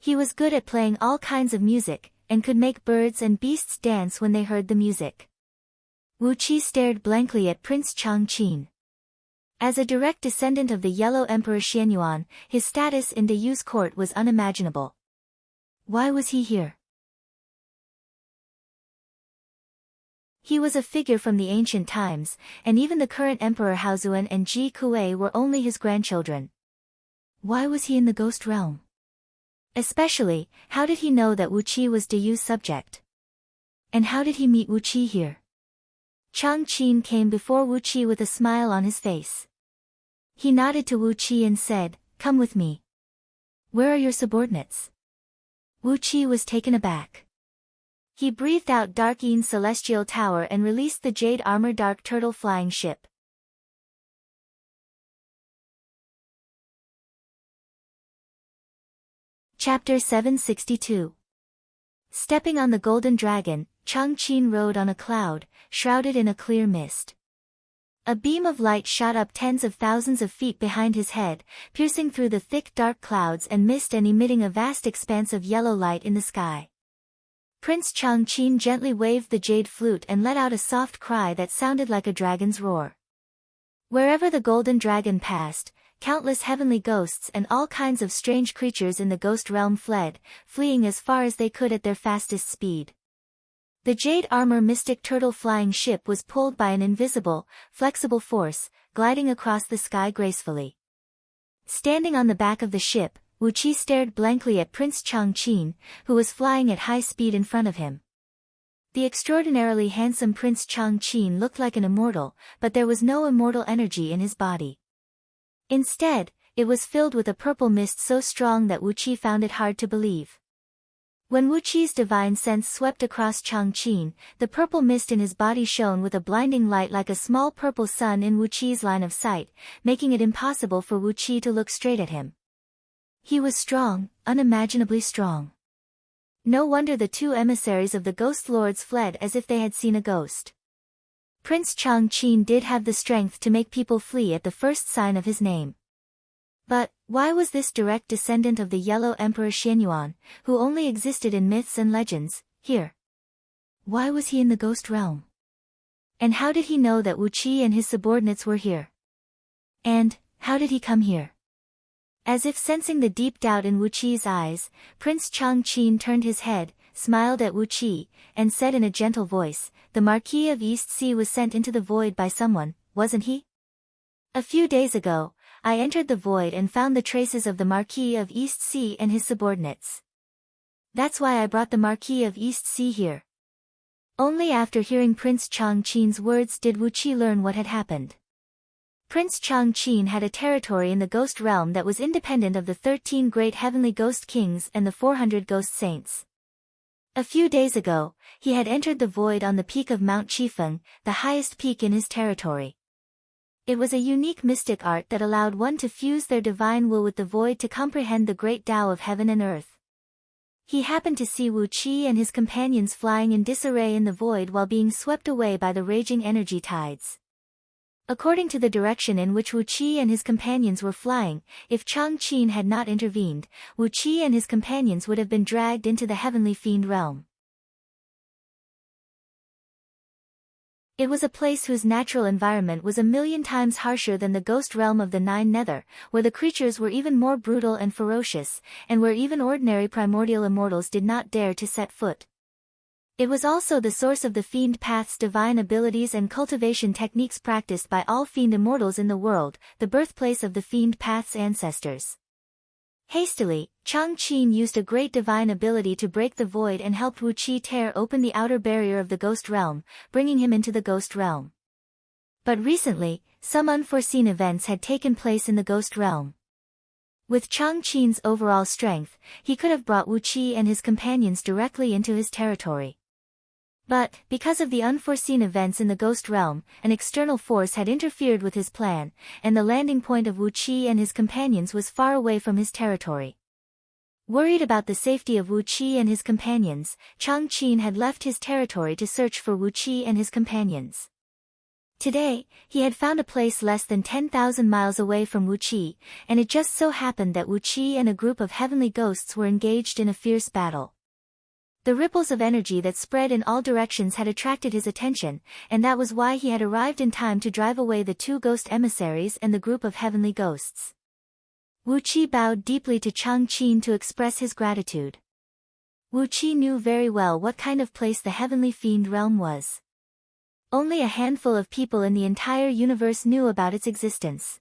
He was good at playing all kinds of music, and could make birds and beasts dance when they heard the music. Wuqi stared blankly at Prince Changqin. As a direct descendant of the Yellow Emperor Xianyuan, his status in Dayu's court was unimaginable. Why was he here? He was a figure from the ancient times, and even the current Emperor Haozuan and Ji Kuei were only his grandchildren. Why was he in the ghost realm? Especially, how did he know that Wuqi was Dayu's subject? And how did he meet Wuqi here? Changqin came before Wuqi with a smile on his face. He nodded to Wuqi and said, "Come with me." "Where are your subordinates?" Wuqi was taken aback. He breathed out Dark Yin Celestial Tower and released the Jade Armor Dark Turtle flying ship. Chapter 762. Stepping on the golden dragon, Changqin rode on a cloud, shrouded in a clear mist. A beam of light shot up tens of thousands of feet behind his head, piercing through the thick dark clouds and mist and emitting a vast expanse of yellow light in the sky. Prince Changqin gently waved the jade flute and let out a soft cry that sounded like a dragon's roar. Wherever the golden dragon passed, countless heavenly ghosts and all kinds of strange creatures in the ghost realm fled, fleeing as far as they could at their fastest speed. The jade armor mystic turtle flying ship was pulled by an invisible, flexible force, gliding across the sky gracefully. Standing on the back of the ship, Wu Qi stared blankly at Prince Changqin, who was flying at high speed in front of him. The extraordinarily handsome Prince Changqin looked like an immortal, but there was no immortal energy in his body. Instead, it was filled with a purple mist so strong that Wu Qi found it hard to believe. When Wu Qi's divine sense swept across Changqin, the purple mist in his body shone with a blinding light like a small purple sun in Wu Qi's line of sight, making it impossible for Wu Qi to look straight at him. He was strong, unimaginably strong. No wonder the two emissaries of the ghost lords fled as if they had seen a ghost. Prince Changqin did have the strength to make people flee at the first sign of his name. But, why was this direct descendant of the Yellow Emperor Xianyuan, who only existed in myths and legends, here? Why was he in the ghost realm? And how did he know that Wu Qi and his subordinates were here? And, how did he come here? As if sensing the deep doubt in Wu Qi's eyes, Prince Changqin turned his head, smiled at Wu Qi, and said in a gentle voice, "The Marquis of East Sea was sent into the void by someone, wasn't he? A few days ago, I entered the void and found the traces of the Marquis of East Sea and his subordinates. That's why I brought the Marquis of East Sea here." Only after hearing Prince Changqin's words did Wu Qi learn what had happened. Prince Changqin had a territory in the ghost realm that was independent of the 13 great heavenly ghost kings and the 400 ghost saints. A few days ago, he had entered the void on the peak of Mount Qifeng, the highest peak in his territory. It was a unique mystic art that allowed one to fuse their divine will with the void to comprehend the great Tao of heaven and earth. He happened to see Wu Qi and his companions flying in disarray in the void while being swept away by the raging energy tides. According to the direction in which Wu Qi and his companions were flying, if Changqin had not intervened, Wu Qi and his companions would have been dragged into the heavenly fiend realm. It was a place whose natural environment was 1,000,000 times harsher than the ghost realm of the Nine Nether, where the creatures were even more brutal and ferocious, and where even ordinary primordial immortals did not dare to set foot. It was also the source of the Fiend Path's divine abilities and cultivation techniques practiced by all fiend immortals in the world, the birthplace of the Fiend Path's ancestors. Hastily, Changqin used a great divine ability to break the void and helped Wu Qi tear open the outer barrier of the ghost realm, bringing him into the ghost realm. But recently, some unforeseen events had taken place in the ghost realm. With Changqin's overall strength, he could have brought Wu Qi and his companions directly into his territory. But, because of the unforeseen events in the ghost realm, an external force had interfered with his plan, and the landing point of Wu Qi and his companions was far away from his territory. Worried about the safety of Wu Qi and his companions, Changqin had left his territory to search for Wu Qi and his companions. Today, he had found a place less than 10,000 miles away from Wu Qi, and it just so happened that Wu Qi and a group of heavenly ghosts were engaged in a fierce battle. The ripples of energy that spread in all directions had attracted his attention, and that was why he had arrived in time to drive away the two ghost emissaries and the group of heavenly ghosts. Wu Qi bowed deeply to Changqin to express his gratitude. Wu Qi knew very well what kind of place the heavenly fiend realm was. Only a handful of people in the entire universe knew about its existence.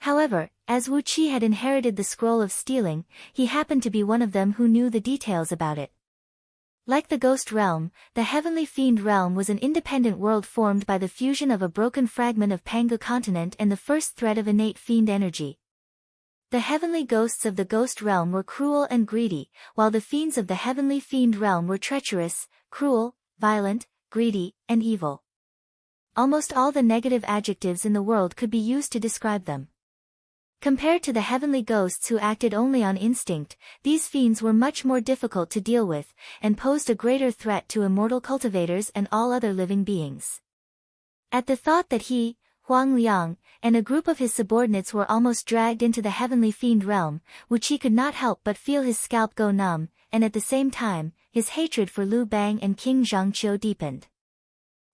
However, as Wu Qi had inherited the scroll of stealing, he happened to be one of them who knew the details about it. Like the ghost realm, the heavenly fiend realm was an independent world formed by the fusion of a broken fragment of Pangu continent and the first thread of innate fiend energy. The heavenly ghosts of the ghost realm were cruel and greedy, while the fiends of the heavenly fiend realm were treacherous, cruel, violent, greedy, and evil. Almost all the negative adjectives in the world could be used to describe them. Compared to the heavenly ghosts who acted only on instinct, these fiends were much more difficult to deal with, and posed a greater threat to immortal cultivators and all other living beings. At the thought that he, Huang Liang, and a group of his subordinates were almost dragged into the heavenly fiend realm, Wu Qi could not help but feel his scalp go numb, and at the same time, his hatred for Liu Bang and King Zhangqiu deepened.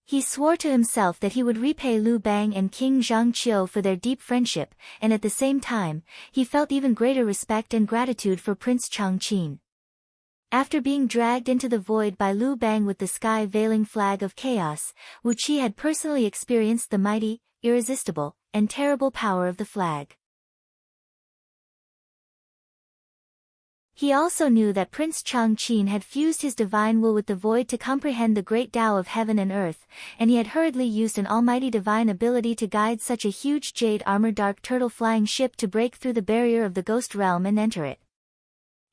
He swore to himself that he would repay Liu Bang and King Zhang Qiu for their deep friendship, and at the same time, he felt even greater respect and gratitude for Prince Changqin. After being dragged into the void by Liu Bang with the sky-veiling flag of chaos, Wu Qi had personally experienced the mighty, irresistible, and terrible power of the flag. He also knew that Prince Changqin had fused his divine will with the void to comprehend the great Tao of heaven and earth, and he had hurriedly used an almighty divine ability to guide such a huge jade-armored dark turtle-flying ship to break through the barrier of the ghost realm and enter it.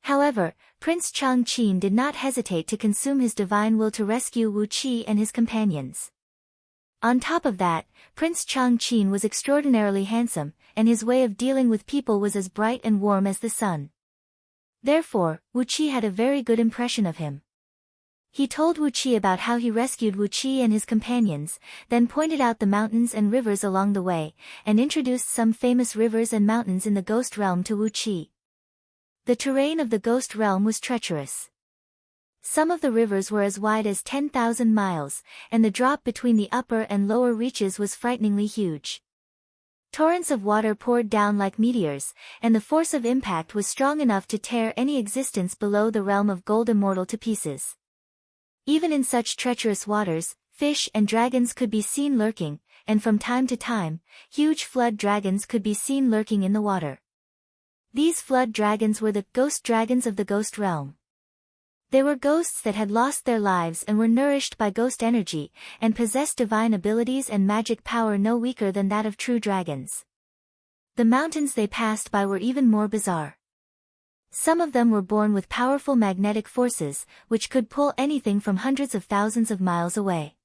However, Prince Changqin did not hesitate to consume his divine will to rescue Wu Qi and his companions. On top of that, Prince Changqin was extraordinarily handsome, and his way of dealing with people was as bright and warm as the sun. Therefore, Wu Qi had a very good impression of him. He told Wu Qi about how he rescued Wu Qi and his companions, then pointed out the mountains and rivers along the way, and introduced some famous rivers and mountains in the ghost realm to Wu Qi. The terrain of the ghost realm was treacherous. Some of the rivers were as wide as 10,000 miles, and the drop between the upper and lower reaches was frighteningly huge. Torrents of water poured down like meteors, and the force of impact was strong enough to tear any existence below the realm of gold immortal to pieces. Even in such treacherous waters, fish and dragons could be seen lurking, and from time to time, huge flood dragons could be seen lurking in the water. These flood dragons were the ghost dragons of the ghost realm. They were ghosts that had lost their lives and were nourished by ghost energy, and possessed divine abilities and magic power no weaker than that of true dragons. The mountains they passed by were even more bizarre. Some of them were born with powerful magnetic forces, which could pull anything from hundreds of thousands of miles away.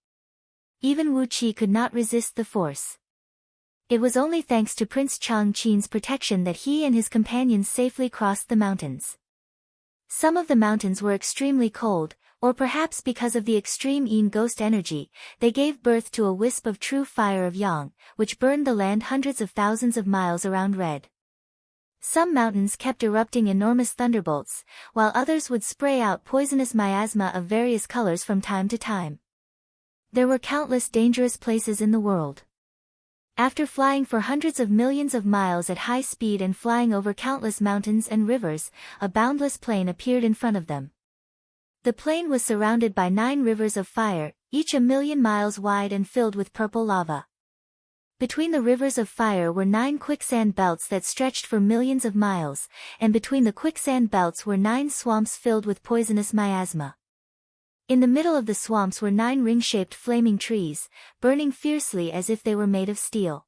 Even Wu Qi could not resist the force. It was only thanks to Prince Changqin's protection that he and his companions safely crossed the mountains. Some of the mountains were extremely cold, or perhaps because of the extreme Yin ghost energy, they gave birth to a wisp of true fire of Yang, which burned the land hundreds of thousands of miles around red. Some mountains kept erupting enormous thunderbolts, while others would spray out poisonous miasma of various colors from time to time. There were countless dangerous places in the world. After flying for hundreds of millions of miles at high speed and flying over countless mountains and rivers, a boundless plain appeared in front of them. The plain was surrounded by 9 rivers of fire, each 1,000,000 miles wide and filled with purple lava. Between the rivers of fire were 9 quicksand belts that stretched for millions of miles, and between the quicksand belts were 9 swamps filled with poisonous miasma. In the middle of the swamps were 9 ring-shaped flaming trees, burning fiercely as if they were made of steel.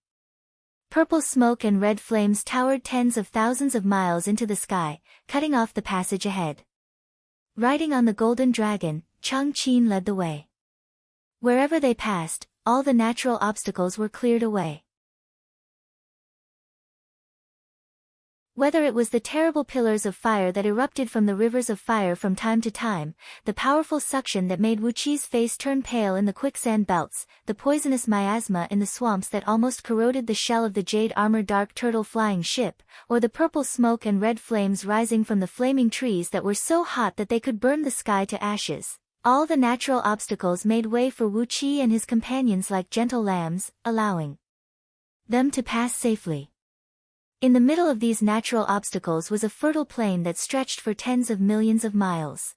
Purple smoke and red flames towered tens of thousands of miles into the sky, cutting off the passage ahead. Riding on the golden dragon, Changqin led the way. Wherever they passed, all the natural obstacles were cleared away. Whether it was the terrible pillars of fire that erupted from the rivers of fire from time to time, the powerful suction that made Wu Qi's face turn pale in the quicksand belts, the poisonous miasma in the swamps that almost corroded the shell of the jade-armored dark turtle flying ship, or the purple smoke and red flames rising from the flaming trees that were so hot that they could burn the sky to ashes, all the natural obstacles made way for Wu Qi and his companions like gentle lambs, allowing them to pass safely. In the middle of these natural obstacles was a fertile plain that stretched for tens of millions of miles.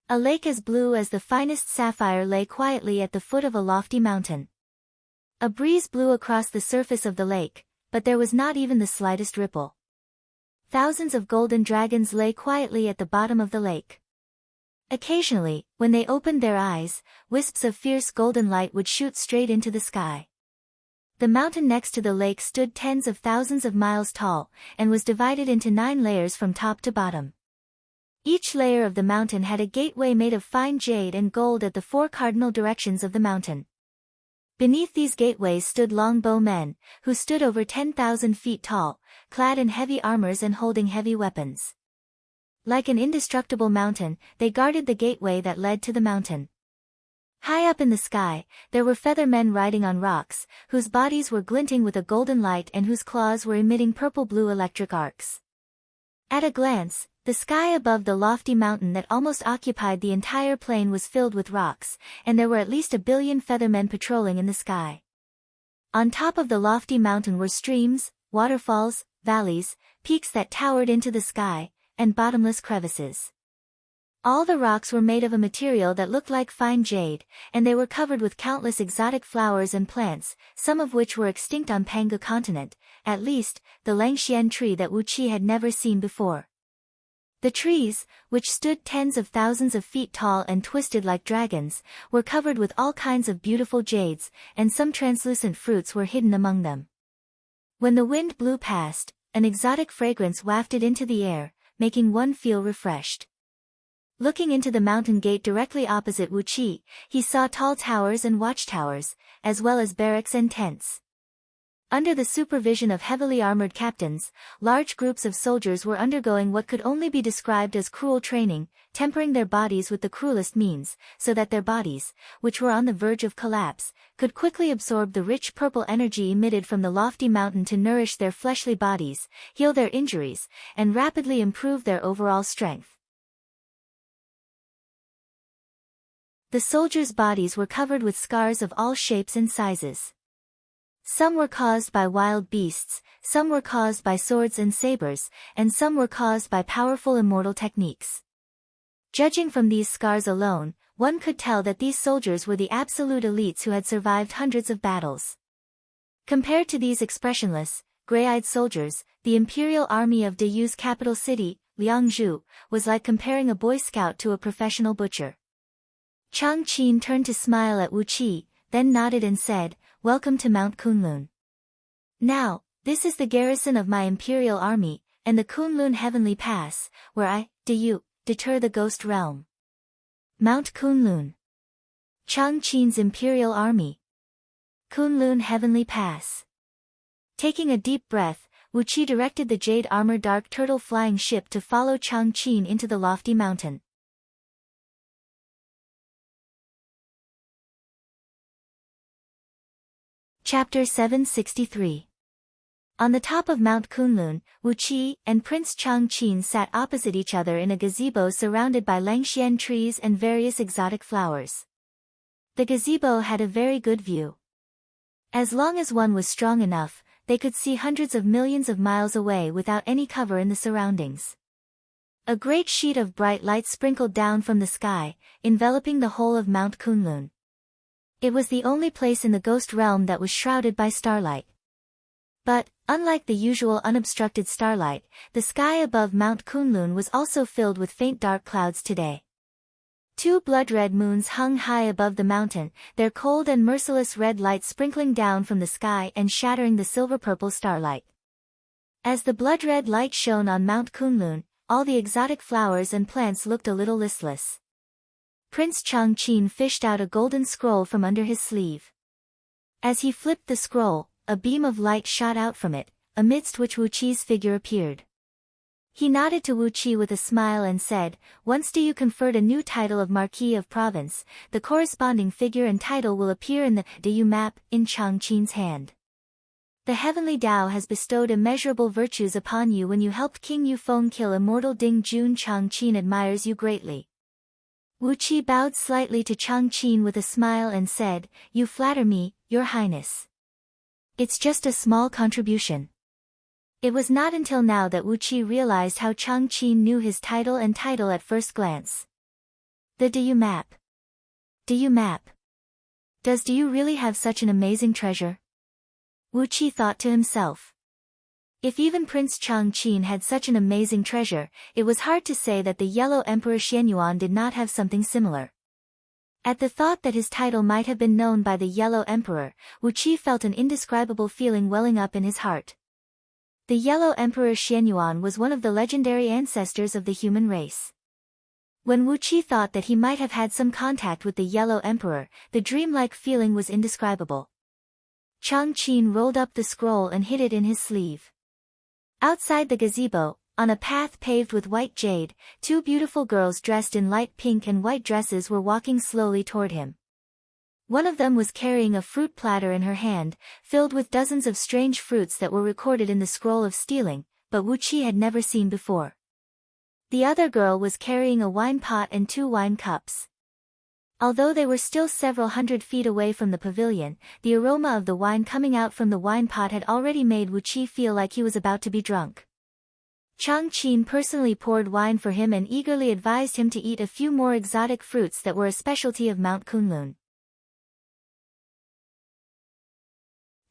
A lake as blue as the finest sapphire lay quietly at the foot of a lofty mountain. A breeze blew across the surface of the lake, but there was not even the slightest ripple. Thousands of golden dragons lay quietly at the bottom of the lake. Occasionally, when they opened their eyes, wisps of fierce golden light would shoot straight into the sky. The mountain next to the lake stood tens of thousands of miles tall, and was divided into 9 layers from top to bottom. Each layer of the mountain had a gateway made of fine jade and gold at the 4 cardinal directions of the mountain. Beneath these gateways stood longbow men, who stood over 10,000 feet tall, clad in heavy armors and holding heavy weapons. Like an indestructible mountain, they guarded the gateway that led to the mountain. High up in the sky, there were feather men riding on rocks, whose bodies were glinting with a golden light and whose claws were emitting purple-blue electric arcs. At a glance, The sky above the lofty mountain that almost occupied the entire plain was filled with rocks, and there were at least 1 billion feathermen patrolling in the sky. On top of the lofty mountain were streams, waterfalls, valleys, peaks that towered into the sky, and bottomless crevices. All the rocks were made of a material that looked like fine jade, and they were covered with countless exotic flowers and plants, some of which were extinct on Panga continent, at least, the Langxian tree that Wu Qi had never seen before. The trees, which stood tens of thousands of feet tall and twisted like dragons, were covered with all kinds of beautiful jades, and some translucent fruits were hidden among them. When the wind blew past, an exotic fragrance wafted into the air, making one feel refreshed. Looking into the mountain gate directly opposite Wu Qi, he saw tall towers and watchtowers, as well as barracks and tents. Under the supervision of heavily armored captains, large groups of soldiers were undergoing what could only be described as cruel training, tempering their bodies with the cruelest means, so that their bodies, which were on the verge of collapse, could quickly absorb the rich purple energy emitted from the lofty mountain to nourish their fleshly bodies, heal their injuries, and rapidly improve their overall strength. The soldiers' bodies were covered with scars of all shapes and sizes. Some were caused by wild beasts, some were caused by swords and sabers, and some were caused by powerful immortal techniques. Judging from these scars alone, one could tell that these soldiers were the absolute elites who had survived hundreds of battles. Compared to these expressionless, gray-eyed soldiers, the imperial army of Deyu's capital city, Liangzhu, was like comparing a boy scout to a professional butcher. Chang Qin turned to smile at Wu Qi, then nodded and said, "Welcome to Mount Kunlun. Now, this is the garrison of my imperial army, and the Kunlun Heavenly Pass, where I, Deyu, deter the ghost realm." Mount Kunlun. Chang Qin's imperial army. Kunlun Heavenly Pass. Taking a deep breath, Wu Qi directed the jade-armored dark turtle flying ship to follow Chang Qin into the lofty mountain. Chapter 763. On the top of Mount Kunlun, Wu Qi and Prince Chang Qin sat opposite each other in a gazebo surrounded by Langxian trees and various exotic flowers. The gazebo had a very good view. As long as one was strong enough, they could see hundreds of millions of miles away without any cover in the surroundings. A great sheet of bright light sprinkled down from the sky, enveloping the whole of Mount Kunlun. It was the only place in the ghost realm that was shrouded by starlight. But, unlike the usual unobstructed starlight, the sky above Mount Kunlun was also filled with faint dark clouds today. 2 blood-red moons hung high above the mountain, their cold and merciless red light sprinkling down from the sky and shattering the silver-purple starlight. As the blood-red light shone on Mount Kunlun, all the exotic flowers and plants looked a little listless. Prince Chang Qin fished out a golden scroll from under his sleeve. As he flipped the scroll, a beam of light shot out from it, amidst which Wu Qi's figure appeared. He nodded to Wu Qi with a smile and said, "Once you conferred a new title of Marquis of Province, the corresponding figure and title will appear in the Deyu map in Chang Qin's hand. The heavenly Tao has bestowed immeasurable virtues upon you when you helped King Yufeng kill immortal Ding Jun. Chang Qin admires you greatly." Wu Qi bowed slightly to Chang Qin with a smile and said, "You flatter me, Your Highness. It's just a small contribution." It was not until now that Wu Qi realized how Chang Qin knew his title at first glance. The Deyu map. Deyu map. Does Deyu really have such an amazing treasure? Wu Qi thought to himself. If even Prince Chang Qin had such an amazing treasure, it was hard to say that the Yellow Emperor Xianyuan did not have something similar. At the thought that his title might have been known by the Yellow Emperor, Wu Qi felt an indescribable feeling welling up in his heart. The Yellow Emperor Xianyuan was one of the legendary ancestors of the human race. When Wu Qi thought that he might have had some contact with the Yellow Emperor, the dreamlike feeling was indescribable. Chang Qin rolled up the scroll and hid it in his sleeve. Outside the gazebo, on a path paved with white jade, 2 beautiful girls dressed in light pink and white dresses were walking slowly toward him. One of them was carrying a fruit platter in her hand, filled with dozens of strange fruits that were recorded in the scroll of stealing, but Wu Qi had never seen before. The other girl was carrying a wine pot and 2 wine cups. Although they were still several hundred feet away from the pavilion, the aroma of the wine coming out from the wine pot had already made Wu Qi feel like he was about to be drunk. Chang Qin personally poured wine for him and eagerly advised him to eat a few more exotic fruits that were a specialty of Mount Kunlun.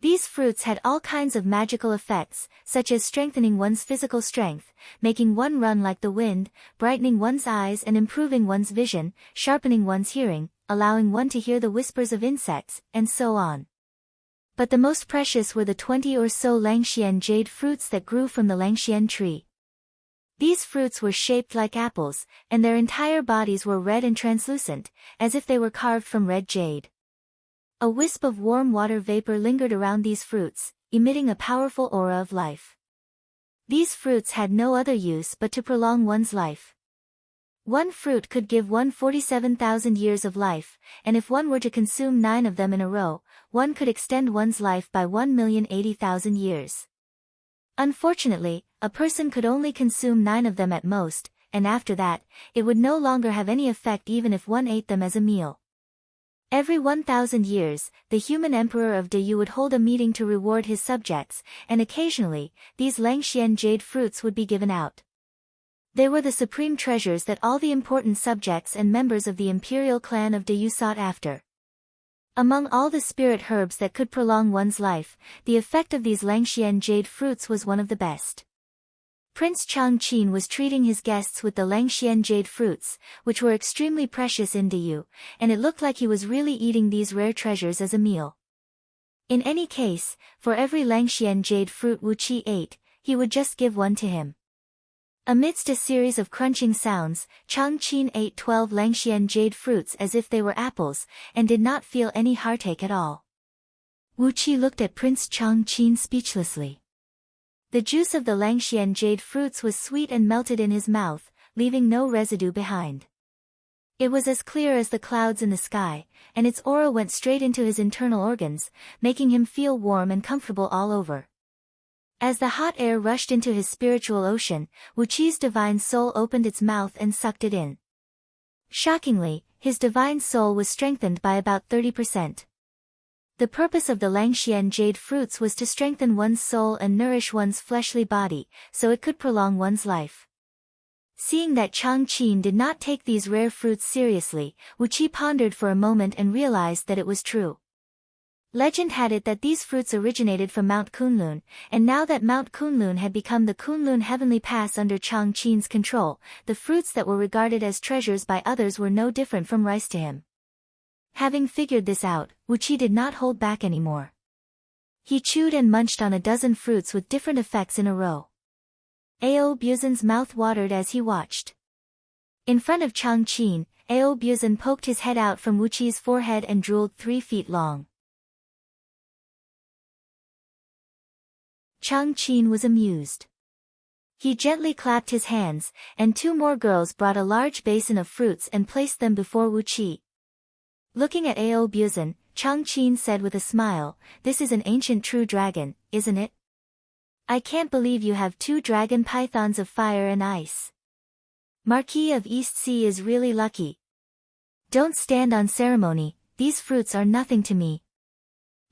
These fruits had all kinds of magical effects, such as strengthening one's physical strength, making one run like the wind, brightening one's eyes and improving one's vision, sharpening one's hearing, allowing one to hear the whispers of insects, and so on. But the most precious were the 20 or so Langxian jade fruits that grew from the Langxian tree. These fruits were shaped like apples, and their entire bodies were red and translucent, as if they were carved from red jade. A wisp of warm water vapor lingered around these fruits, emitting a powerful aura of life. These fruits had no other use but to prolong one's life. One fruit could give one 47,000 years of life, and if one were to consume 9 of them in a row, one could extend one's life by 1,080,000 years. Unfortunately, a person could only consume 9 of them at most, and after that, it would no longer have any effect even if one ate them as a meal. Every 1,000 years, the human emperor of Deyu would hold a meeting to reward his subjects, and occasionally, these Langxian jade fruits would be given out. They were the supreme treasures that all the important subjects and members of the imperial clan of Deyu sought after. Among all the spirit herbs that could prolong one's life, the effect of these Langxian jade fruits was one of the best. Prince Chang Qin was treating his guests with the Langxian jade fruits, which were extremely precious in Deyu, and it looked like he was really eating these rare treasures as a meal. In any case, for every Langxian jade fruit Wu Qi ate, he would just give one to him. Amidst a series of crunching sounds, Chang Qin ate 12 Langxian jade fruits as if they were apples, and did not feel any heartache at all. Wu Qi looked at Prince Chang Qin speechlessly. The juice of the Langxian jade fruits was sweet and melted in his mouth, leaving no residue behind. It was as clear as the clouds in the sky, and its aura went straight into his internal organs, making him feel warm and comfortable all over. As the hot air rushed into his spiritual ocean, Wu Qi's divine soul opened its mouth and sucked it in. Shockingly, his divine soul was strengthened by about 30%. The purpose of the Langxian jade fruits was to strengthen one's soul and nourish one's fleshly body, so it could prolong one's life. Seeing that Chang Qin did not take these rare fruits seriously, Wu Qi pondered for a moment and realized that it was true. Legend had it that these fruits originated from Mount Kunlun, and now that Mount Kunlun had become the Kunlun Heavenly Pass under Chang Qin's control, the fruits that were regarded as treasures by others were no different from rice to him. Having figured this out, Wu Qi did not hold back anymore. He chewed and munched on a dozen fruits with different effects in a row. Ao Buzan's mouth watered as he watched. In front of Chang Qin, Ao Buzan poked his head out from Wu Qi's forehead and drooled 3 feet long. Chang Qin was amused. He gently clapped his hands, and 2 more girls brought a large basin of fruits and placed them before Wu Qi. Looking at Ao Buzan, Chang Qin said with a smile, "This is an ancient true dragon, isn't it? I can't believe you have 2 dragon pythons of fire and ice. Marquis of East Sea is really lucky. Don't stand on ceremony, these fruits are nothing to me."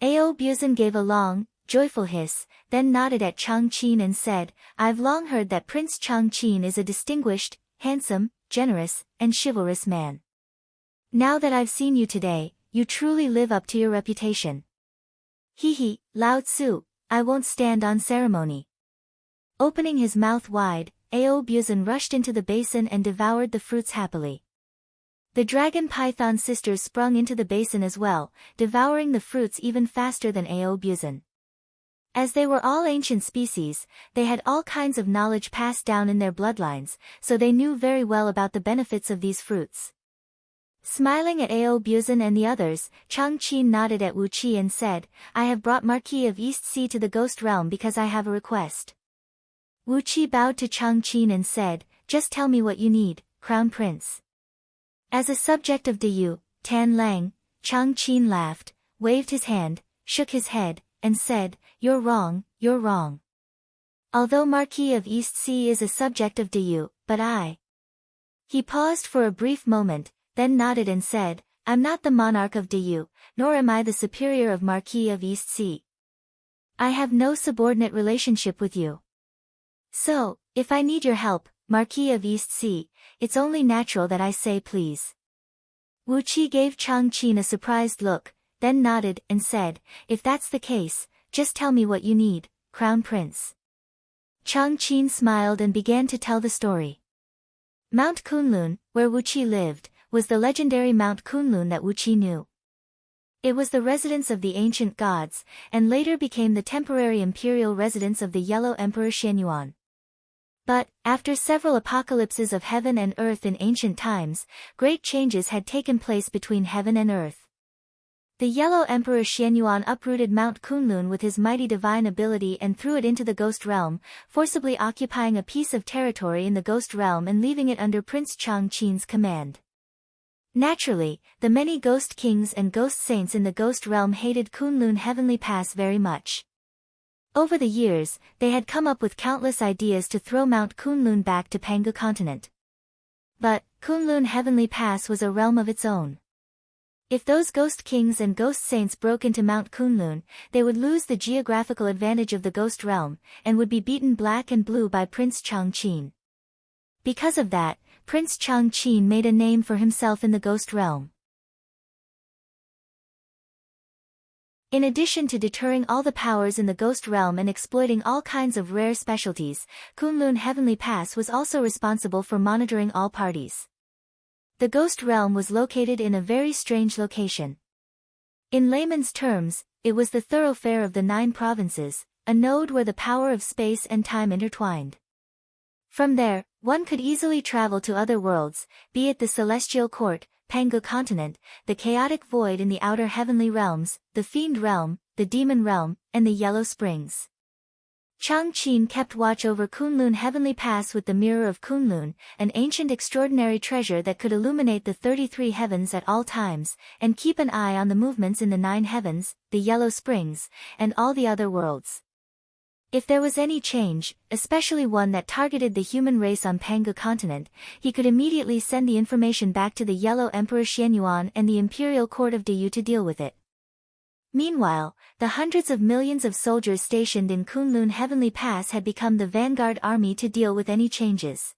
Ao Buzan gave a long, joyful hiss, then nodded at Chang Qin and said, "I've long heard that Prince Chang Qin is a distinguished, handsome, generous, and chivalrous man. Now that I've seen you today, you truly live up to your reputation." "Hee, Lao Tzu, I won't stand on ceremony." Opening his mouth wide, Ao Buzan rushed into the basin and devoured the fruits happily. The dragon python sisters sprung into the basin as well, devouring the fruits even faster than Ao Buzan. As they were all ancient species, they had all kinds of knowledge passed down in their bloodlines, so they knew very well about the benefits of these fruits. Smiling at Ao Buzan and the others, Chang Qin nodded at Wu Qi and said, "I have brought Marquis of East Sea to the Ghost Realm because I have a request." Wu Qi bowed to Chang Qin and said, "Just tell me what you need, Crown Prince." As a subject of Deyu, Tan Lang, Chang Qin laughed, waved his hand, shook his head, and said, "You're wrong, you're wrong. Although Marquis of East Sea is a subject of Diyu, but I. He paused for a brief moment, then nodded and said, I'm not the monarch of Diyu, nor am I the superior of Marquis of East Sea. I have no subordinate relationship with you. So, if I need your help, Marquis of East Sea, it's only natural that I say please. Wu Qi gave Chang Qin a surprised look, then nodded and said, if that's the case, just tell me what you need, Crown Prince. Chang Qin smiled and began to tell the story. Mount Kunlun, where Wu Qi lived, was the legendary Mount Kunlun that Wu Qi knew. It was the residence of the ancient gods, and later became the temporary imperial residence of the Yellow Emperor Xianyuan. But, after several apocalypses of heaven and earth in ancient times, great changes had taken place between heaven and earth. The Yellow Emperor Xianyuan uprooted Mount Kunlun with his mighty divine ability and threw it into the Ghost Realm, forcibly occupying a piece of territory in the Ghost Realm and leaving it under Prince Chang Qin's command. Naturally, the many Ghost Kings and Ghost Saints in the Ghost Realm hated Kunlun Heavenly Pass very much. Over the years, they had come up with countless ideas to throw Mount Kunlun back to Pangu continent. But, Kunlun Heavenly Pass was a realm of its own. If those Ghost Kings and Ghost Saints broke into Mount Kunlun, they would lose the geographical advantage of the Ghost Realm, and would be beaten black and blue by Prince Chang Qin. Because of that, Prince Chang Qin made a name for himself in the Ghost Realm. In addition to deterring all the powers in the Ghost Realm and exploiting all kinds of rare specialties, Kunlun Heavenly Pass was also responsible for monitoring all parties. The Ghost Realm was located in a very strange location. In layman's terms, it was the thoroughfare of the 9 provinces, a node where the power of space and time intertwined. From there, one could easily travel to other worlds, be it the Celestial Court, Pangu continent, the chaotic void in the outer heavenly realms, the Fiend realm, the Demon realm, and the Yellow Springs. Chang Qin kept watch over Kunlun Heavenly Pass with the Mirror of Kunlun, an ancient extraordinary treasure that could illuminate the 33 heavens at all times, and keep an eye on the movements in the 9 heavens, the Yellow Springs, and all the other worlds. If there was any change, especially one that targeted the human race on Pangu continent, he could immediately send the information back to the Yellow Emperor Xianyuan and the Imperial Court of Diyu to deal with it. Meanwhile, the hundreds of millions of soldiers stationed in Kunlun Heavenly Pass had become the vanguard army to deal with any changes.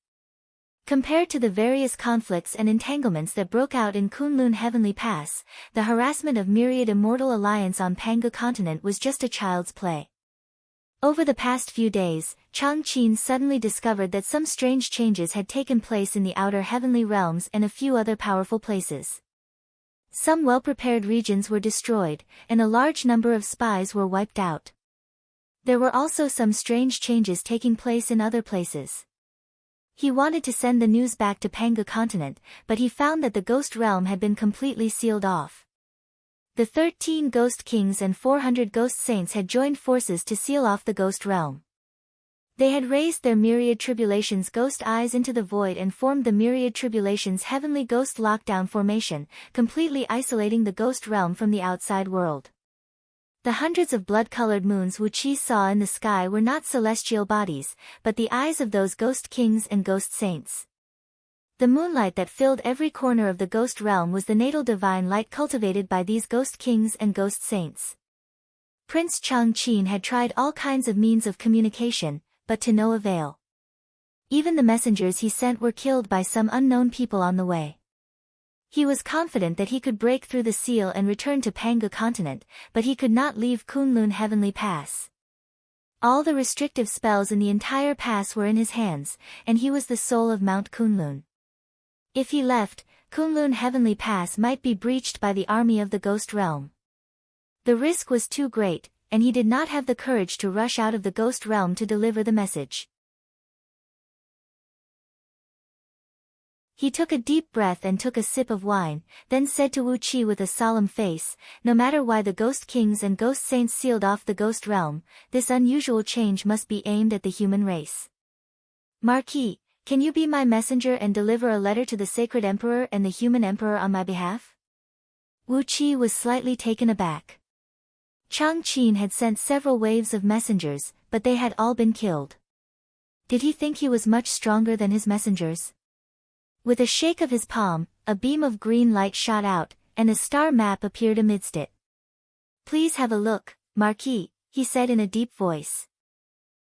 Compared to the various conflicts and entanglements that broke out in Kunlun Heavenly Pass, the harassment of myriad immortal alliance on Pangu continent was just a child's play. Over the past few days, Chang Qin suddenly discovered that some strange changes had taken place in the outer heavenly realms and a few other powerful places. Some well-prepared regions were destroyed, and a large number of spies were wiped out. There were also some strange changes taking place in other places. He wanted to send the news back to Pangu continent, but he found that the Ghost Realm had been completely sealed off. The 13 Ghost Kings and 400 Ghost Saints had joined forces to seal off the Ghost Realm. They had raised their Myriad Tribulations Ghost Eyes into the void and formed the Myriad Tribulations Heavenly Ghost Lockdown Formation, completely isolating the Ghost Realm from the outside world. The hundreds of blood-colored moons Wu Qi saw in the sky were not celestial bodies, but the eyes of those Ghost Kings and Ghost Saints. The moonlight that filled every corner of the Ghost Realm was the natal divine light cultivated by these Ghost Kings and Ghost Saints. Prince Chang Qin had tried all kinds of means of communication, but to no avail. Even the messengers he sent were killed by some unknown people on the way. He was confident that he could break through the seal and return to Pangu continent, but he could not leave Kunlun Heavenly Pass. All the restrictive spells in the entire pass were in his hands, and he was the soul of Mount Kunlun. If he left, Kunlun Heavenly Pass might be breached by the army of the Ghost Realm. The risk was too great, and he did not have the courage to rush out of the Ghost Realm to deliver the message. He took a deep breath and took a sip of wine, then said to Wu Qi with a solemn face, no matter why the Ghost Kings and Ghost Saints sealed off the Ghost Realm, this unusual change must be aimed at the human race. Marquis, can you be my messenger and deliver a letter to the Sacred Emperor and the Human Emperor on my behalf? Wu Qi was slightly taken aback. Chang Qin had sent several waves of messengers, but they had all been killed. Did he think he was much stronger than his messengers? With a shake of his palm, a beam of green light shot out, and a star map appeared amidst it. "Please have a look, Marquis," he said in a deep voice.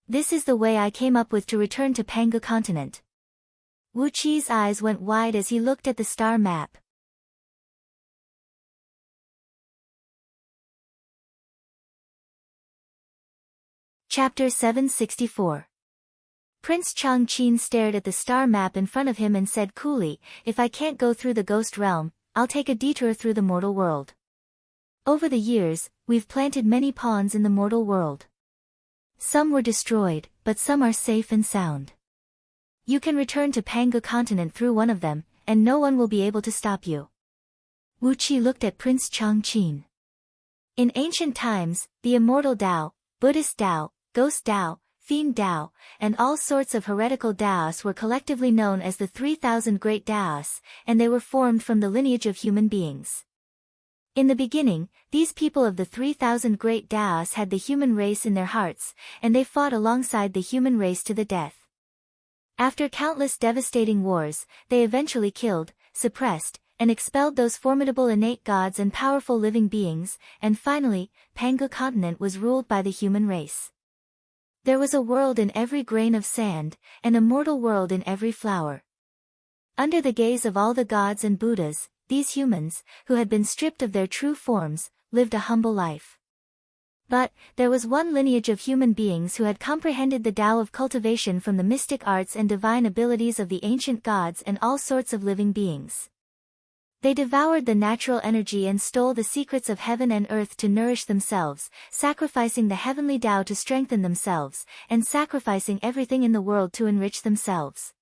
"This is the way I came up with to return to Pangu continent." Wu Qi's eyes went wide as he looked at the star map. Chapter 764. Prince Changqin stared at the star map in front of him and said coolly, "If I can't go through the ghost realm, I'll take a detour through the mortal world. Over the years, we've planted many pawns in the mortal world. Some were destroyed, but some are safe and sound. You can return to Pangu continent through one of them, and no one will be able to stop you." Wu Qi looked at Prince Changqin. In ancient times, the immortal Tao, Buddhist Tao, Ghost Tao, Fiend Tao, and all sorts of heretical Taos were collectively known as the 3,000 Great Taos, and they were formed from the lineage of human beings. In the beginning, these people of the 3,000 Great Taos had the human race in their hearts, and they fought alongside the human race to the death. After countless devastating wars, they eventually killed, suppressed, and expelled those formidable innate gods and powerful living beings, and finally, Pangu continent was ruled by the human race. There was a world in every grain of sand, and a mortal world in every flower. Under the gaze of all the gods and Buddhas, these humans, who had been stripped of their true forms, lived a humble life. But, there was one lineage of human beings who had comprehended the Tao of cultivation from the mystic arts and divine abilities of the ancient gods and all sorts of living beings. They devoured the natural energy and stole the secrets of heaven and earth to nourish themselves, sacrificing the heavenly Tao to strengthen themselves, and sacrificing everything in the world to enrich themselves.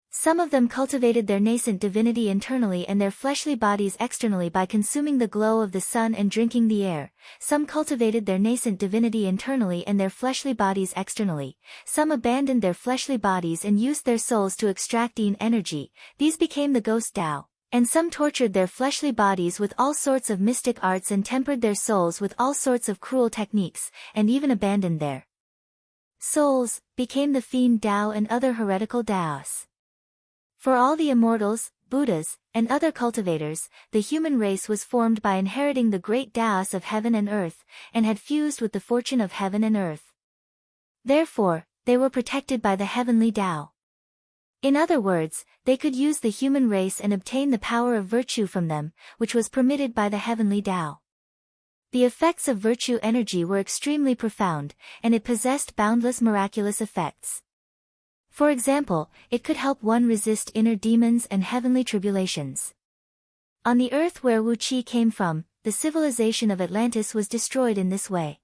Some of them cultivated their nascent divinity internally and their fleshly bodies externally by consuming the glow of the sun and drinking the air. Some cultivated their nascent divinity internally and their fleshly bodies externally. Some abandoned their fleshly bodies and used their souls to extract yin energy. These became the Ghost Tao. And some tortured their fleshly bodies with all sorts of mystic arts and tempered their souls with all sorts of cruel techniques, and even abandoned their souls, became the Fiend Tao and other heretical Taos. For all the immortals, Buddhas, and other cultivators, the human race was formed by inheriting the great Taos of heaven and earth, and had fused with the fortune of heaven and earth. Therefore, they were protected by the heavenly Tao. In other words, they could use the human race and obtain the power of virtue from them, which was permitted by the heavenly Tao. The effects of virtue energy were extremely profound, and it possessed boundless miraculous effects. For example, it could help one resist inner demons and heavenly tribulations. On the earth where Wu Qi came from, the civilization of Atlantis was destroyed in this way.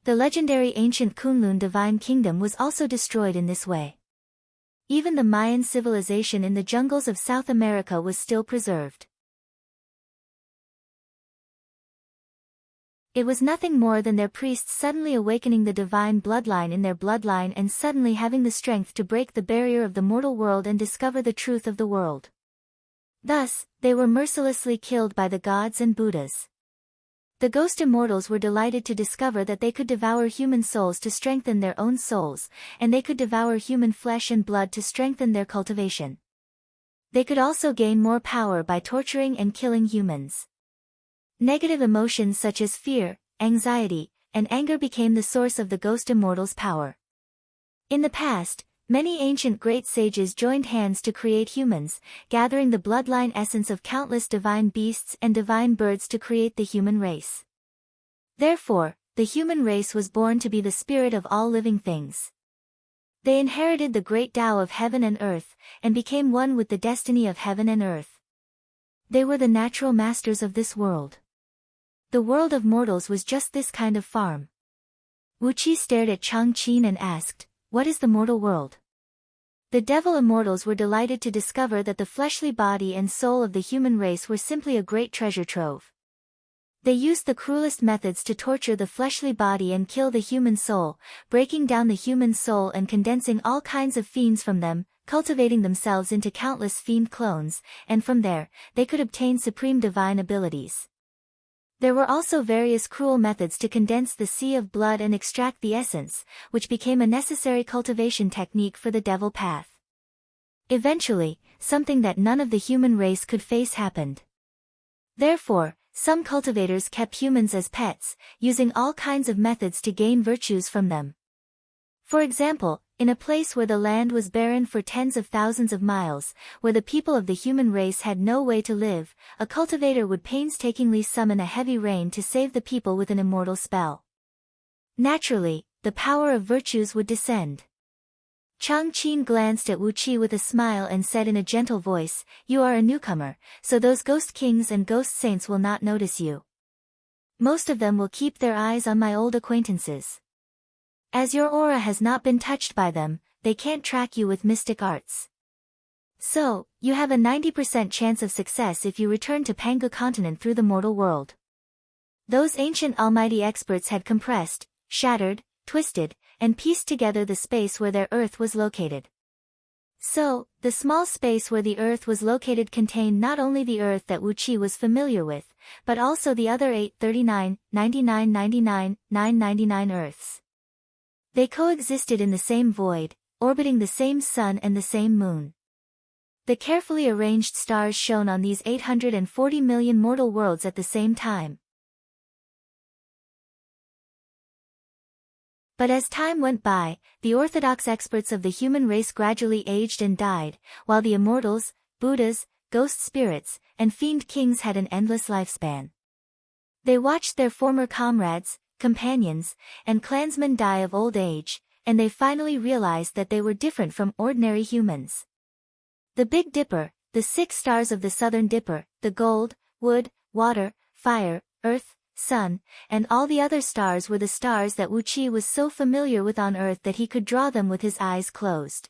The legendary ancient Kunlun divine kingdom was also destroyed in this way. Even the Mayan civilization in the jungles of South America was still preserved. It was nothing more than their priests suddenly awakening the divine bloodline in their bloodline and suddenly having the strength to break the barrier of the mortal world and discover the truth of the world. Thus, they were mercilessly killed by the gods and Buddhas. The ghost immortals were delighted to discover that they could devour human souls to strengthen their own souls, and they could devour human flesh and blood to strengthen their cultivation. They could also gain more power by torturing and killing humans. Negative emotions such as fear, anxiety, and anger became the source of the ghost immortals' power. In the past, many ancient great sages joined hands to create humans, gathering the bloodline essence of countless divine beasts and divine birds to create the human race. Therefore, the human race was born to be the spirit of all living things. They inherited the great Tao of heaven and earth, and became one with the destiny of heaven and earth. They were the natural masters of this world. The world of mortals was just this kind of farm. Wu Qi stared at Changqin and asked, "What is the mortal world?" The devil immortals were delighted to discover that the fleshly body and soul of the human race were simply a great treasure trove. They used the cruelest methods to torture the fleshly body and kill the human soul, breaking down the human soul and condensing all kinds of fiends from them, cultivating themselves into countless fiend clones, and from there, they could obtain supreme divine abilities. There were also various cruel methods to condense the sea of blood and extract the essence, which became a necessary cultivation technique for the devil path. Eventually, something that none of the human race could face happened. Therefore, some cultivators kept humans as pets, using all kinds of methods to gain virtues from them. For example, in a place where the land was barren for tens of thousands of miles, where the people of the human race had no way to live, a cultivator would painstakingly summon a heavy rain to save the people with an immortal spell. Naturally, the power of virtues would descend. Chang Qin glanced at Wu Qi with a smile and said in a gentle voice, "You are a newcomer, so those ghost kings and ghost saints will not notice you. Most of them will keep their eyes on my old acquaintances. As your aura has not been touched by them, they can't track you with mystic arts. So, you have a 90% chance of success if you return to Pangu continent through the mortal world." Those ancient almighty experts had compressed, shattered, twisted, and pieced together the space where their earth was located. So, the small space where the earth was located contained not only the earth that Wu Qi was familiar with, but also the other 839, 99, 99, 999 earths. They coexisted in the same void, orbiting the same sun and the same moon. The carefully arranged stars shone on these 840 million mortal worlds at the same time. But as time went by, the orthodox experts of the human race gradually aged and died, while the immortals, Buddhas, ghost spirits, and fiend kings had an endless lifespan. They watched their former comrades, companions, and clansmen die of old age, and they finally realized that they were different from ordinary humans. The Big Dipper, the 6 stars of the Southern Dipper, the gold, wood, water, fire, earth, sun, and all the other stars were the stars that Wu Qi was so familiar with on Earth that he could draw them with his eyes closed.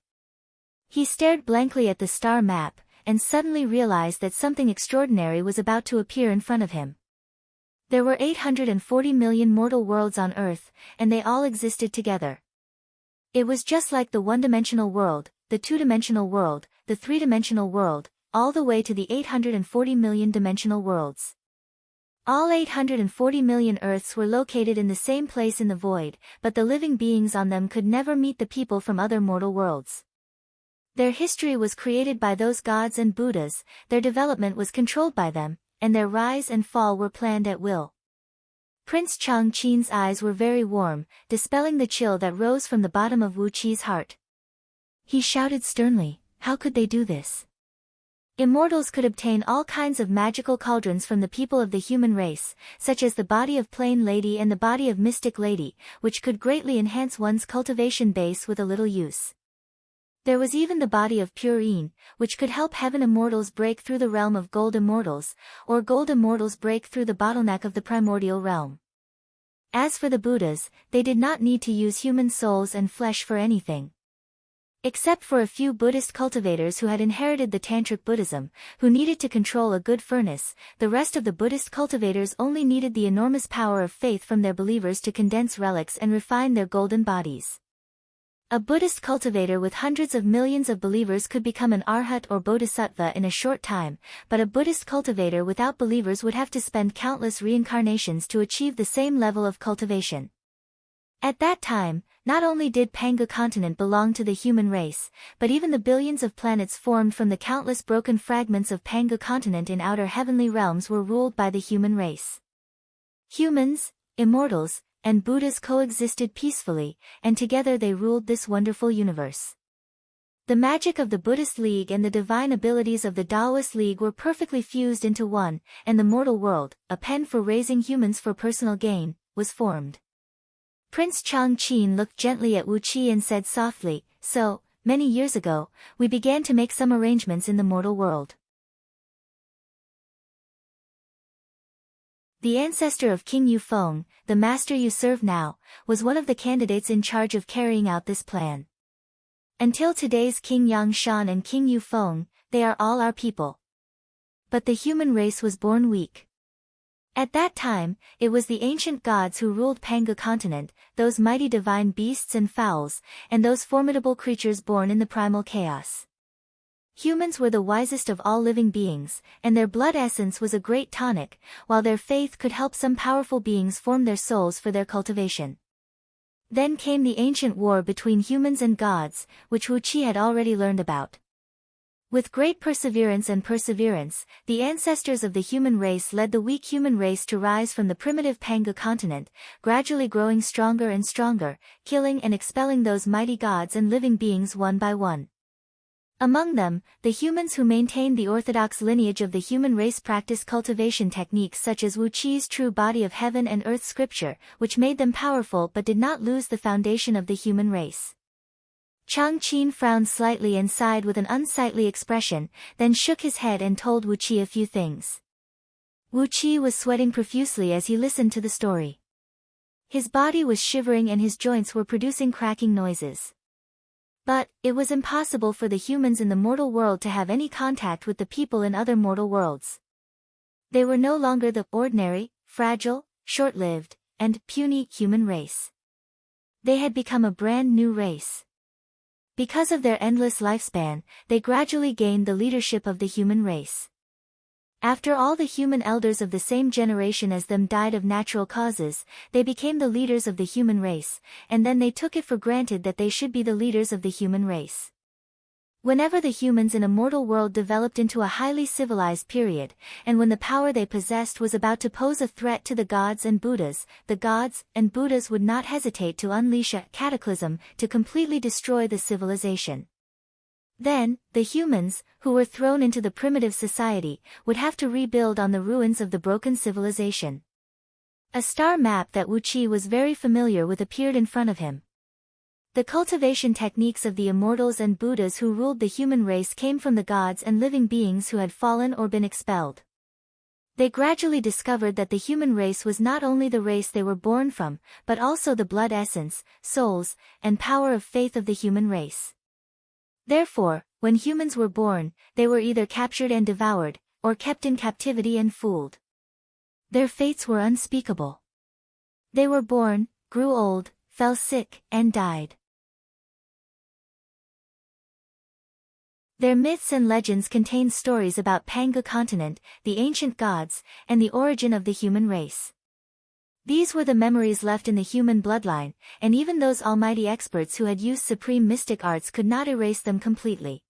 He stared blankly at the star map, and suddenly realized that something extraordinary was about to appear in front of him. There were 840 million mortal worlds on Earth, and they all existed together. It was just like the one-dimensional world, the two-dimensional world, the three-dimensional world, all the way to the 840 million dimensional worlds. All 840 million Earths were located in the same place in the void, but the living beings on them could never meet the people from other mortal worlds. Their history was created by those gods and Buddhas, their development was controlled by them, and their rise and fall were planned at will. Prince Chang Qin's eyes were very warm, dispelling the chill that rose from the bottom of Wu Qi's heart. He shouted sternly, "How could they do this?" Immortals could obtain all kinds of magical cauldrons from the people of the human race, such as the body of Plain Lady and the body of Mystic Lady, which could greatly enhance one's cultivation base with a little use. There was even the body of Pure Een, which could help heaven immortals break through the realm of gold immortals, or gold immortals break through the bottleneck of the primordial realm. As for the Buddhas, they did not need to use human souls and flesh for anything. Except for a few Buddhist cultivators who had inherited the Tantric Buddhism, who needed to control a good furnace, the rest of the Buddhist cultivators only needed the enormous power of faith from their believers to condense relics and refine their golden bodies. A Buddhist cultivator with hundreds of millions of believers could become an arhat or bodhisattva in a short time, but a Buddhist cultivator without believers would have to spend countless reincarnations to achieve the same level of cultivation. At that time, not only did Pangu continent belong to the human race, but even the billions of planets formed from the countless broken fragments of Pangu continent in outer heavenly realms were ruled by the human race. Humans, immortals, and Buddhas coexisted peacefully, and together they ruled this wonderful universe. The magic of the Buddhist League and the divine abilities of the Taoist League were perfectly fused into one, and the mortal world, a pen for raising humans for personal gain, was formed. Prince Chang Qin looked gently at Wu Qi and said softly, "So, many years ago, we began to make some arrangements in the mortal world. The ancestor of King Yufeng, the master you serve now, was one of the candidates in charge of carrying out this plan. Until today's King Yangshan and King Yufeng, they are all our people. But the human race was born weak. At that time, it was the ancient gods who ruled Pangu continent, those mighty divine beasts and fowls, and those formidable creatures born in the primal chaos. Humans were the wisest of all living beings, and their blood essence was a great tonic, while their faith could help some powerful beings form their souls for their cultivation. Then came the ancient war between humans and gods, which Wu Qi had already learned about. With great perseverance, the ancestors of the human race led the weak human race to rise from the primitive Panga continent, gradually growing stronger and stronger, killing and expelling those mighty gods and living beings one by one. Among them, the humans who maintained the orthodox lineage of the human race practiced cultivation techniques such as Wu Qi's true body of heaven and earth scripture, which made them powerful but did not lose the foundation of the human race. Chang Qin frowned slightly and sighed with an unsightly expression, then shook his head and told Wu Qi a few things. Wu Qi was sweating profusely as he listened to the story. His body was shivering and his joints were producing cracking noises. But, it was impossible for the humans in the mortal world to have any contact with the people in other mortal worlds. They were no longer the ordinary, fragile, short-lived, and puny human race. They had become a brand new race. Because of their endless lifespan, they gradually gained the leadership of the human race. After all the human elders of the same generation as them died of natural causes, they became the leaders of the human race, and then they took it for granted that they should be the leaders of the human race. Whenever the humans in a mortal world developed into a highly civilized period, and when the power they possessed was about to pose a threat to the gods and Buddhas, the gods and Buddhas would not hesitate to unleash a cataclysm to completely destroy the civilization. Then, the humans, who were thrown into the primitive society, would have to rebuild on the ruins of the broken civilization. A star map that Wu Qi was very familiar with appeared in front of him. The cultivation techniques of the immortals and Buddhas who ruled the human race came from the gods and living beings who had fallen or been expelled. They gradually discovered that the human race was not only the race they were born from, but also the blood essence, souls, and power of faith of the human race. Therefore, when humans were born, they were either captured and devoured, or kept in captivity and fooled. Their fates were unspeakable. They were born, grew old, fell sick, and died. Their myths and legends contain stories about Panga continent, the ancient gods, and the origin of the human race. These were the memories left in the human bloodline, and even those almighty experts who had used supreme mystic arts could not erase them completely.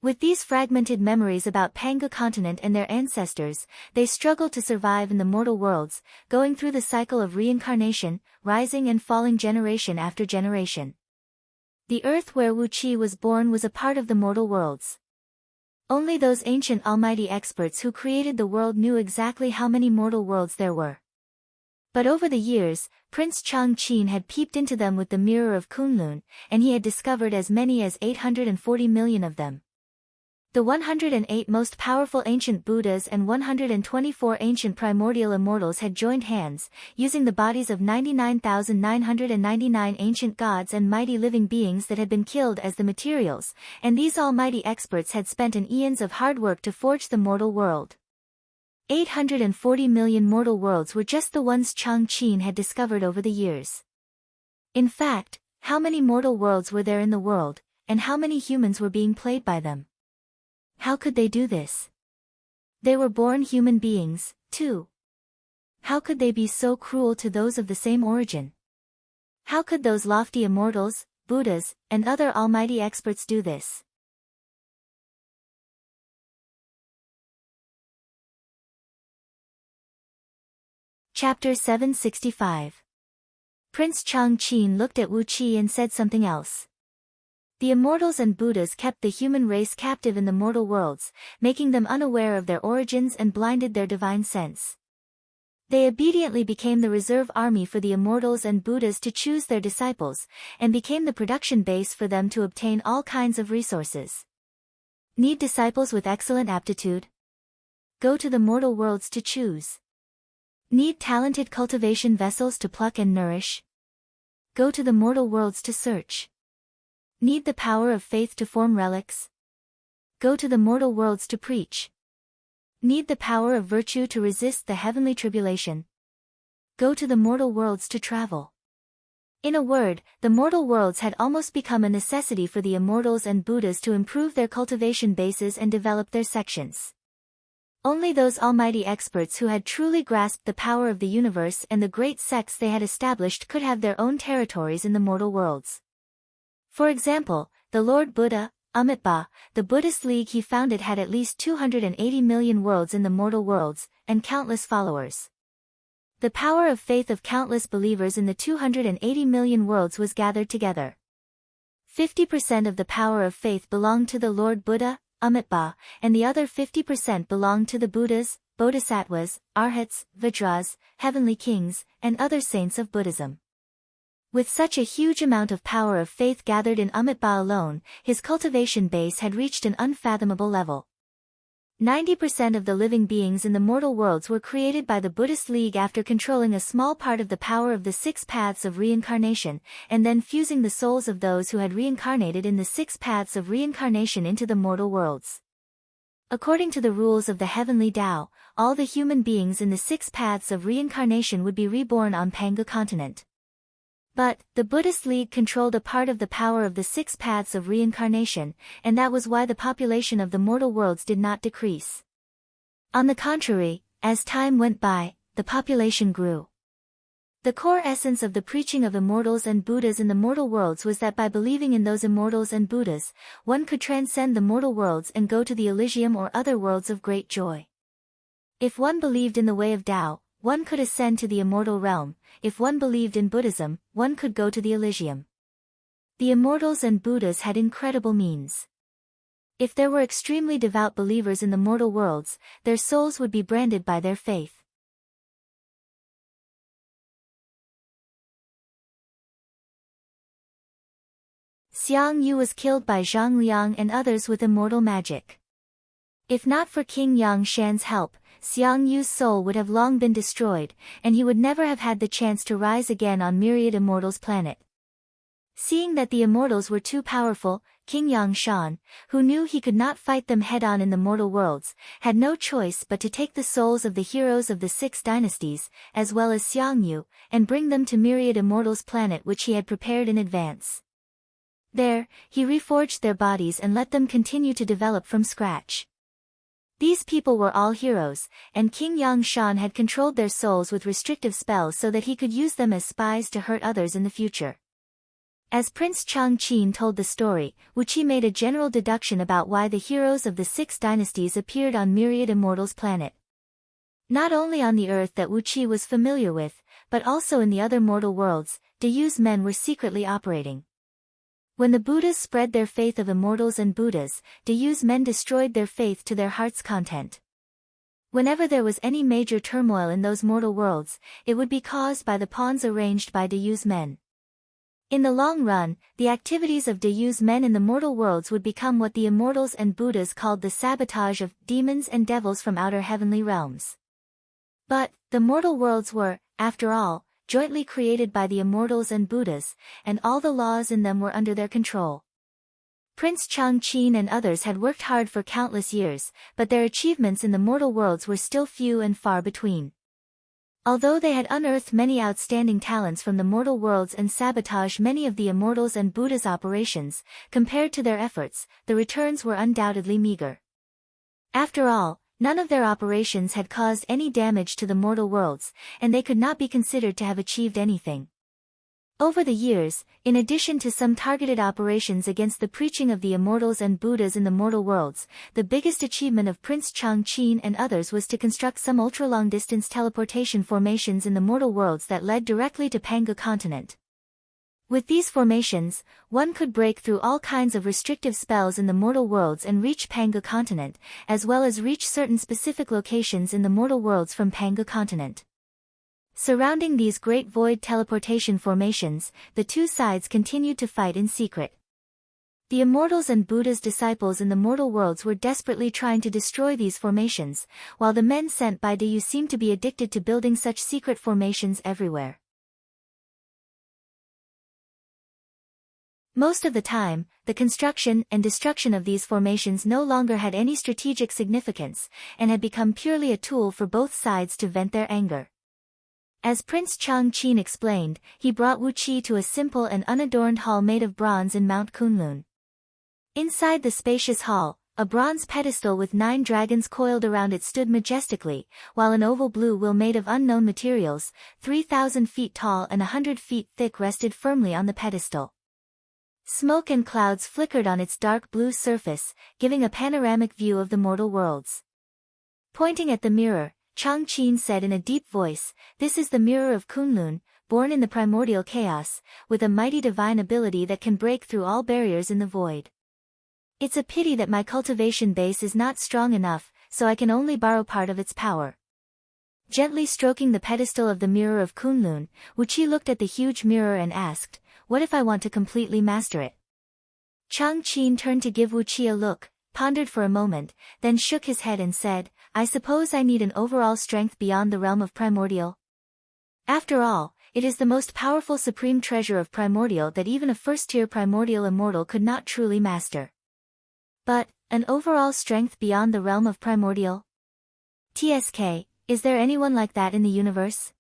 With these fragmented memories about Panga continent and their ancestors, they struggled to survive in the mortal worlds, going through the cycle of reincarnation, rising and falling generation after generation. The earth where Wu Qi was born was a part of the mortal worlds. Only those ancient almighty experts who created the world knew exactly how many mortal worlds there were. But over the years, Prince Chang Qin had peeped into them with the mirror of Kunlun, and he had discovered as many as 840 million of them. The 108 most powerful ancient Buddhas and 124 ancient primordial immortals had joined hands, using the bodies of 99,999 ancient gods and mighty living beings that had been killed as the materials, and these almighty experts had spent an eons of hard work to forge the mortal world. 840 million mortal worlds were just the ones Chang Qin had discovered over the years. In fact, how many mortal worlds were there in the world, and how many humans were being played by them? How could they do this? They were born human beings, too. How could they be so cruel to those of the same origin? How could those lofty immortals, Buddhas, and other almighty experts do this? Chapter 765. Prince Chang Qin looked at Wu Qi and said something else. The immortals and Buddhas kept the human race captive in the mortal worlds, making them unaware of their origins and blinded their divine sense. They obediently became the reserve army for the immortals and Buddhas to choose their disciples, and became the production base for them to obtain all kinds of resources. Need disciples with excellent aptitude? Go to the mortal worlds to choose. Need talented cultivation vessels to pluck and nourish? Go to the mortal worlds to search. Need the power of faith to form relics? Go to the mortal worlds to preach. Need the power of virtue to resist the heavenly tribulation? Go to the mortal worlds to travel. In a word, the mortal worlds had almost become a necessity for the immortals and Buddhas to improve their cultivation bases and develop their sections. Only those almighty experts who had truly grasped the power of the universe and the great sects they had established could have their own territories in the mortal worlds. For example, the Lord Buddha, Amitabha, the Buddhist League he founded had at least 280 million worlds in the mortal worlds, and countless followers. The power of faith of countless believers in the 280 million worlds was gathered together. 50% of the power of faith belonged to the Lord Buddha, Amitabha, and the other 50% belonged to the Buddhas, Bodhisattvas, Arhats, Vajras, heavenly kings, and other saints of Buddhism. With such a huge amount of power of faith gathered in Amitabha alone, his cultivation base had reached an unfathomable level. 90% of the living beings in the mortal worlds were created by the Buddhist League after controlling a small part of the power of the 6 paths of reincarnation, and then fusing the souls of those who had reincarnated in the 6 paths of reincarnation into the mortal worlds. According to the rules of the heavenly Tao, all the human beings in the 6 paths of reincarnation would be reborn on Panga continent. But, the Buddhist League controlled a part of the power of the 6 paths of reincarnation, and that was why the population of the mortal worlds did not decrease. On the contrary, as time went by, the population grew. The core essence of the preaching of immortals and Buddhas in the mortal worlds was that by believing in those immortals and Buddhas, one could transcend the mortal worlds and go to the Elysium or other worlds of great joy. If one believed in the way of Tao, one could ascend to the immortal realm. If one believed in Buddhism, one could go to the Elysium. The immortals and Buddhas had incredible means. If there were extremely devout believers in the mortal worlds, their souls would be branded by their faith. Xiang Yu was killed by Zhang Liang and others with immortal magic. If not for King Yang Shan's help, Xiang Yu's soul would have long been destroyed, and he would never have had the chance to rise again on Myriad Immortals' planet. Seeing that the immortals were too powerful, King Yang Shan, who knew he could not fight them head-on in the mortal worlds, had no choice but to take the souls of the heroes of the 6 dynasties, as well as Xiang Yu, and bring them to Myriad Immortals' planet which he had prepared in advance. There, he reforged their bodies and let them continue to develop from scratch. These people were all heroes, and King Yang Shan had controlled their souls with restrictive spells so that he could use them as spies to hurt others in the future. As Prince Chang Qin told the story, Wuqi made a general deduction about why the heroes of the 6 dynasties appeared on Myriad Immortals' planet. Not only on the earth that Wuqi was familiar with, but also in the other mortal worlds, Dayu's men were secretly operating. When the Buddhas spread their faith of immortals and Buddhas, Dayu's men destroyed their faith to their heart's content. Whenever there was any major turmoil in those mortal worlds, it would be caused by the pawns arranged by Dayu's men. In the long run, the activities of Dayu's men in the mortal worlds would become what the immortals and Buddhas called the sabotage of demons and devils from outer heavenly realms. But, the mortal worlds were, after all, jointly created by the immortals and Buddhas, and all the laws in them were under their control. Prince Chang Qin and others had worked hard for countless years, but their achievements in the mortal worlds were still few and far between. Although they had unearthed many outstanding talents from the mortal worlds and sabotaged many of the immortals and Buddhas' operations, compared to their efforts, the returns were undoubtedly meager. After all, none of their operations had caused any damage to the mortal worlds, and they could not be considered to have achieved anything. Over the years, in addition to some targeted operations against the preaching of the immortals and Buddhas in the mortal worlds, the biggest achievement of Prince Chang Qin and others was to construct some ultra-long-distance teleportation formations in the mortal worlds that led directly to Panga continent. With these formations, one could break through all kinds of restrictive spells in the mortal worlds and reach Panga continent, as well as reach certain specific locations in the mortal worlds from Panga continent. Surrounding these great void teleportation formations, the two sides continued to fight in secret. The immortals and Buddha's disciples in the mortal worlds were desperately trying to destroy these formations, while the men sent by Dayu seemed to be addicted to building such secret formations everywhere. Most of the time, the construction and destruction of these formations no longer had any strategic significance, and had become purely a tool for both sides to vent their anger. As Prince Changqin explained, he brought Wu Qi to a simple and unadorned hall made of bronze in Mount Kunlun. Inside the spacious hall, a bronze pedestal with 9 dragons coiled around it stood majestically, while an oval blue wheel made of unknown materials, 3,000 feet tall and 100 feet thick rested firmly on the pedestal. Smoke and clouds flickered on its dark blue surface, giving a panoramic view of the mortal worlds. Pointing at the mirror, Changqin said in a deep voice, "This is the mirror of Kunlun, born in the primordial chaos, with a mighty divine ability that can break through all barriers in the void. It's a pity that my cultivation base is not strong enough, so I can only borrow part of its power." Gently stroking the pedestal of the mirror of Kunlun, Wu Qi looked at the huge mirror and asked, "What if I want to completely master it?" Changqin turned to give Wu Qi a look, pondered for a moment, then shook his head and said, "I suppose I need an overall strength beyond the realm of primordial. After all, it is the most powerful supreme treasure of primordial that even a first-tier primordial immortal could not truly master." But, an overall strength beyond the realm of primordial? TSK, is there anyone like that in the universe?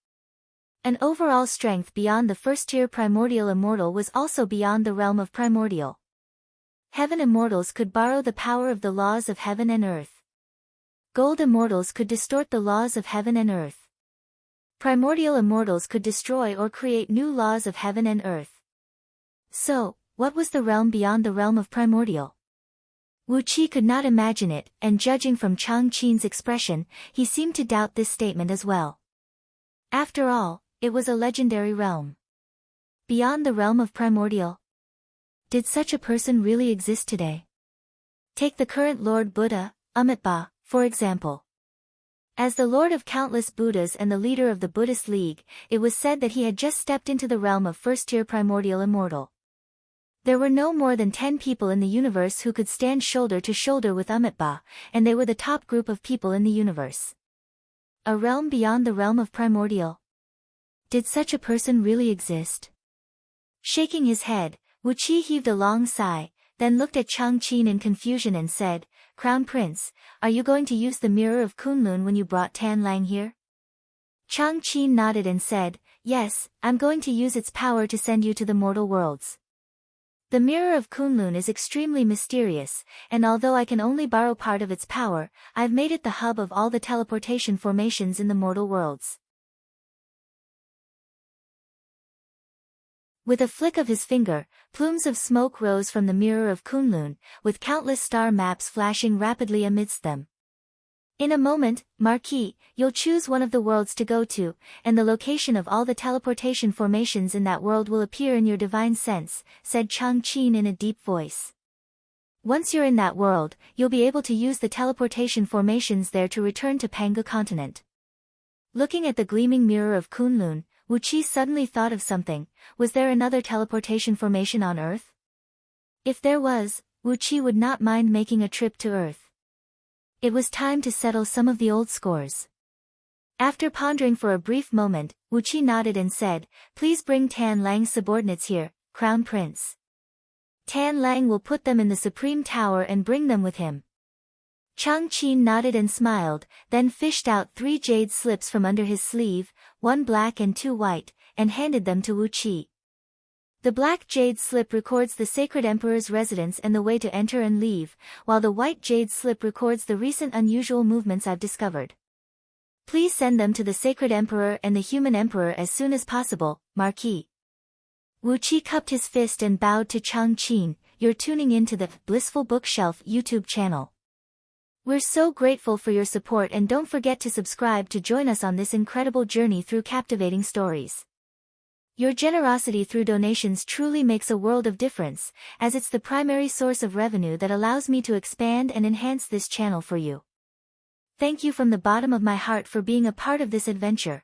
An overall strength beyond the first-tier primordial immortal was also beyond the realm of primordial. Heaven immortals could borrow the power of the laws of heaven and earth. Gold immortals could distort the laws of heaven and earth. Primordial immortals could destroy or create new laws of heaven and earth. So, what was the realm beyond the realm of primordial? Wu Qi could not imagine it, and judging from Changqin's expression, he seemed to doubt this statement as well. After all, it was a legendary realm. Beyond the realm of primordial? Did such a person really exist today? Take the current Lord Buddha, Amitabha, for example. As the lord of countless Buddhas and the leader of the Buddhist League, it was said that he had just stepped into the realm of first-tier primordial immortal. There were no more than 10 people in the universe who could stand shoulder to shoulder with Amitabha, and they were the top group of people in the universe. A realm beyond the realm of primordial? Did such a person really exist? Shaking his head, Wu Qi heaved a long sigh, then looked at Changqin in confusion and said, "Crown Prince, are you going to use the mirror of Kunlun when you brought Tan Lang here?" Changqin nodded and said, "Yes, I'm going to use its power to send you to the mortal worlds. The mirror of Kunlun is extremely mysterious, and although I can only borrow part of its power, I've made it the hub of all the teleportation formations in the mortal worlds." With a flick of his finger, plumes of smoke rose from the mirror of Kunlun, with countless star maps flashing rapidly amidst them. "In a moment, Marquis, you'll choose one of the worlds to go to, and the location of all the teleportation formations in that world will appear in your divine sense," said Changqin in a deep voice. "Once you're in that world, you'll be able to use the teleportation formations there to return to Panga continent." Looking at the gleaming mirror of Kunlun, Wu Qi suddenly thought of something. Was there another teleportation formation on Earth? If there was, Wu Qi would not mind making a trip to Earth. It was time to settle some of the old scores. After pondering for a brief moment, Wu Qi nodded and said, "Please bring Tan Lang's subordinates here, Crown Prince. Tan Lang will put them in the Supreme Tower and bring them with him." Changqin nodded and smiled, then fished out 3 jade slips from under his sleeve, 1 black and 2 white, and handed them to Wu Qi. The black jade slip records the sacred emperor's residence and the way to enter and leave, while the white jade slip records the recent unusual movements I've discovered. "Please send them to the sacred emperor and the human emperor as soon as possible, Marquis." Wu Qi cupped his fist and bowed to Changqin. "You're tuning in to the Blissful Bookshelf YouTube channel. We're so grateful for your support, and don't forget to subscribe to join us on this incredible journey through captivating stories. Your generosity through donations truly makes a world of difference, as it's the primary source of revenue that allows me to expand and enhance this channel for you. Thank you from the bottom of my heart for being a part of this adventure.